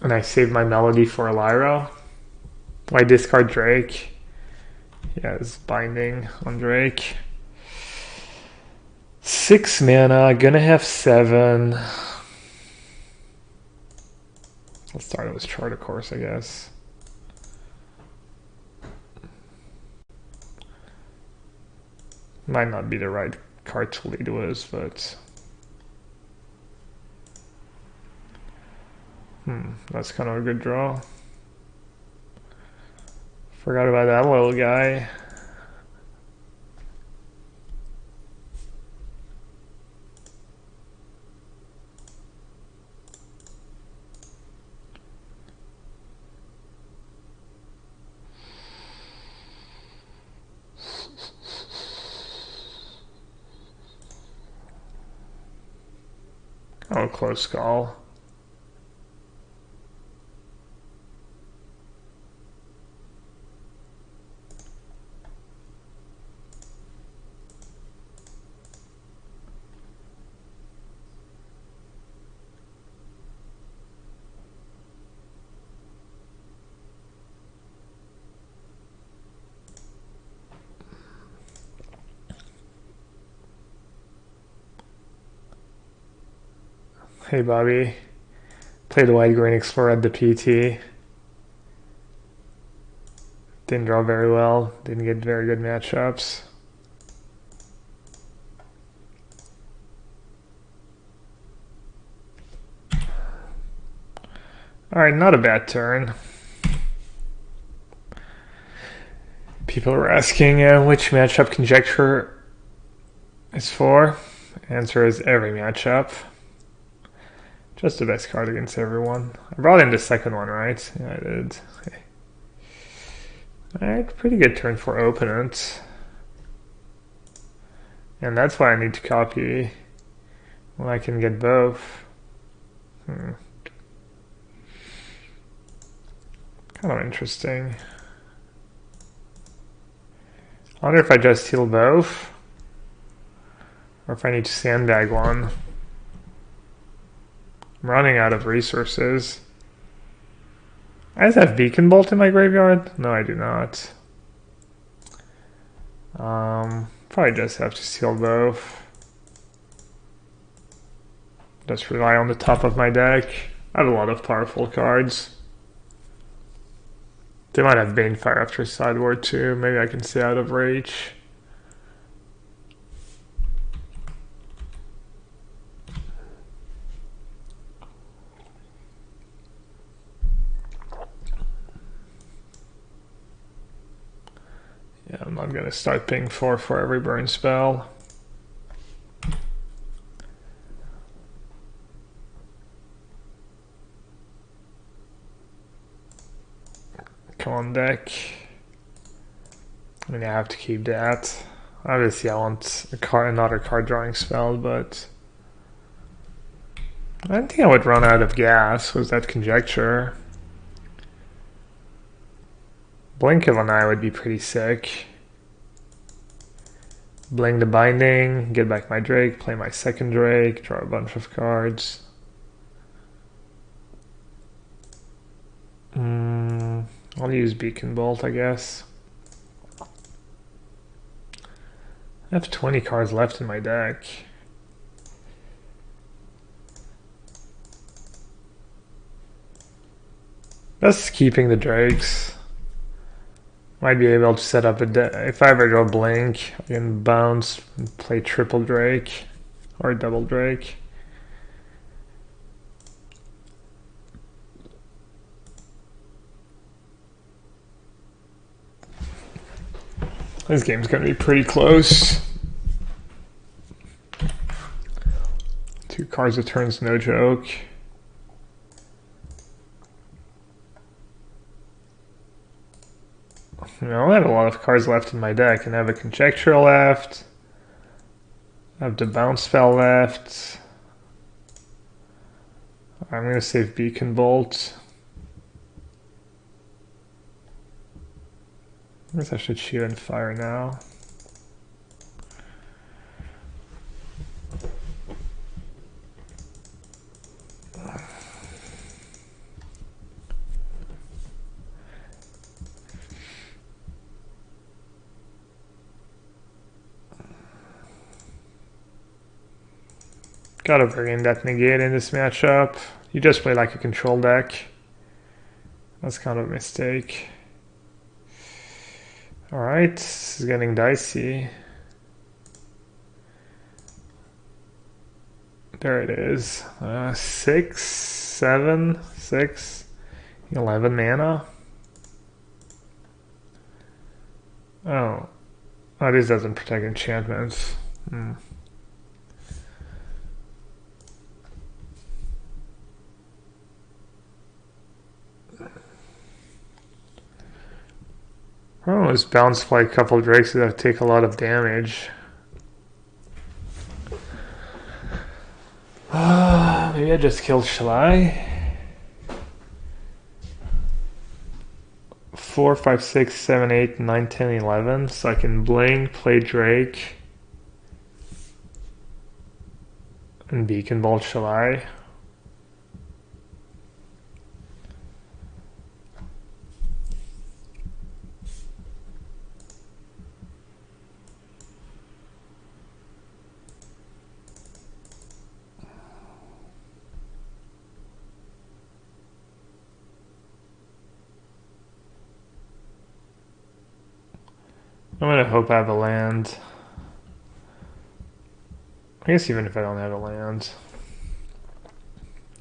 And I save my melody for Lyra. Why discard Drake? He has binding on Drake. 6 mana, gonna have 7. Let's start with Chart, of course, I guess. Might not be the right card to lead with, but... that's kind of a good draw. Forgot about that little guy. Oh, close call. Hey Bobby, played White Green Explorer at the PT. Didn't draw very well, didn't get very good matchups. Alright, not a bad turn. People were asking which matchup conjecture is for. Answer is every matchup. Just the best card against everyone. I brought in the second one, right? Yeah, I did. Okay. Alright, pretty good turn for opponent. And that's why I need to copy when I can get both. Kind of interesting. I wonder if I just heal both, or if I need to sandbag one. I'm running out of resources. I just have Beacon Bolt in my graveyard? No, I do not. Probably just have to seal both. Just rely on the top of my deck. I have a lot of powerful cards. They might have Banefire after sideboard too. Maybe I can stay out of reach. Yeah, I'm not gonna start paying 4 for every burn spell. Come on, deck. I mean, I have to keep that. Obviously, I want another card drawing spell, but I don't think I would run out of gas. Was that conjecture? Blink of an Eye would be pretty sick. Blink the binding, get back my Drake, play my second Drake, draw a bunch of cards. I'll use Beacon Bolt, I guess. I have 20 cards left in my deck. Just keeping the Drakes. Might be able to set up a deck. If I ever draw Blink, I can bounce and play triple Drake or double Drake. This game's going to be pretty close. 2 cards a turn's no joke. I don't have a lot of cards left in my deck, and I have a Conjecture left. I have the Bounce Spell left. I'm going to save Beacon Bolt. I guess I should shoot and fire now. Gotta bring in that negate in this matchup. You just play like a control deck. That's kind of a mistake. Alright, this is getting dicey. There it is. 6, 7, 6, 11 mana. Oh, this doesn't protect enchantments. Oh, this bounce by a couple drakes that take a lot of damage. Maybe I just killed Shalai. 4, 5, 6, 7, 8, 9, 10, 11. So I can blink, play Drake, and Beacon Bolt Shalai. I'm gonna hope I have a land. I guess even if I don't have a land,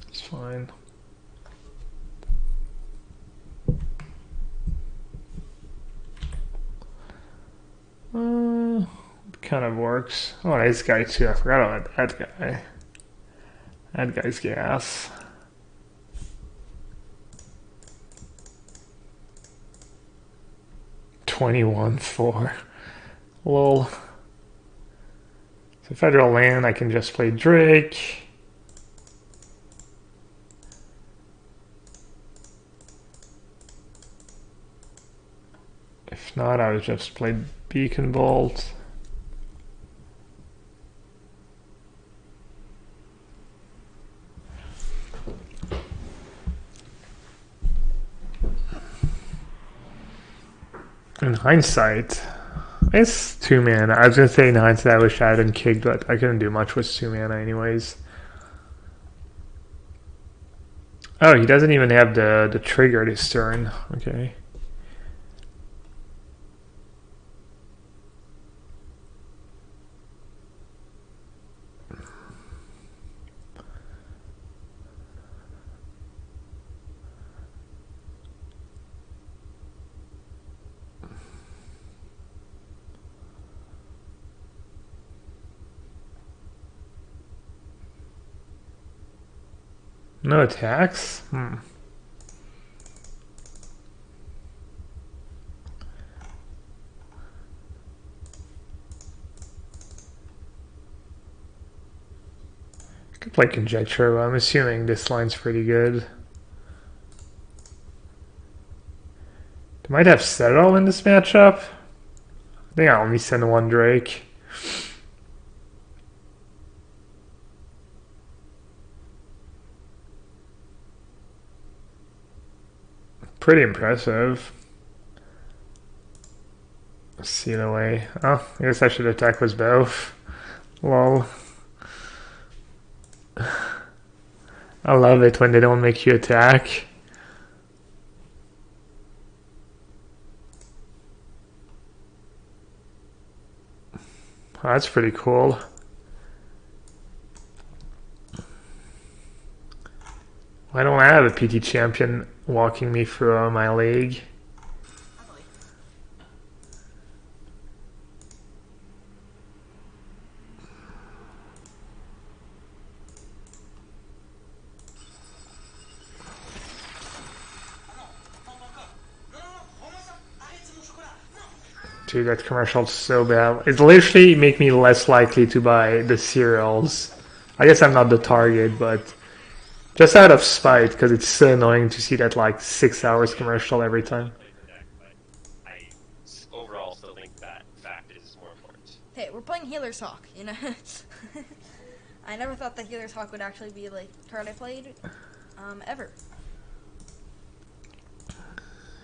it's fine. It kind of works. Oh, nice guy too. I forgot about that guy. That guy's gas. $21-4. Lol. So if I draw land, I can just play Drake. If not, I would just play Beacon Bolt. In hindsight, it's 2 mana. I was gonna say in hindsight I wish I hadn't kicked, but I couldn't do much with 2 mana anyways. Oh, he doesn't even have the trigger this turn. Okay. No attacks? Could play Conjecture, but I'm assuming this line's pretty good. They might have Settle in this matchup. I think I only send 1 Drake. Pretty impressive. Seal away. Oh, I guess I should attack with both. Lol. I love it when they don't make you attack. Oh, that's pretty cool. Why don't I have a PT champion walking me through my league? Dude, that commercial's so bad. It literally make me less likely to buy the cereals. I guess I'm not the target, but just out of spite, because it's so annoying to see that like 6 hours commercial every time. Play the deck, but I overall still think that fact is more important. Hey, we're playing Healer's Hawk, you know? I never thought that Healer's Hawk would actually be like a card I played, ever.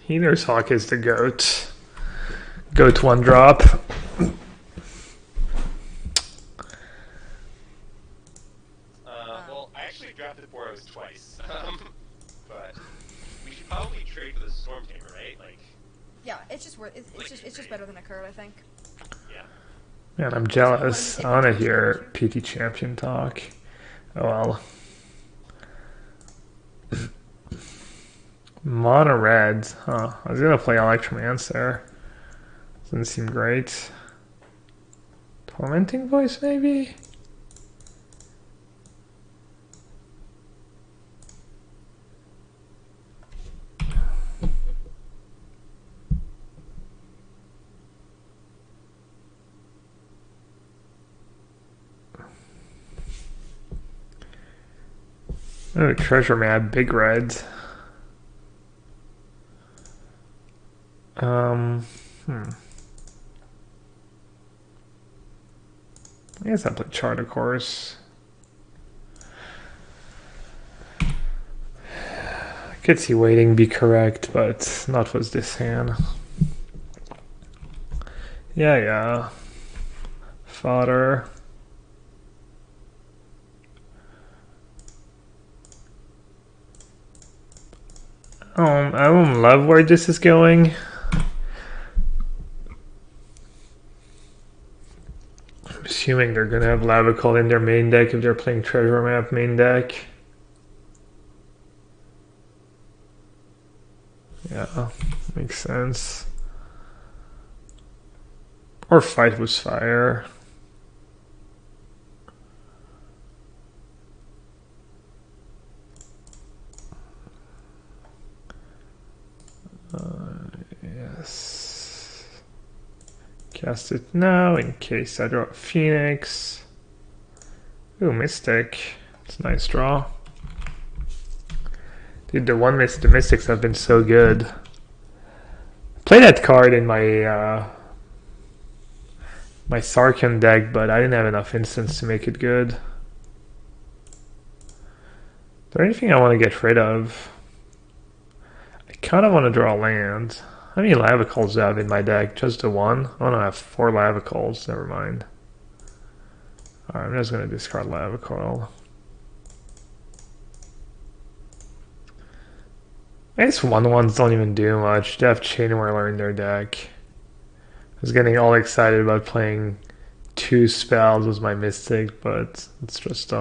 Healer's Hawk is the GOAT. GOAT 1-drop. Well, I actually drafted Boros twice, but we should probably trade for the Storm Tamer, right? Like, Yeah, it's just worth. It's just better than a card, I think. yeah. Man, I'm jealous. I want to hear PT Champion talk. Oh well. Mono red. Huh. I was gonna play Electromancer. Doesn't seem great. Tormenting Voice, maybe? Oh, Treasure Map, Big Red. I guess I play Chart, of course. I could see waiting be correct, but not with this hand. Yeah. Fodder. I don't love where this is going. I'm assuming they're gonna have Lavacoil in their main deck if they're playing Treasure Map main deck. Yeah, makes sense. Or Fight with Fire. Yes. Cast it now in case I draw a Phoenix. Ooh, Mystic. It's a nice draw. Dude, the Mystics have been so good. Play that card in my my Sarkhan deck, but I didn't have enough instants to make it good. Is there anything I want to get rid of? I kind of want to draw land. How many Lavacoils do I have in my deck? Just the one? Oh no, I have 4 Lavacoils. Never mind. Alright, I'm just going to discard Lavacoil. I guess 1/1s don't even do much. They have Chain Whirler in their deck. I was getting all excited about playing 2 spells with my Mystic, but it's just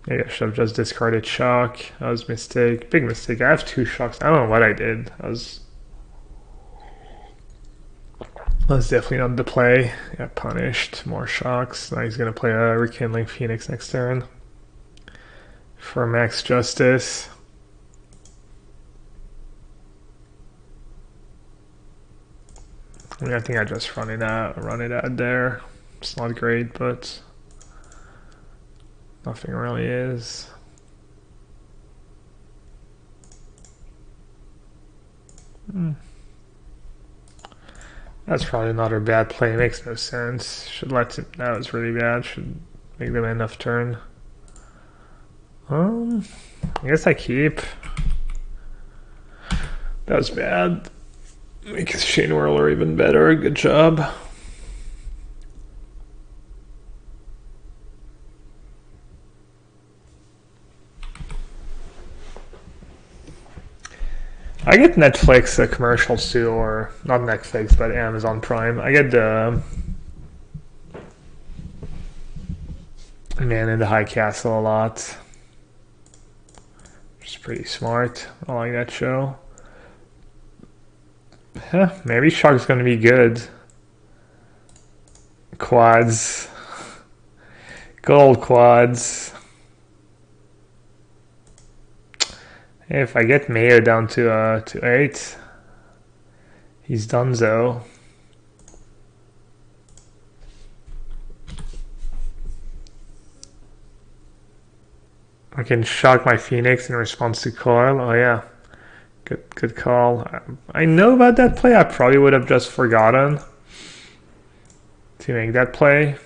maybe I should have just discarded Shock. That was a mistake. Big mistake. I have 2 Shocks. I don't know what I did. I was definitely not the play. Got punished. More Shocks. Now he's going to play a Rekindling Phoenix next turn. For max justice. I mean, I think I just run it out there. It's not great, but nothing really is. That's probably another bad play. It makes no sense. Should let him. That was really bad. Should make them enough turn. I guess I keep. That was bad. Make his Chain Whirler even better. Good job. I get Netflix commercials too, or not Netflix, but Amazon Prime. I get the Man in the High Castle a lot. Which is pretty smart. I like that show. Maybe Shock's gonna be good. Quads. Gold quads. If I get Mayo down to 8, He's donezo. I can shock my Phoenix in response to coil. Oh yeah, good call. I know about that play. I probably would have just forgotten to make that play.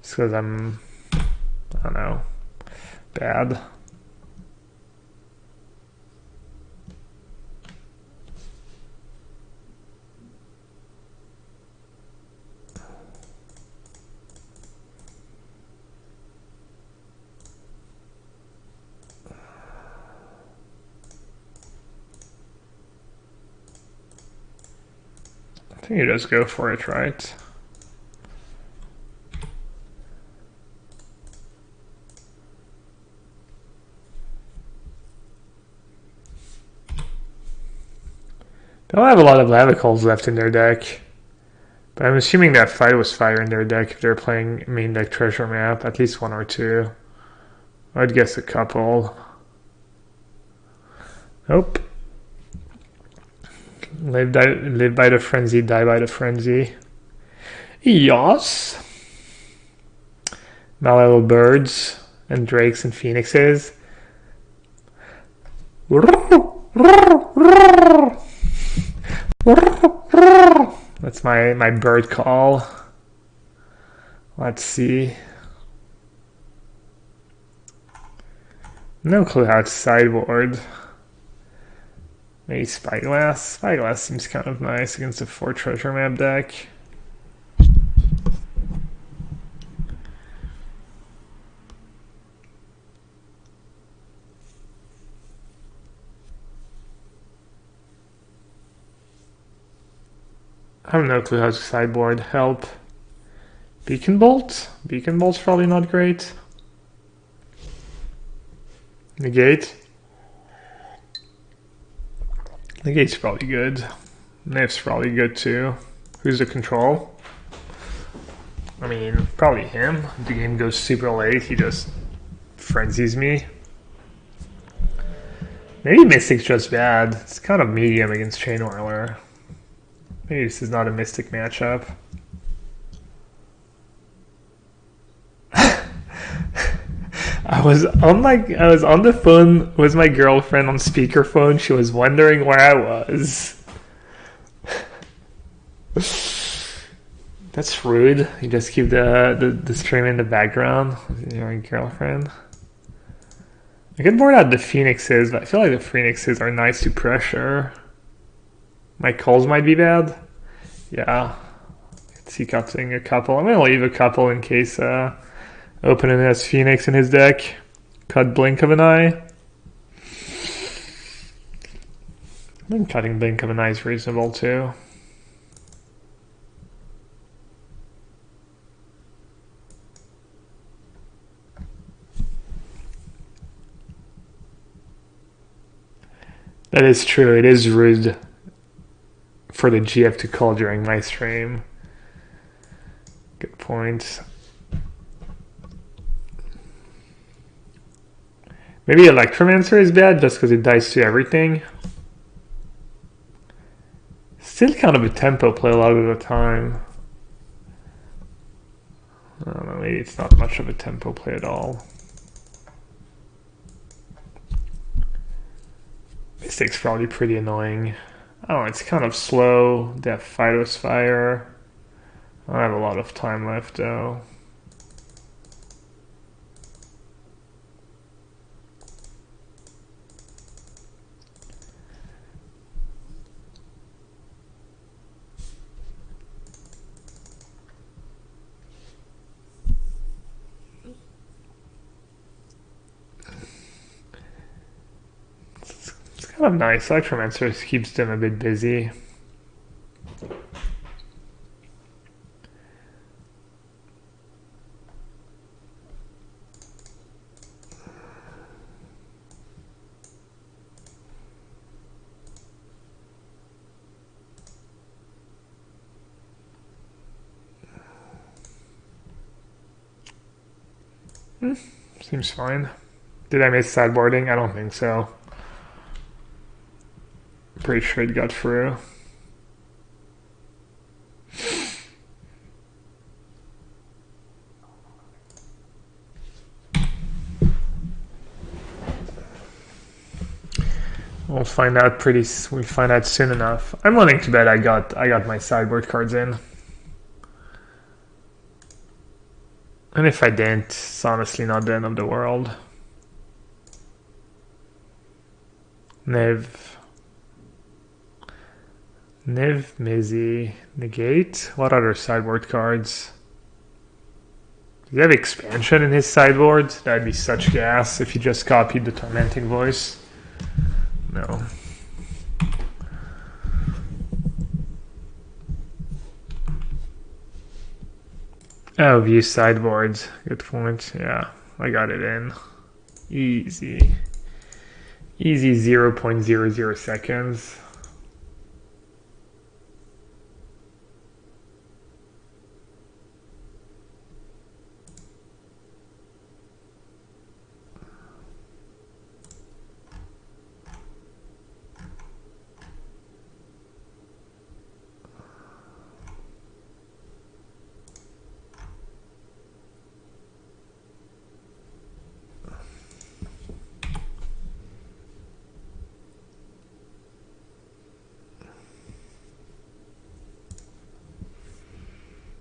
Just because I don't know, bad. I think you just go for it, right? They don't have a lot of lavicals left in their deck. But I'm assuming that fight was fire in their deck if they're playing main deck treasure map, at least one or two. I'd guess a couple. Nope. Live by the frenzy, die by the frenzy. Yes. My little birds and drakes and phoenixes. That's my bird call. Let's see. No clue how to sideboard. Maybe Spyglass. Spyglass seems kind of nice against a 4 treasure map deck. I have no clue how to sideboard. Help. Beacon Bolt? Beacon Bolt's probably not great. Negate? Negate's probably good. Nif's probably good too. Who's the control? I mean, probably him. If the game goes super late, he just frenzies me. Maybe Mystic's just bad. It's kind of medium against Chain Whirler. Maybe this is not a Mystic matchup. I was on the phone with my girlfriend on speakerphone. She was wondering where I was. That's rude. You just keep the stream in the background with your girlfriend. I could board out the Phoenixes, but I feel like the Phoenixes are nice to pressure. My calls might be bad. Yeah. See cutting a couple. I'm gonna leave a couple in case opening has Phoenix in his deck. Cut Blink of an Eye. I think cutting Blink of an Eye is reasonable too. That is true. It is rude for the GF to call during my stream. Good point. Maybe Electromancer is bad just because it dies to everything. Still kind of a tempo play a lot of the time. I don't know, maybe it's not much of a tempo play at all. Mystic's probably pretty annoying. I don't know, it's kind of slow. They have Fido's Fire. I don't have a lot of time left though. It's kind of nice. Electromancer keeps them a bit busy. Seems fine. Did I miss sideboarding? I don't think so. Pretty sure it got through. We'll find out we'll find out soon enough. I'm willing to bet I got my sideboard cards in. And if I didn't, it's honestly not the end of the world. Niv, Mizzy, Negate. What other sideboard cards? Does he have expansion in his sideboard? That'd be such gas if he just copied the Tormenting Voice. No. Oh, view sideboards. Good point. Yeah, I got it in. Easy. Easy 0.00 seconds.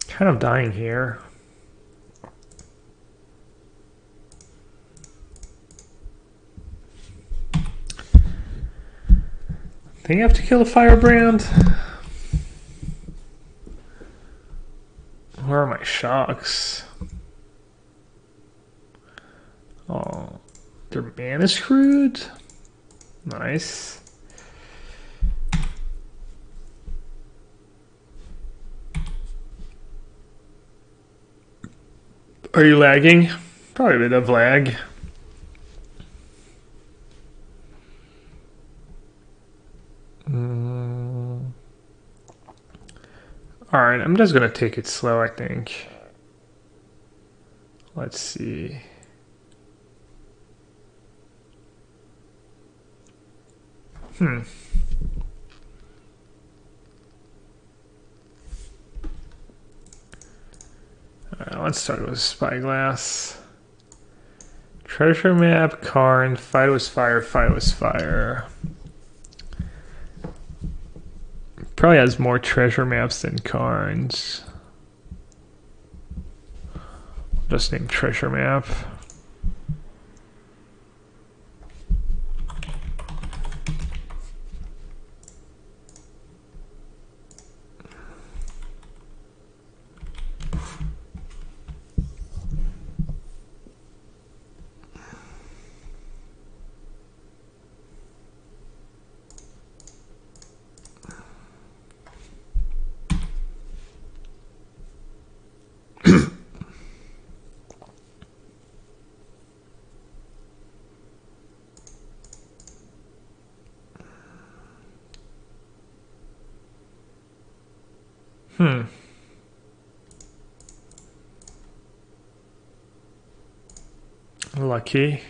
Kind of dying here. Think you have to kill a firebrand? Where are my shocks? Oh, their mana screwed? Nice. Are you lagging? Probably a bit of lag. Alright, I'm just gonna take it slow, I think. Let's see. Let's start with Spyglass. Treasure map, Karn, Fight was fire, Fight was fire. Probably has more treasure maps than Karns. Just name treasure map. Lucky.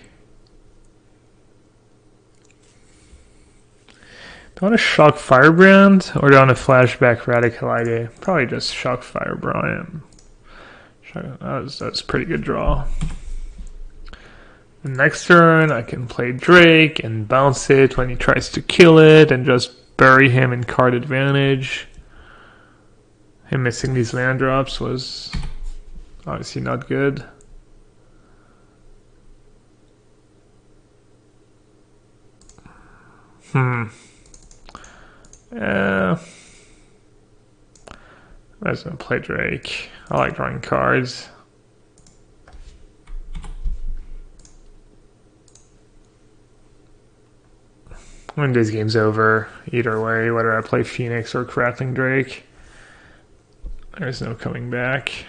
Do I want to shock Firebrand or do I want to flashback Radical Idea? Probably just shock Firebrand. That's a pretty good draw. The next turn I can play Drake and bounce it when he tries to kill it and just bury him in card advantage. Him missing these land drops was obviously not good. Yeah. I'm just gonna play Drake. I like drawing cards. When this game's over, either way, whether I play Phoenix or Crackling Drake, there's no coming back.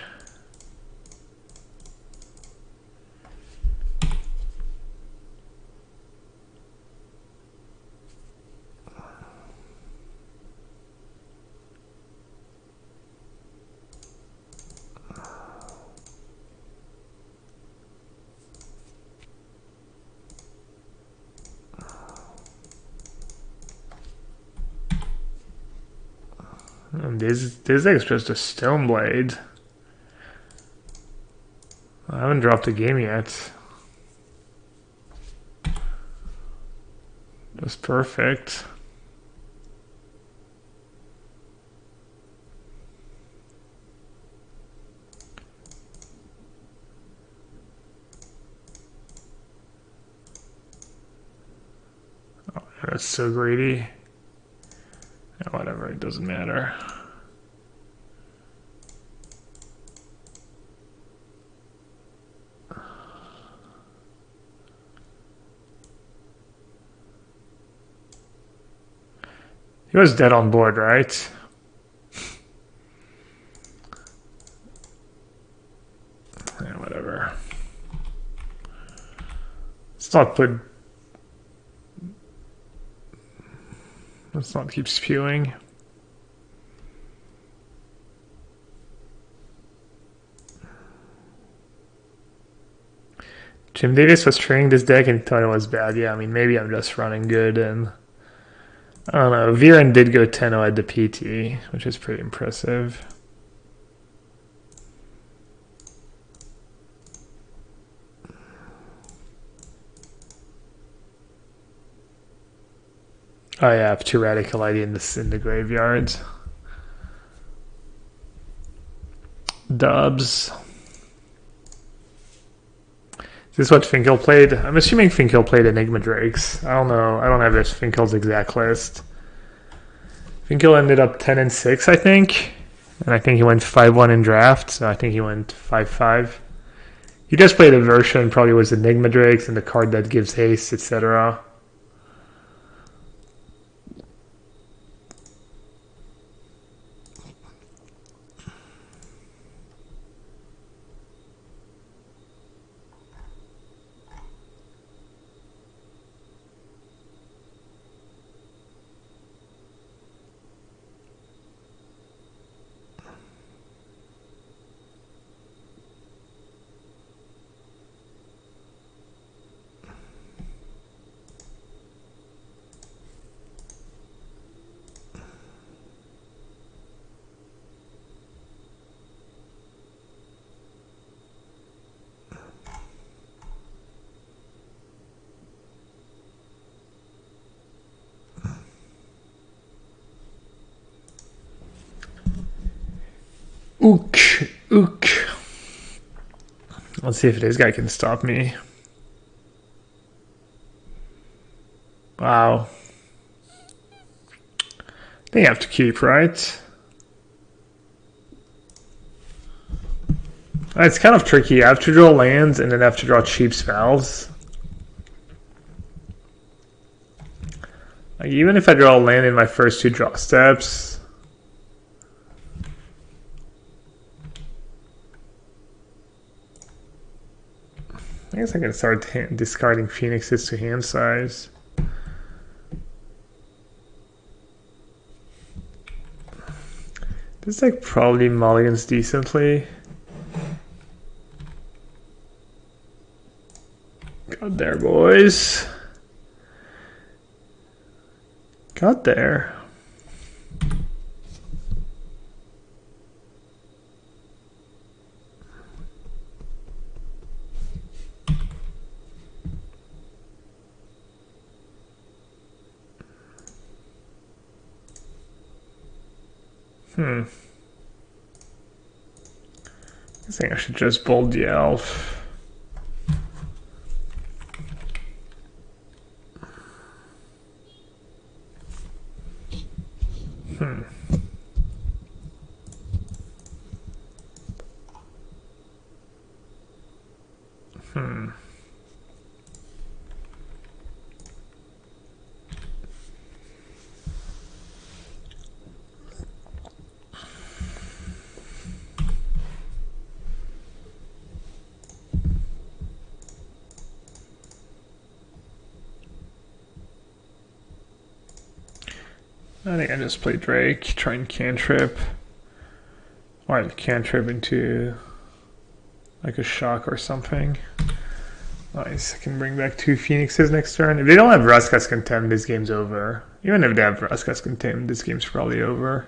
And this deck's just a Stone Blade. I haven't dropped a game yet. It was perfect. Oh, that's so greedy. Yeah, whatever, it doesn't matter. He was dead on board, right? Yeah, whatever. Let's not put... Let's not keep spewing. Jim Davis was training this deck and thought it was bad. Yeah, I mean, maybe I'm just running good and... I don't know. Vieren did go 10-0 at the PT, which is pretty impressive. Oh yeah, I have 2 Radical ID in the graveyard. Dubs. Is this what Finkel played? I'm assuming Finkel played Enigma Drakes. I don't know. I don't have this Finkel's exact list. Finkel ended up 10-6, I think. And I think he went 5-1 in draft, so I think he went 5-5. He just played a version, probably was Enigma Drakes and the card that gives haste, etc. Ook, ook. Let's see if this guy can stop me. Wow. They have to keep, right? It's kind of tricky. I have to draw lands and then I have to draw cheap spells. Like, even if I draw a land in my first 2 draw steps... I guess I can start discarding Phoenixes to hand size. This deck probably mulligans decently. Got there, boys. Got there. I think I should just bold the elf. I think I just play Drake, try and cantrip. Or cantrip into like a shock or something. Nice, I can bring back 2 Phoenixes next turn. If they don't have Vraska's Contempt, this game's over. Even if they have Vraska's Contempt, this game's probably over.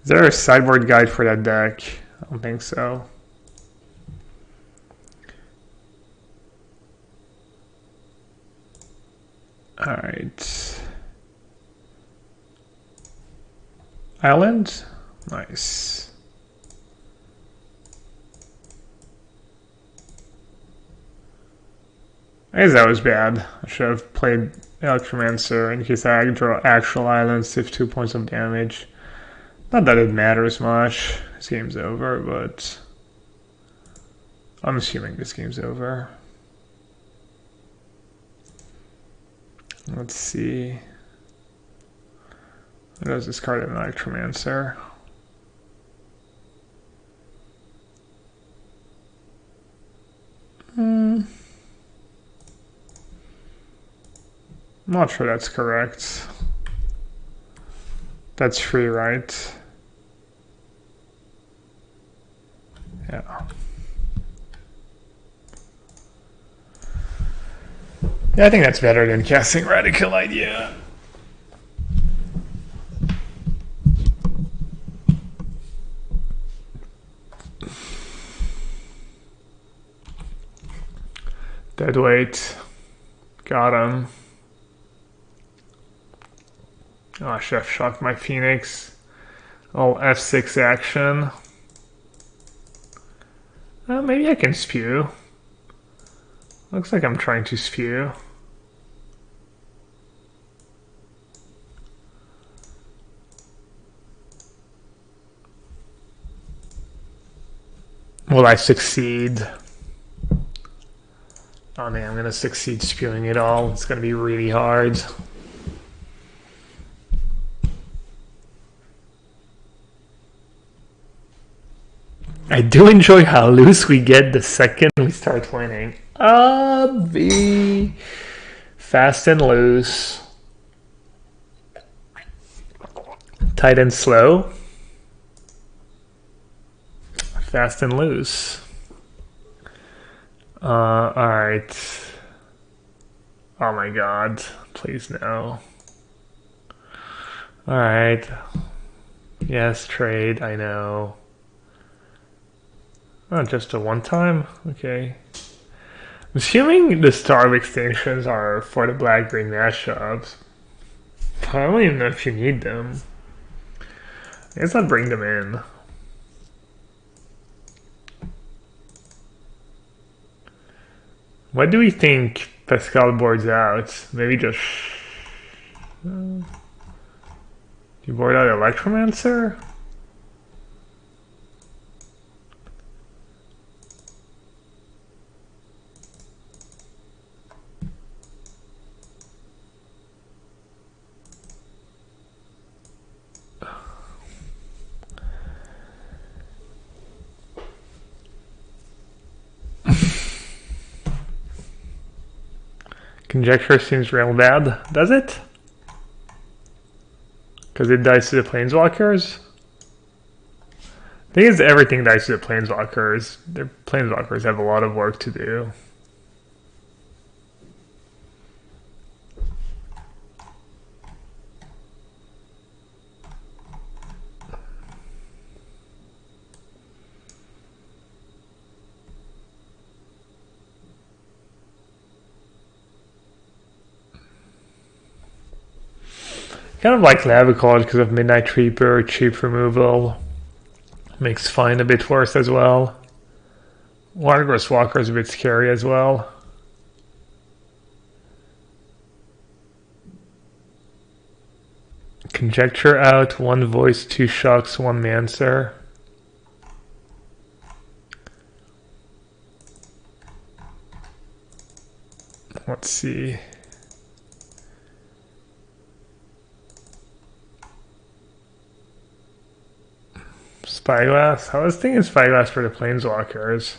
Is there a sideboard guide for that deck? I don't think so. Island? Nice. I guess that was bad. I should have played Electromancer in case I draw actual islands, save 2 points of damage. Not that it matters much. This game's over, but I'm assuming this game's over. Let's see. What does this card an Electromancer? I'm not sure that's correct. That's free, right? Yeah. Yeah, I think that's better than casting Radical Idea. Deadweight. Got him. Oh, I should have shot my Phoenix. Oh, F6 action. Maybe I can spew. Looks like I'm trying to spew. Will I succeed? Oh man, I'm gonna succeed spewing it all. It's gonna be really hard. I do enjoy how loose we get the second we start winning. Be fast and loose. Tight and slow. Fast and loose. Alright. Oh my god. Please no. Alright. Yes, trade, I know. Oh, just a one time? Okay. I'm assuming the Starve extensions are for the black-green mashups. I don't even know if you need them. I guess I'll bring them in. What do we think Pascal boards out? Maybe just... do you board out Electromancer? Conjecture seems real bad, does it? Because it dies to the Planeswalkers? The thing is, everything dies to the Planeswalkers. The Planeswalkers have a lot of work to do. Kind of like Lavicard because of Midnight Reaper, cheap removal. Makes Fine a bit worse as well. Watergrowth Walker is a bit scary as well. Conjecture out, one voice, two shocks, one Mancer. Let's see. Spyglass? I was thinking Spyglass for the Planeswalkers.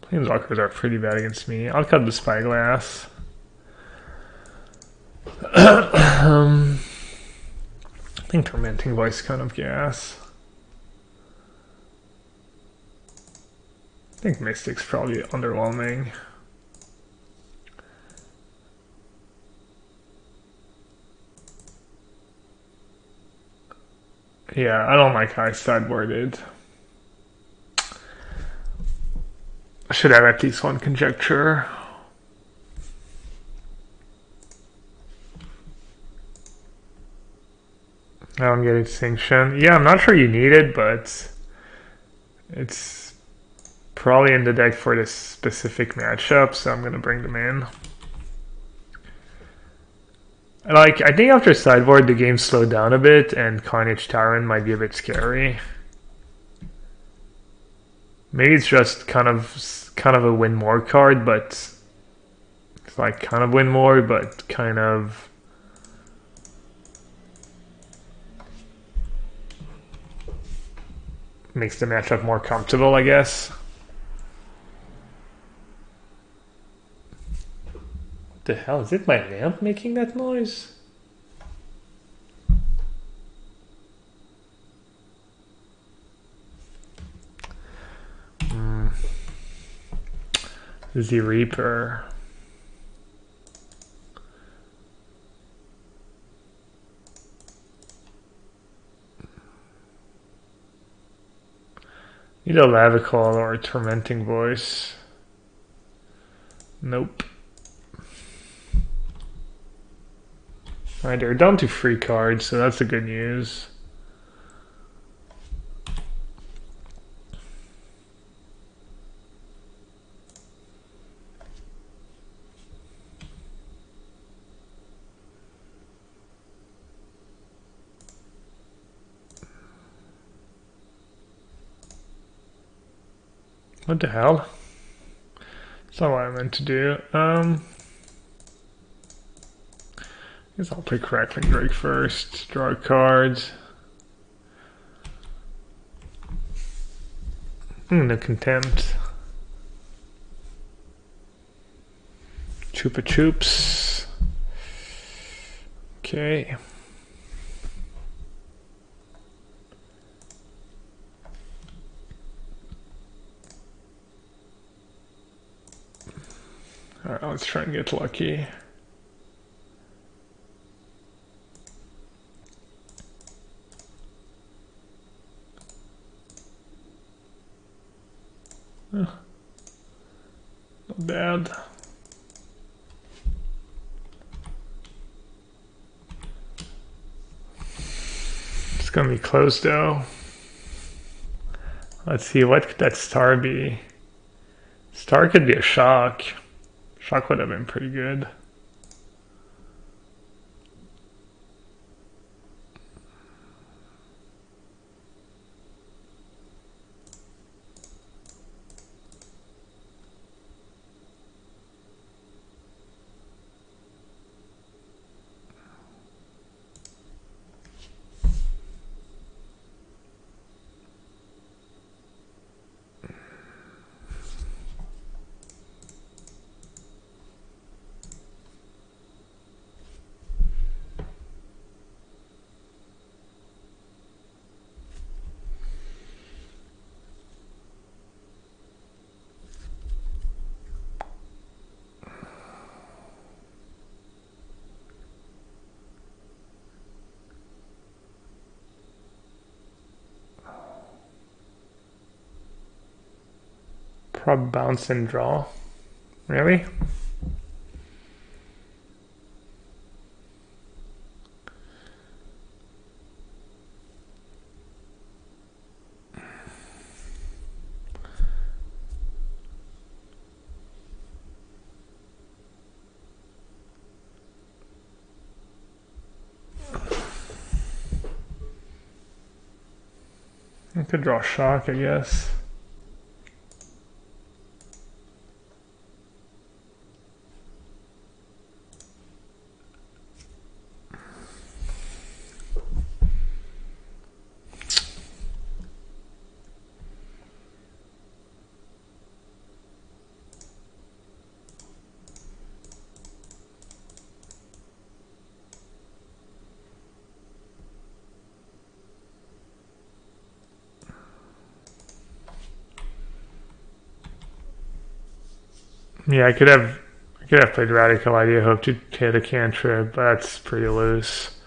Planeswalkers are pretty bad against me. I'll cut the Spyglass. I think Tormenting Voice kind of gas. I think Mystic's probably underwhelming. Yeah, I don't like how I sideboarded. I should have at least one Conjecture. I don't get extinction. Yeah, I'm not sure you need it, but it's probably in the deck for this specific matchup, so I'm gonna bring them in. Like, I think after sideboard the game slowed down a bit, and Carnage Tyrant might be a bit scary. Maybe it's just kind of a win more card, but it's like kind of win more, but kind of makes the matchup more comfortable, I guess. What the hell? Is it my lamp making that noise? The Reaper. Need a Lavicol or a Tormenting Voice. Nope. Alright, they're down to 3 cards, so that's the good news. What the hell? That's not what I meant to do. I guess I'll play Crackling Drake first. Draw cards. No Contempt. Chupa Chups. Okay. Alright, let's try and get lucky. Not bad. It's gonna be close though. Let's see, what could that star be? Star could be a shock. Shock would have been pretty good. Prob bounce and draw. Really? I could draw shock, I guess. Yeah, I could have played Radical Idea, hope to hit a cantrip, but that's pretty loose.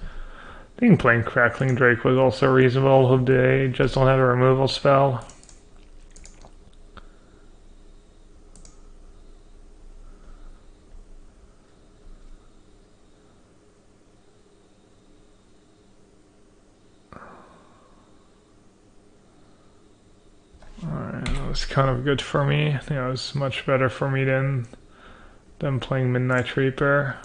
I think playing Crackling Drake was also reasonable, hope they just don't have a removal spell. was kind of good for me. I think it was much better for me than playing Midnight Reaper.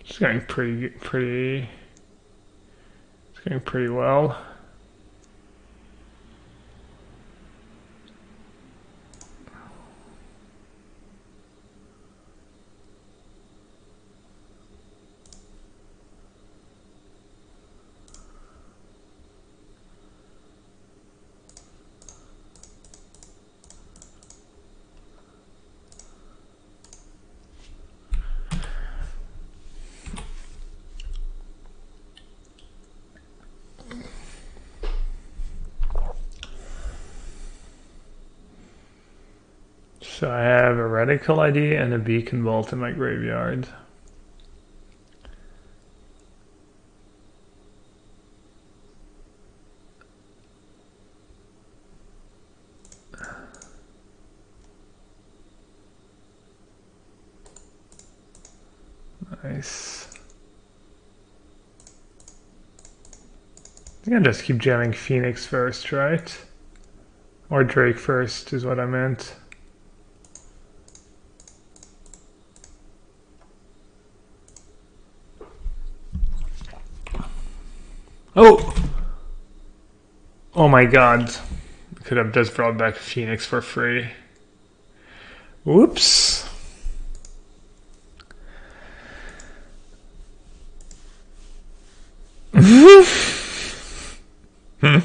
It's going pretty well. So I have a Radical ID and a Beacon Bolt in my graveyard. Nice. I think I just keep jamming Phoenix first, right? Or Drake first is what I meant. Oh! Oh my god. Could have just brought back Phoenix for free. Whoops. That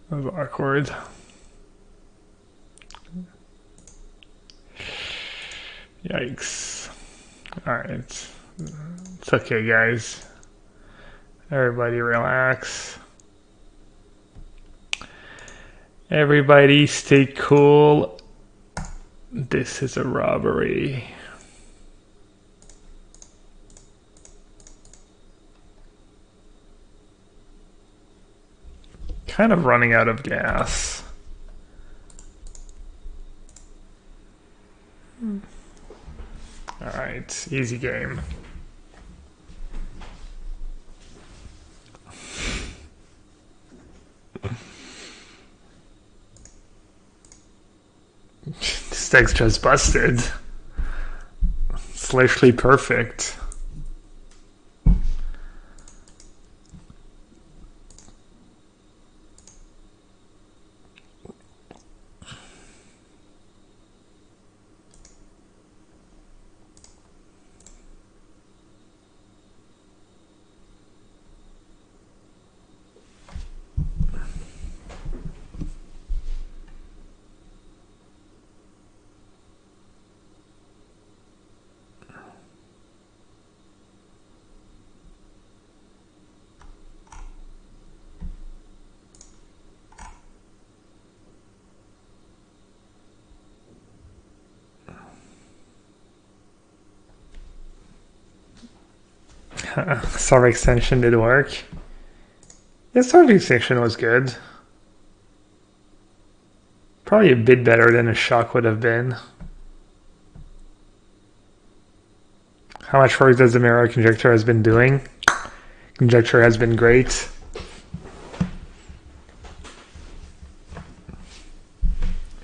was awkward. Yikes. Alright. It's okay, guys. Everybody relax. Everybody stay cool. This is a robbery. Kind of running out of gas. Alright, easy game. This deck's just busted. It's literally perfect. Summer extension did work. Yeah, summer extension was good. Probably a bit better than a shock would have been. How much work does the mirror conjecture has been doing? Conjecture has been great.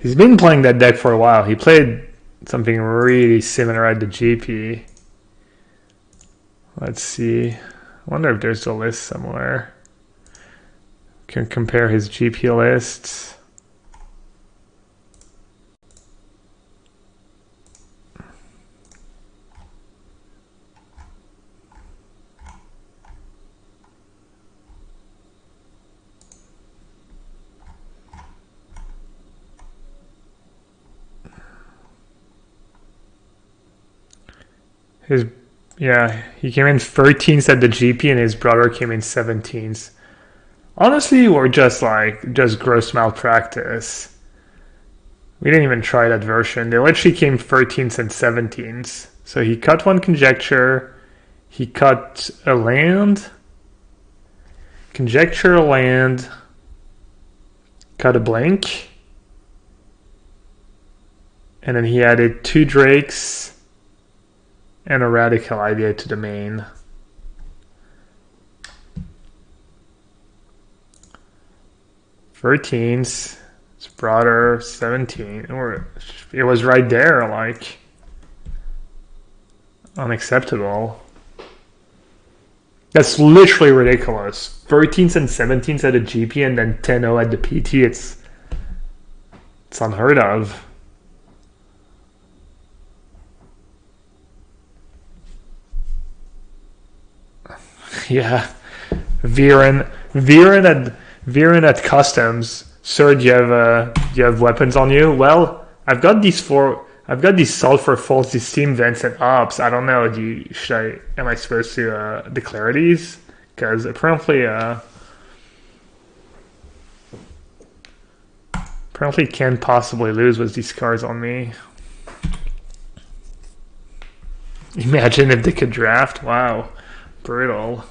He's been playing that deck for a while. He played something really similar at the GP. Let's see. I wonder if there's a list somewhere. Can compare his GP lists. His yeah, he came in 13th at the GP, and his brother came in 17th. Honestly, we're just gross malpractice. We didn't even try that version. They literally came 13th and 17th. So he cut one conjecture, he cut a land, conjecture a land, cut a blank, and then he added 2 drakes and a radical idea to the main. His brother 17, or it was right there, like unacceptable. That's literally ridiculous. 13th and 17th at the GP and then 10-0 at the PT. It's unheard of. Yeah, Vieren at customs. Sir, do you have weapons on you? Well, I've got these sulfur faults, these steam vents and ops. I don't know. Am I supposed to declare these? Because apparently can't possibly lose with these cards on me. Imagine if they could draft. Wow, brutal.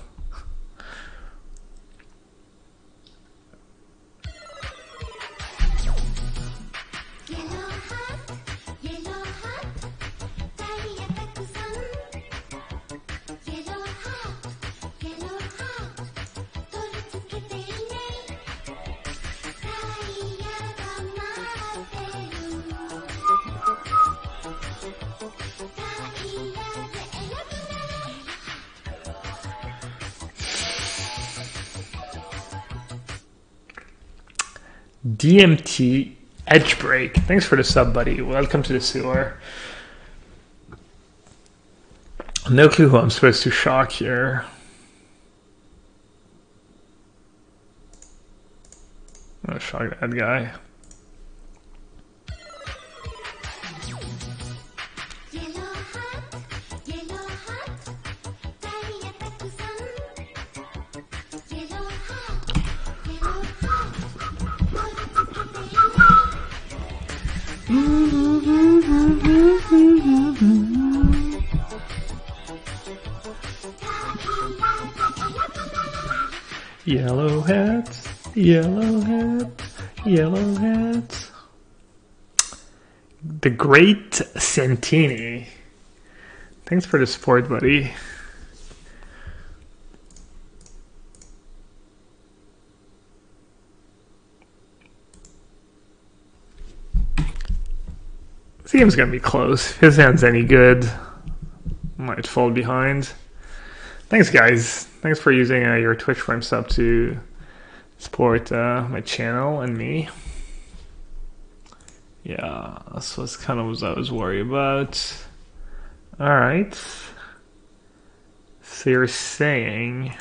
DMT Edge Break. Thanks for the sub, buddy. Welcome to the sewer. No clue who I'm supposed to shock here. I'm gonna shock that guy. Yellow hats, yellow hats, yellow hats. The Great Santini. Thanks for the support, buddy. This game's gonna be close. If his hand's any good, might fall behind. Thanks, guys. Thanks for using your Twitch Prime sub to support my channel and me. Yeah, this was kind of what I was worried about. All right. So you're saying,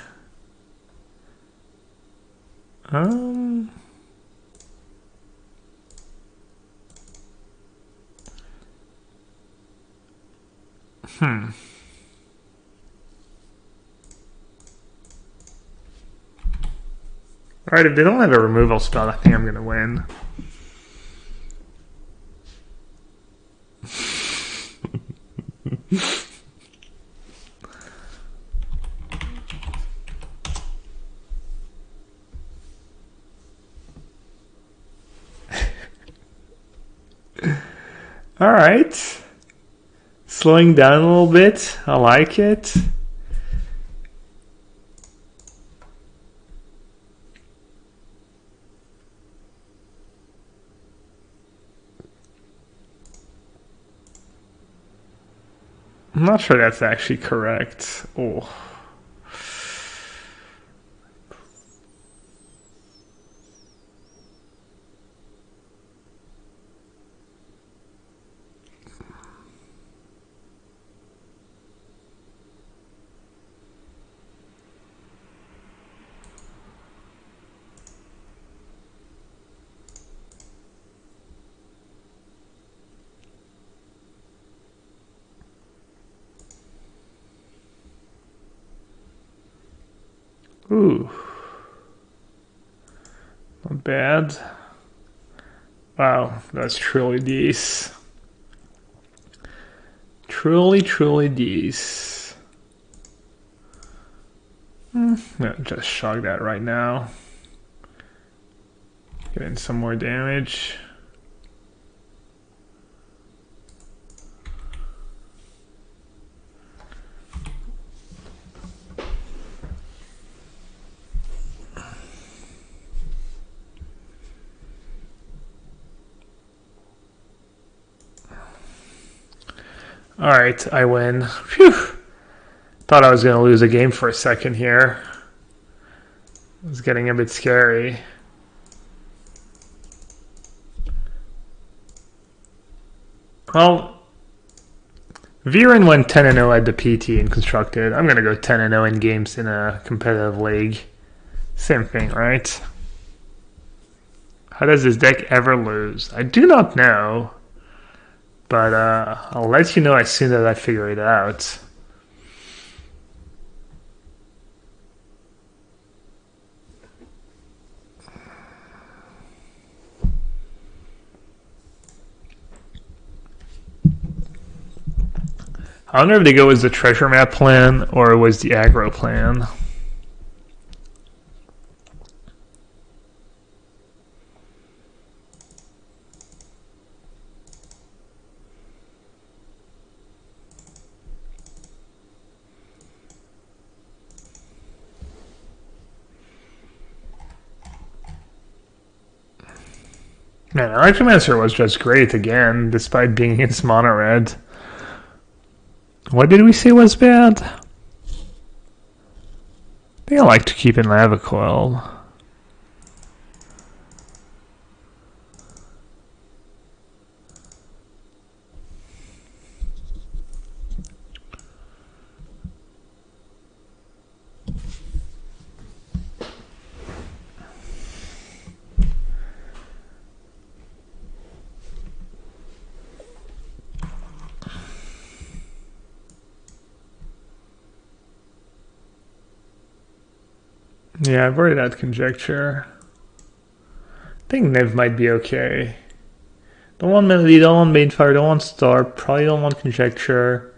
Alright, if they don't have a removal spell, I think I'm gonna win. Alright. Slowing down a little bit. I like it. I'm not sure that's actually correct. Oh. Ooh. Not bad. Wow, that's truly decent. Truly decent. Just shock that right now. Get in some more damage. Alright, I win. Phew! Thought I was going to lose a game for a second here. It was getting a bit scary. Well, Vieren went 10-0 at the PT in Constructed. I'm going to go 10-0 in games in a competitive league. Same thing, right? How does this deck ever lose? I do not know. But I'll let you know as soon as I figure it out. I wonder if they go with the treasure map plan or it was the aggro plan. Man, Archmancer was just great again, despite being against mono red. What did we say was bad? I think I like to keep in Lava Coil. Yeah, I've already had Conjecture. I think Niv might be okay. Don't want Melody, don't want Banefire, don't want Star, probably don't want Conjecture.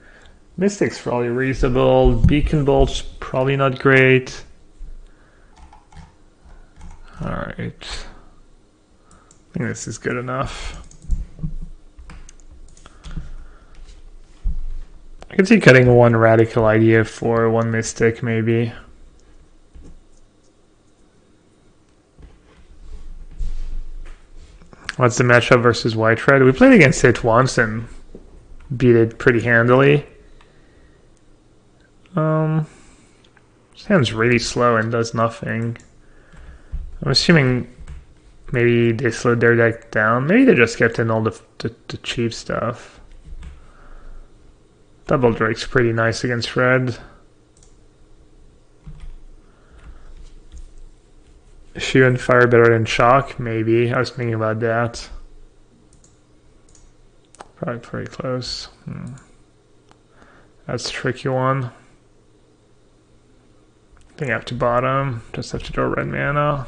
Mystic's probably reasonable. Beacon Bolt's probably not great. Alright. I think this is good enough. I could see cutting one Radical Idea for one Mystic, maybe. What's the matchup versus White Red? We played against it once and beat it pretty handily. Sounds really slow and does nothing. I'm assuming maybe they slowed their deck down. Maybe they just kept in all the cheap stuff. Double Drake's pretty nice against red. Shoe and Fire better than Shock? Maybe. I was thinking about that. Probably pretty close. That's a tricky one. I think I have to bottom. Just have to draw red mana.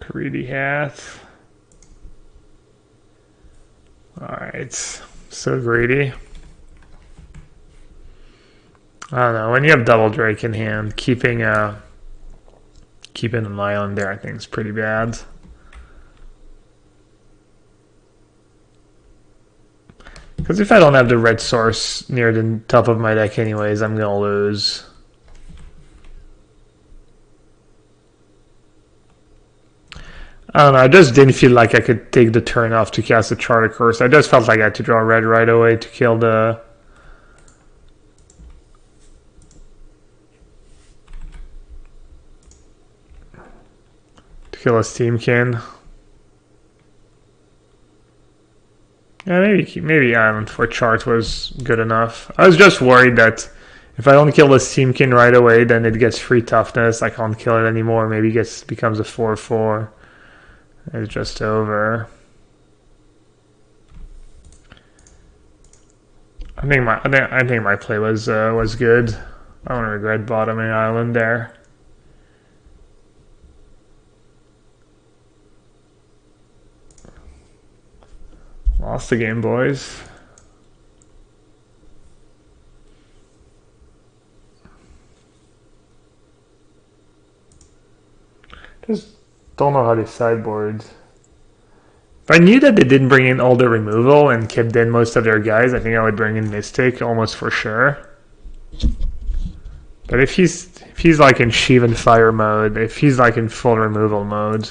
Greedy Hat. Alright, so greedy. I don't know, when you have Double Drake in hand, keeping an island there I think is pretty bad. Because if I don't have the red source near the top of my deck anyways, I'm gonna lose. I don't know, I just didn't feel like I could take the turn off to cast a Charter Curse. I just felt like I had to draw red right away to kill the... to kill a Steamkin. Yeah, maybe Island for Chart was good enough. I was just worried that If I don't kill this teamkin right away, then it gets free toughness. I can't kill it anymore. Maybe it becomes a 4/4. It's just over. I think my play was good. I don't regret bottoming island there. Lost the game, boys. Just don't know how to sideboard. If I knew that they didn't bring in all the removal and kept in most of their guys, I think I would bring in Mystic almost for sure. But if he's like in Shivan Fire mode, if he's like in full removal mode,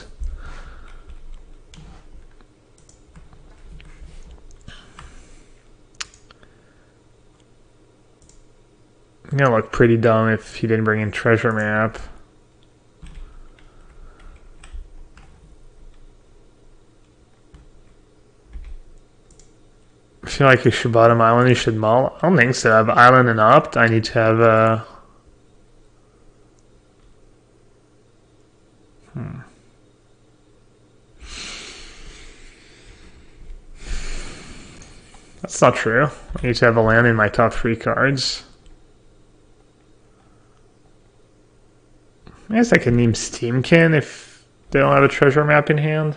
it's gonna look pretty dumb if he didn't bring in Treasure Map. I feel like you should bottom island, you should mull. I don't think so. I have island and opt. I need to have That's not true. I need to have a land in my top 3 cards. I guess I can name Steamkin if they don't have a treasure map in hand.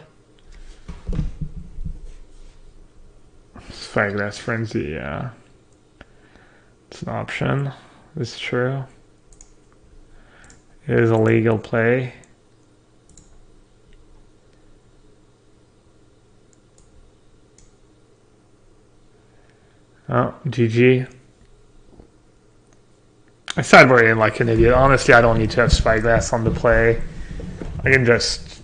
Spyglass Frenzy, yeah. It's an option. It's true. It is a legal play. Oh, GG. I sideboarded in like an idiot. Honestly, I don't need to have Spyglass on the play. I can just...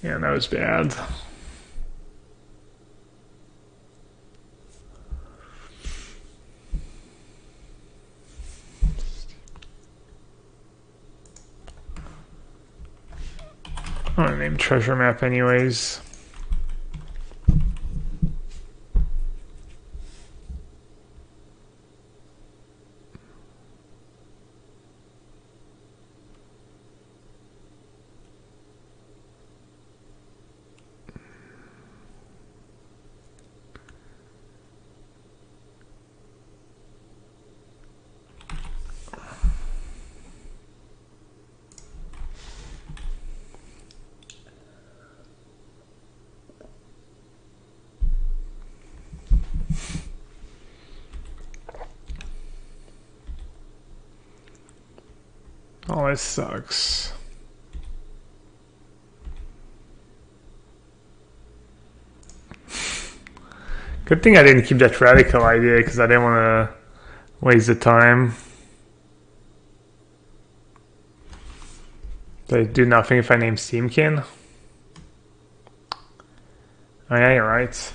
Yeah, that was bad. I'm gonna name treasure map anyways. Oh, this sucks. Good thing I didn't keep that radical idea because I didn't want to waste the time. They do nothing if I name Steamkin. Oh yeah, you're right.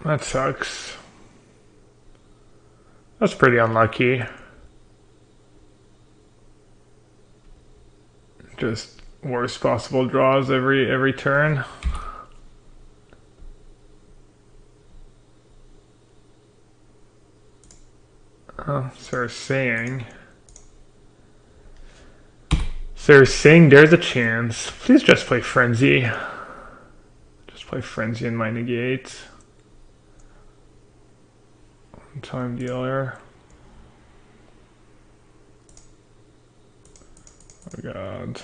That sucks. That's pretty unlucky. Just worst possible draws every turn. Oh, so they're saying there's a chance. Please just play Frenzy. Just play Frenzy in my negate. Time dealer. Oh god.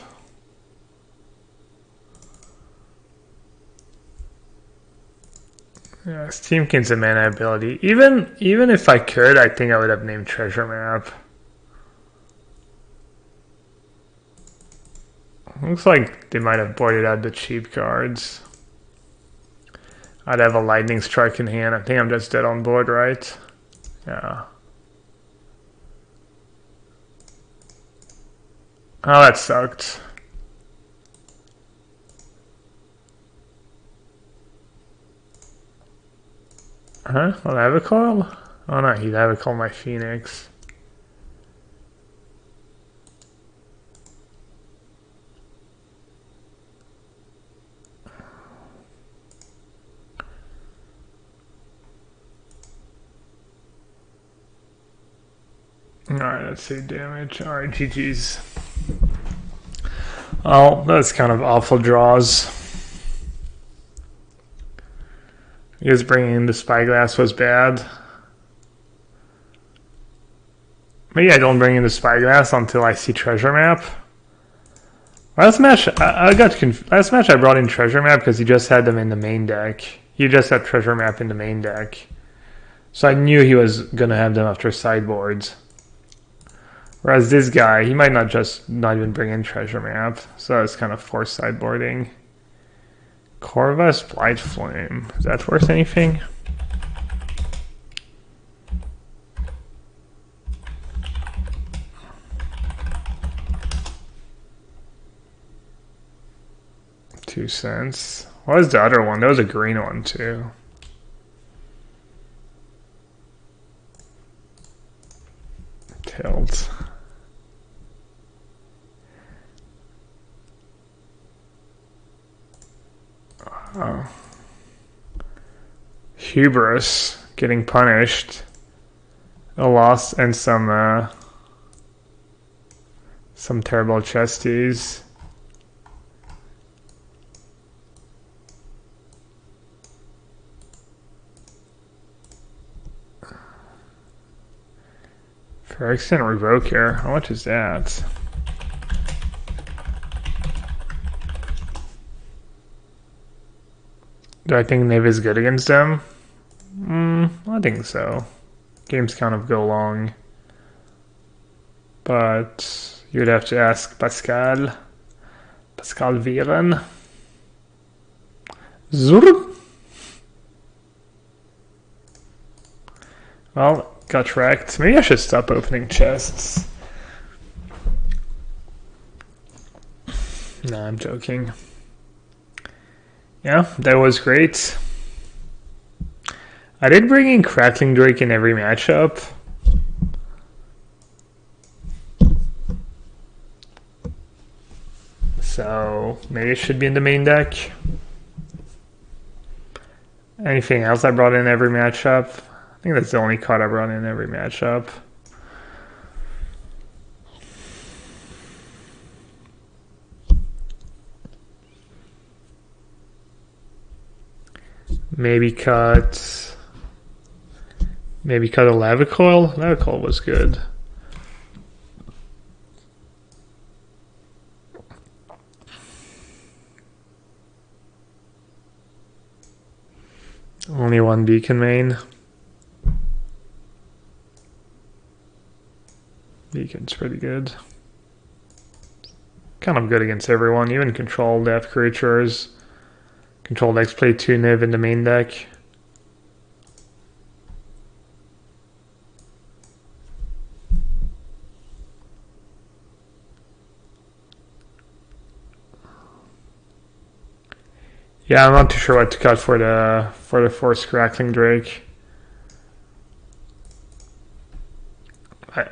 Yeah, Steamkin's a mana ability. Even if I could, I think I would have named Treasure Map. Looks like they might have boarded out the cheap cards. I'd have a Lightning Strike in hand. I think I'm just dead on board, right? Yeah. Oh, that sucked. Huh? I'll have a call? Oh no, he'd have a call my Phoenix. Alright, let's see damage. Alright, GG's. Oh, that's kind of awful draws. I guess bringing in the spyglass was bad. Maybe I don't bring in the spyglass until I see treasure map. Last match, last match I brought in treasure map because he just had them in the main deck. He just had treasure map in the main deck. So I knew he was going to have them after sideboards. Whereas this guy, he might not even bring in treasure map. So it's kind of forced sideboarding. Corvus Blight Flame. Is that worth anything? $0.02. What was the other one? There was a green one too. Tilt. Oh. Hubris getting punished. A loss and some terrible chesties. Phyrexian Revoke here. How much is that? Do I think Niv is good against them? I think so. Games kind of go long. But you'd have to ask Pascal. Pascal Vieren. Zurr. Well, got wrecked. Maybe I should stop opening chests. No, I'm joking. Yeah, that was great. I did bring in Crackling Drake in every matchup. So maybe it should be in the main deck. Anything else I brought in every matchup? I think that's the only card I brought in every matchup. Maybe cut a Lavicoil. Lavicoil was good. Only one beacon main. Beacon's pretty good. Kind of good against everyone, even controlled F creatures. Controlled X play 2 Niv in the main deck. Yeah, I'm not too sure what to cut for the Force Crackling Drake.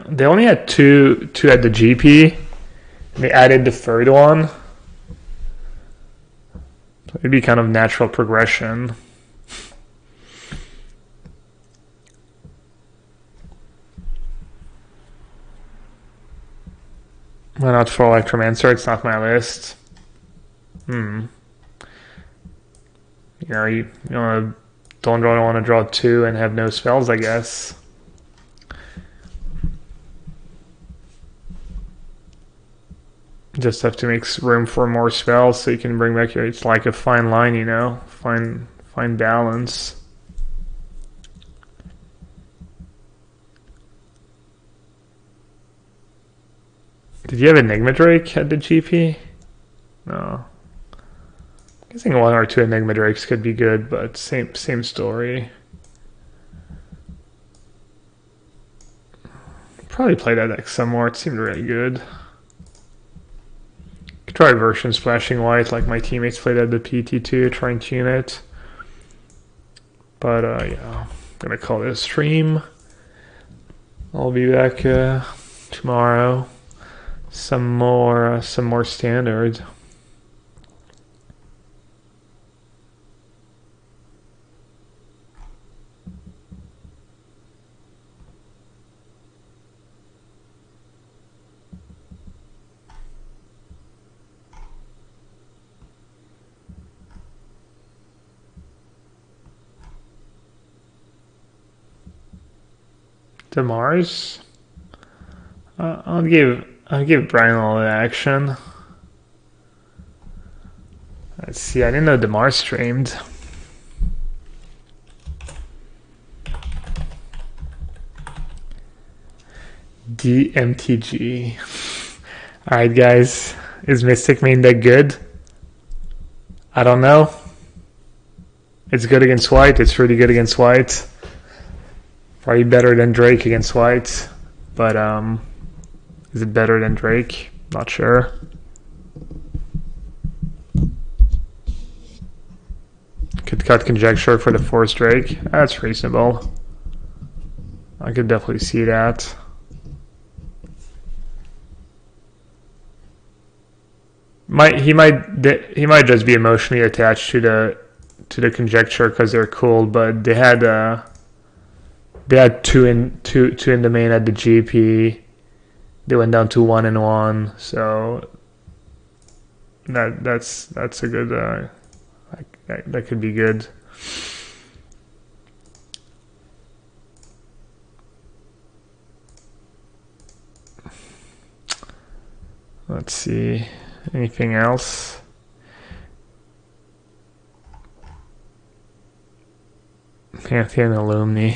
They only had two at the GP. They added the third one. So it'd be kind of natural progression. Why not for Electromancer? It's not my list. You know, you don't really want to draw 2 and have no spells, I guess. Just have to make room for more spells so you can bring back your... It's like a fine line, you know? Fine balance. Did you have Enigma Drake at the GP? No. I'm guessing 1 or 2 Enigma Drakes could be good, but same story. Probably play that deck some more. It seemed really good. Could try version Splashing White, like my teammates played at the PT2, try and tune it. But yeah, I'm gonna call it a stream. I'll be back tomorrow. Some more standard. the Mars. I'll give Brian all the action. Let's see. I didn't know the Mars streamed. DMTG. Alright, guys. Is Mystic Main that good? I don't know. It's good against white. It's really good against white. Probably better than Drake against white. But, is it better than Drake? Not sure. Could cut conjecture for the force Drake. That's reasonable. I could definitely see that. He might just be emotionally attached to the conjecture because they're cool, but they had two in the main at the GP. They went down to 1-1, so that's a good that could be good. Let's see. Anything else? Pantheon Alumni.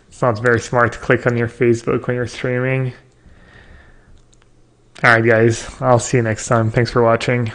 It's not very smart to click on your Facebook when you're streaming. Alright guys, I'll see you next time. Thanks for watching.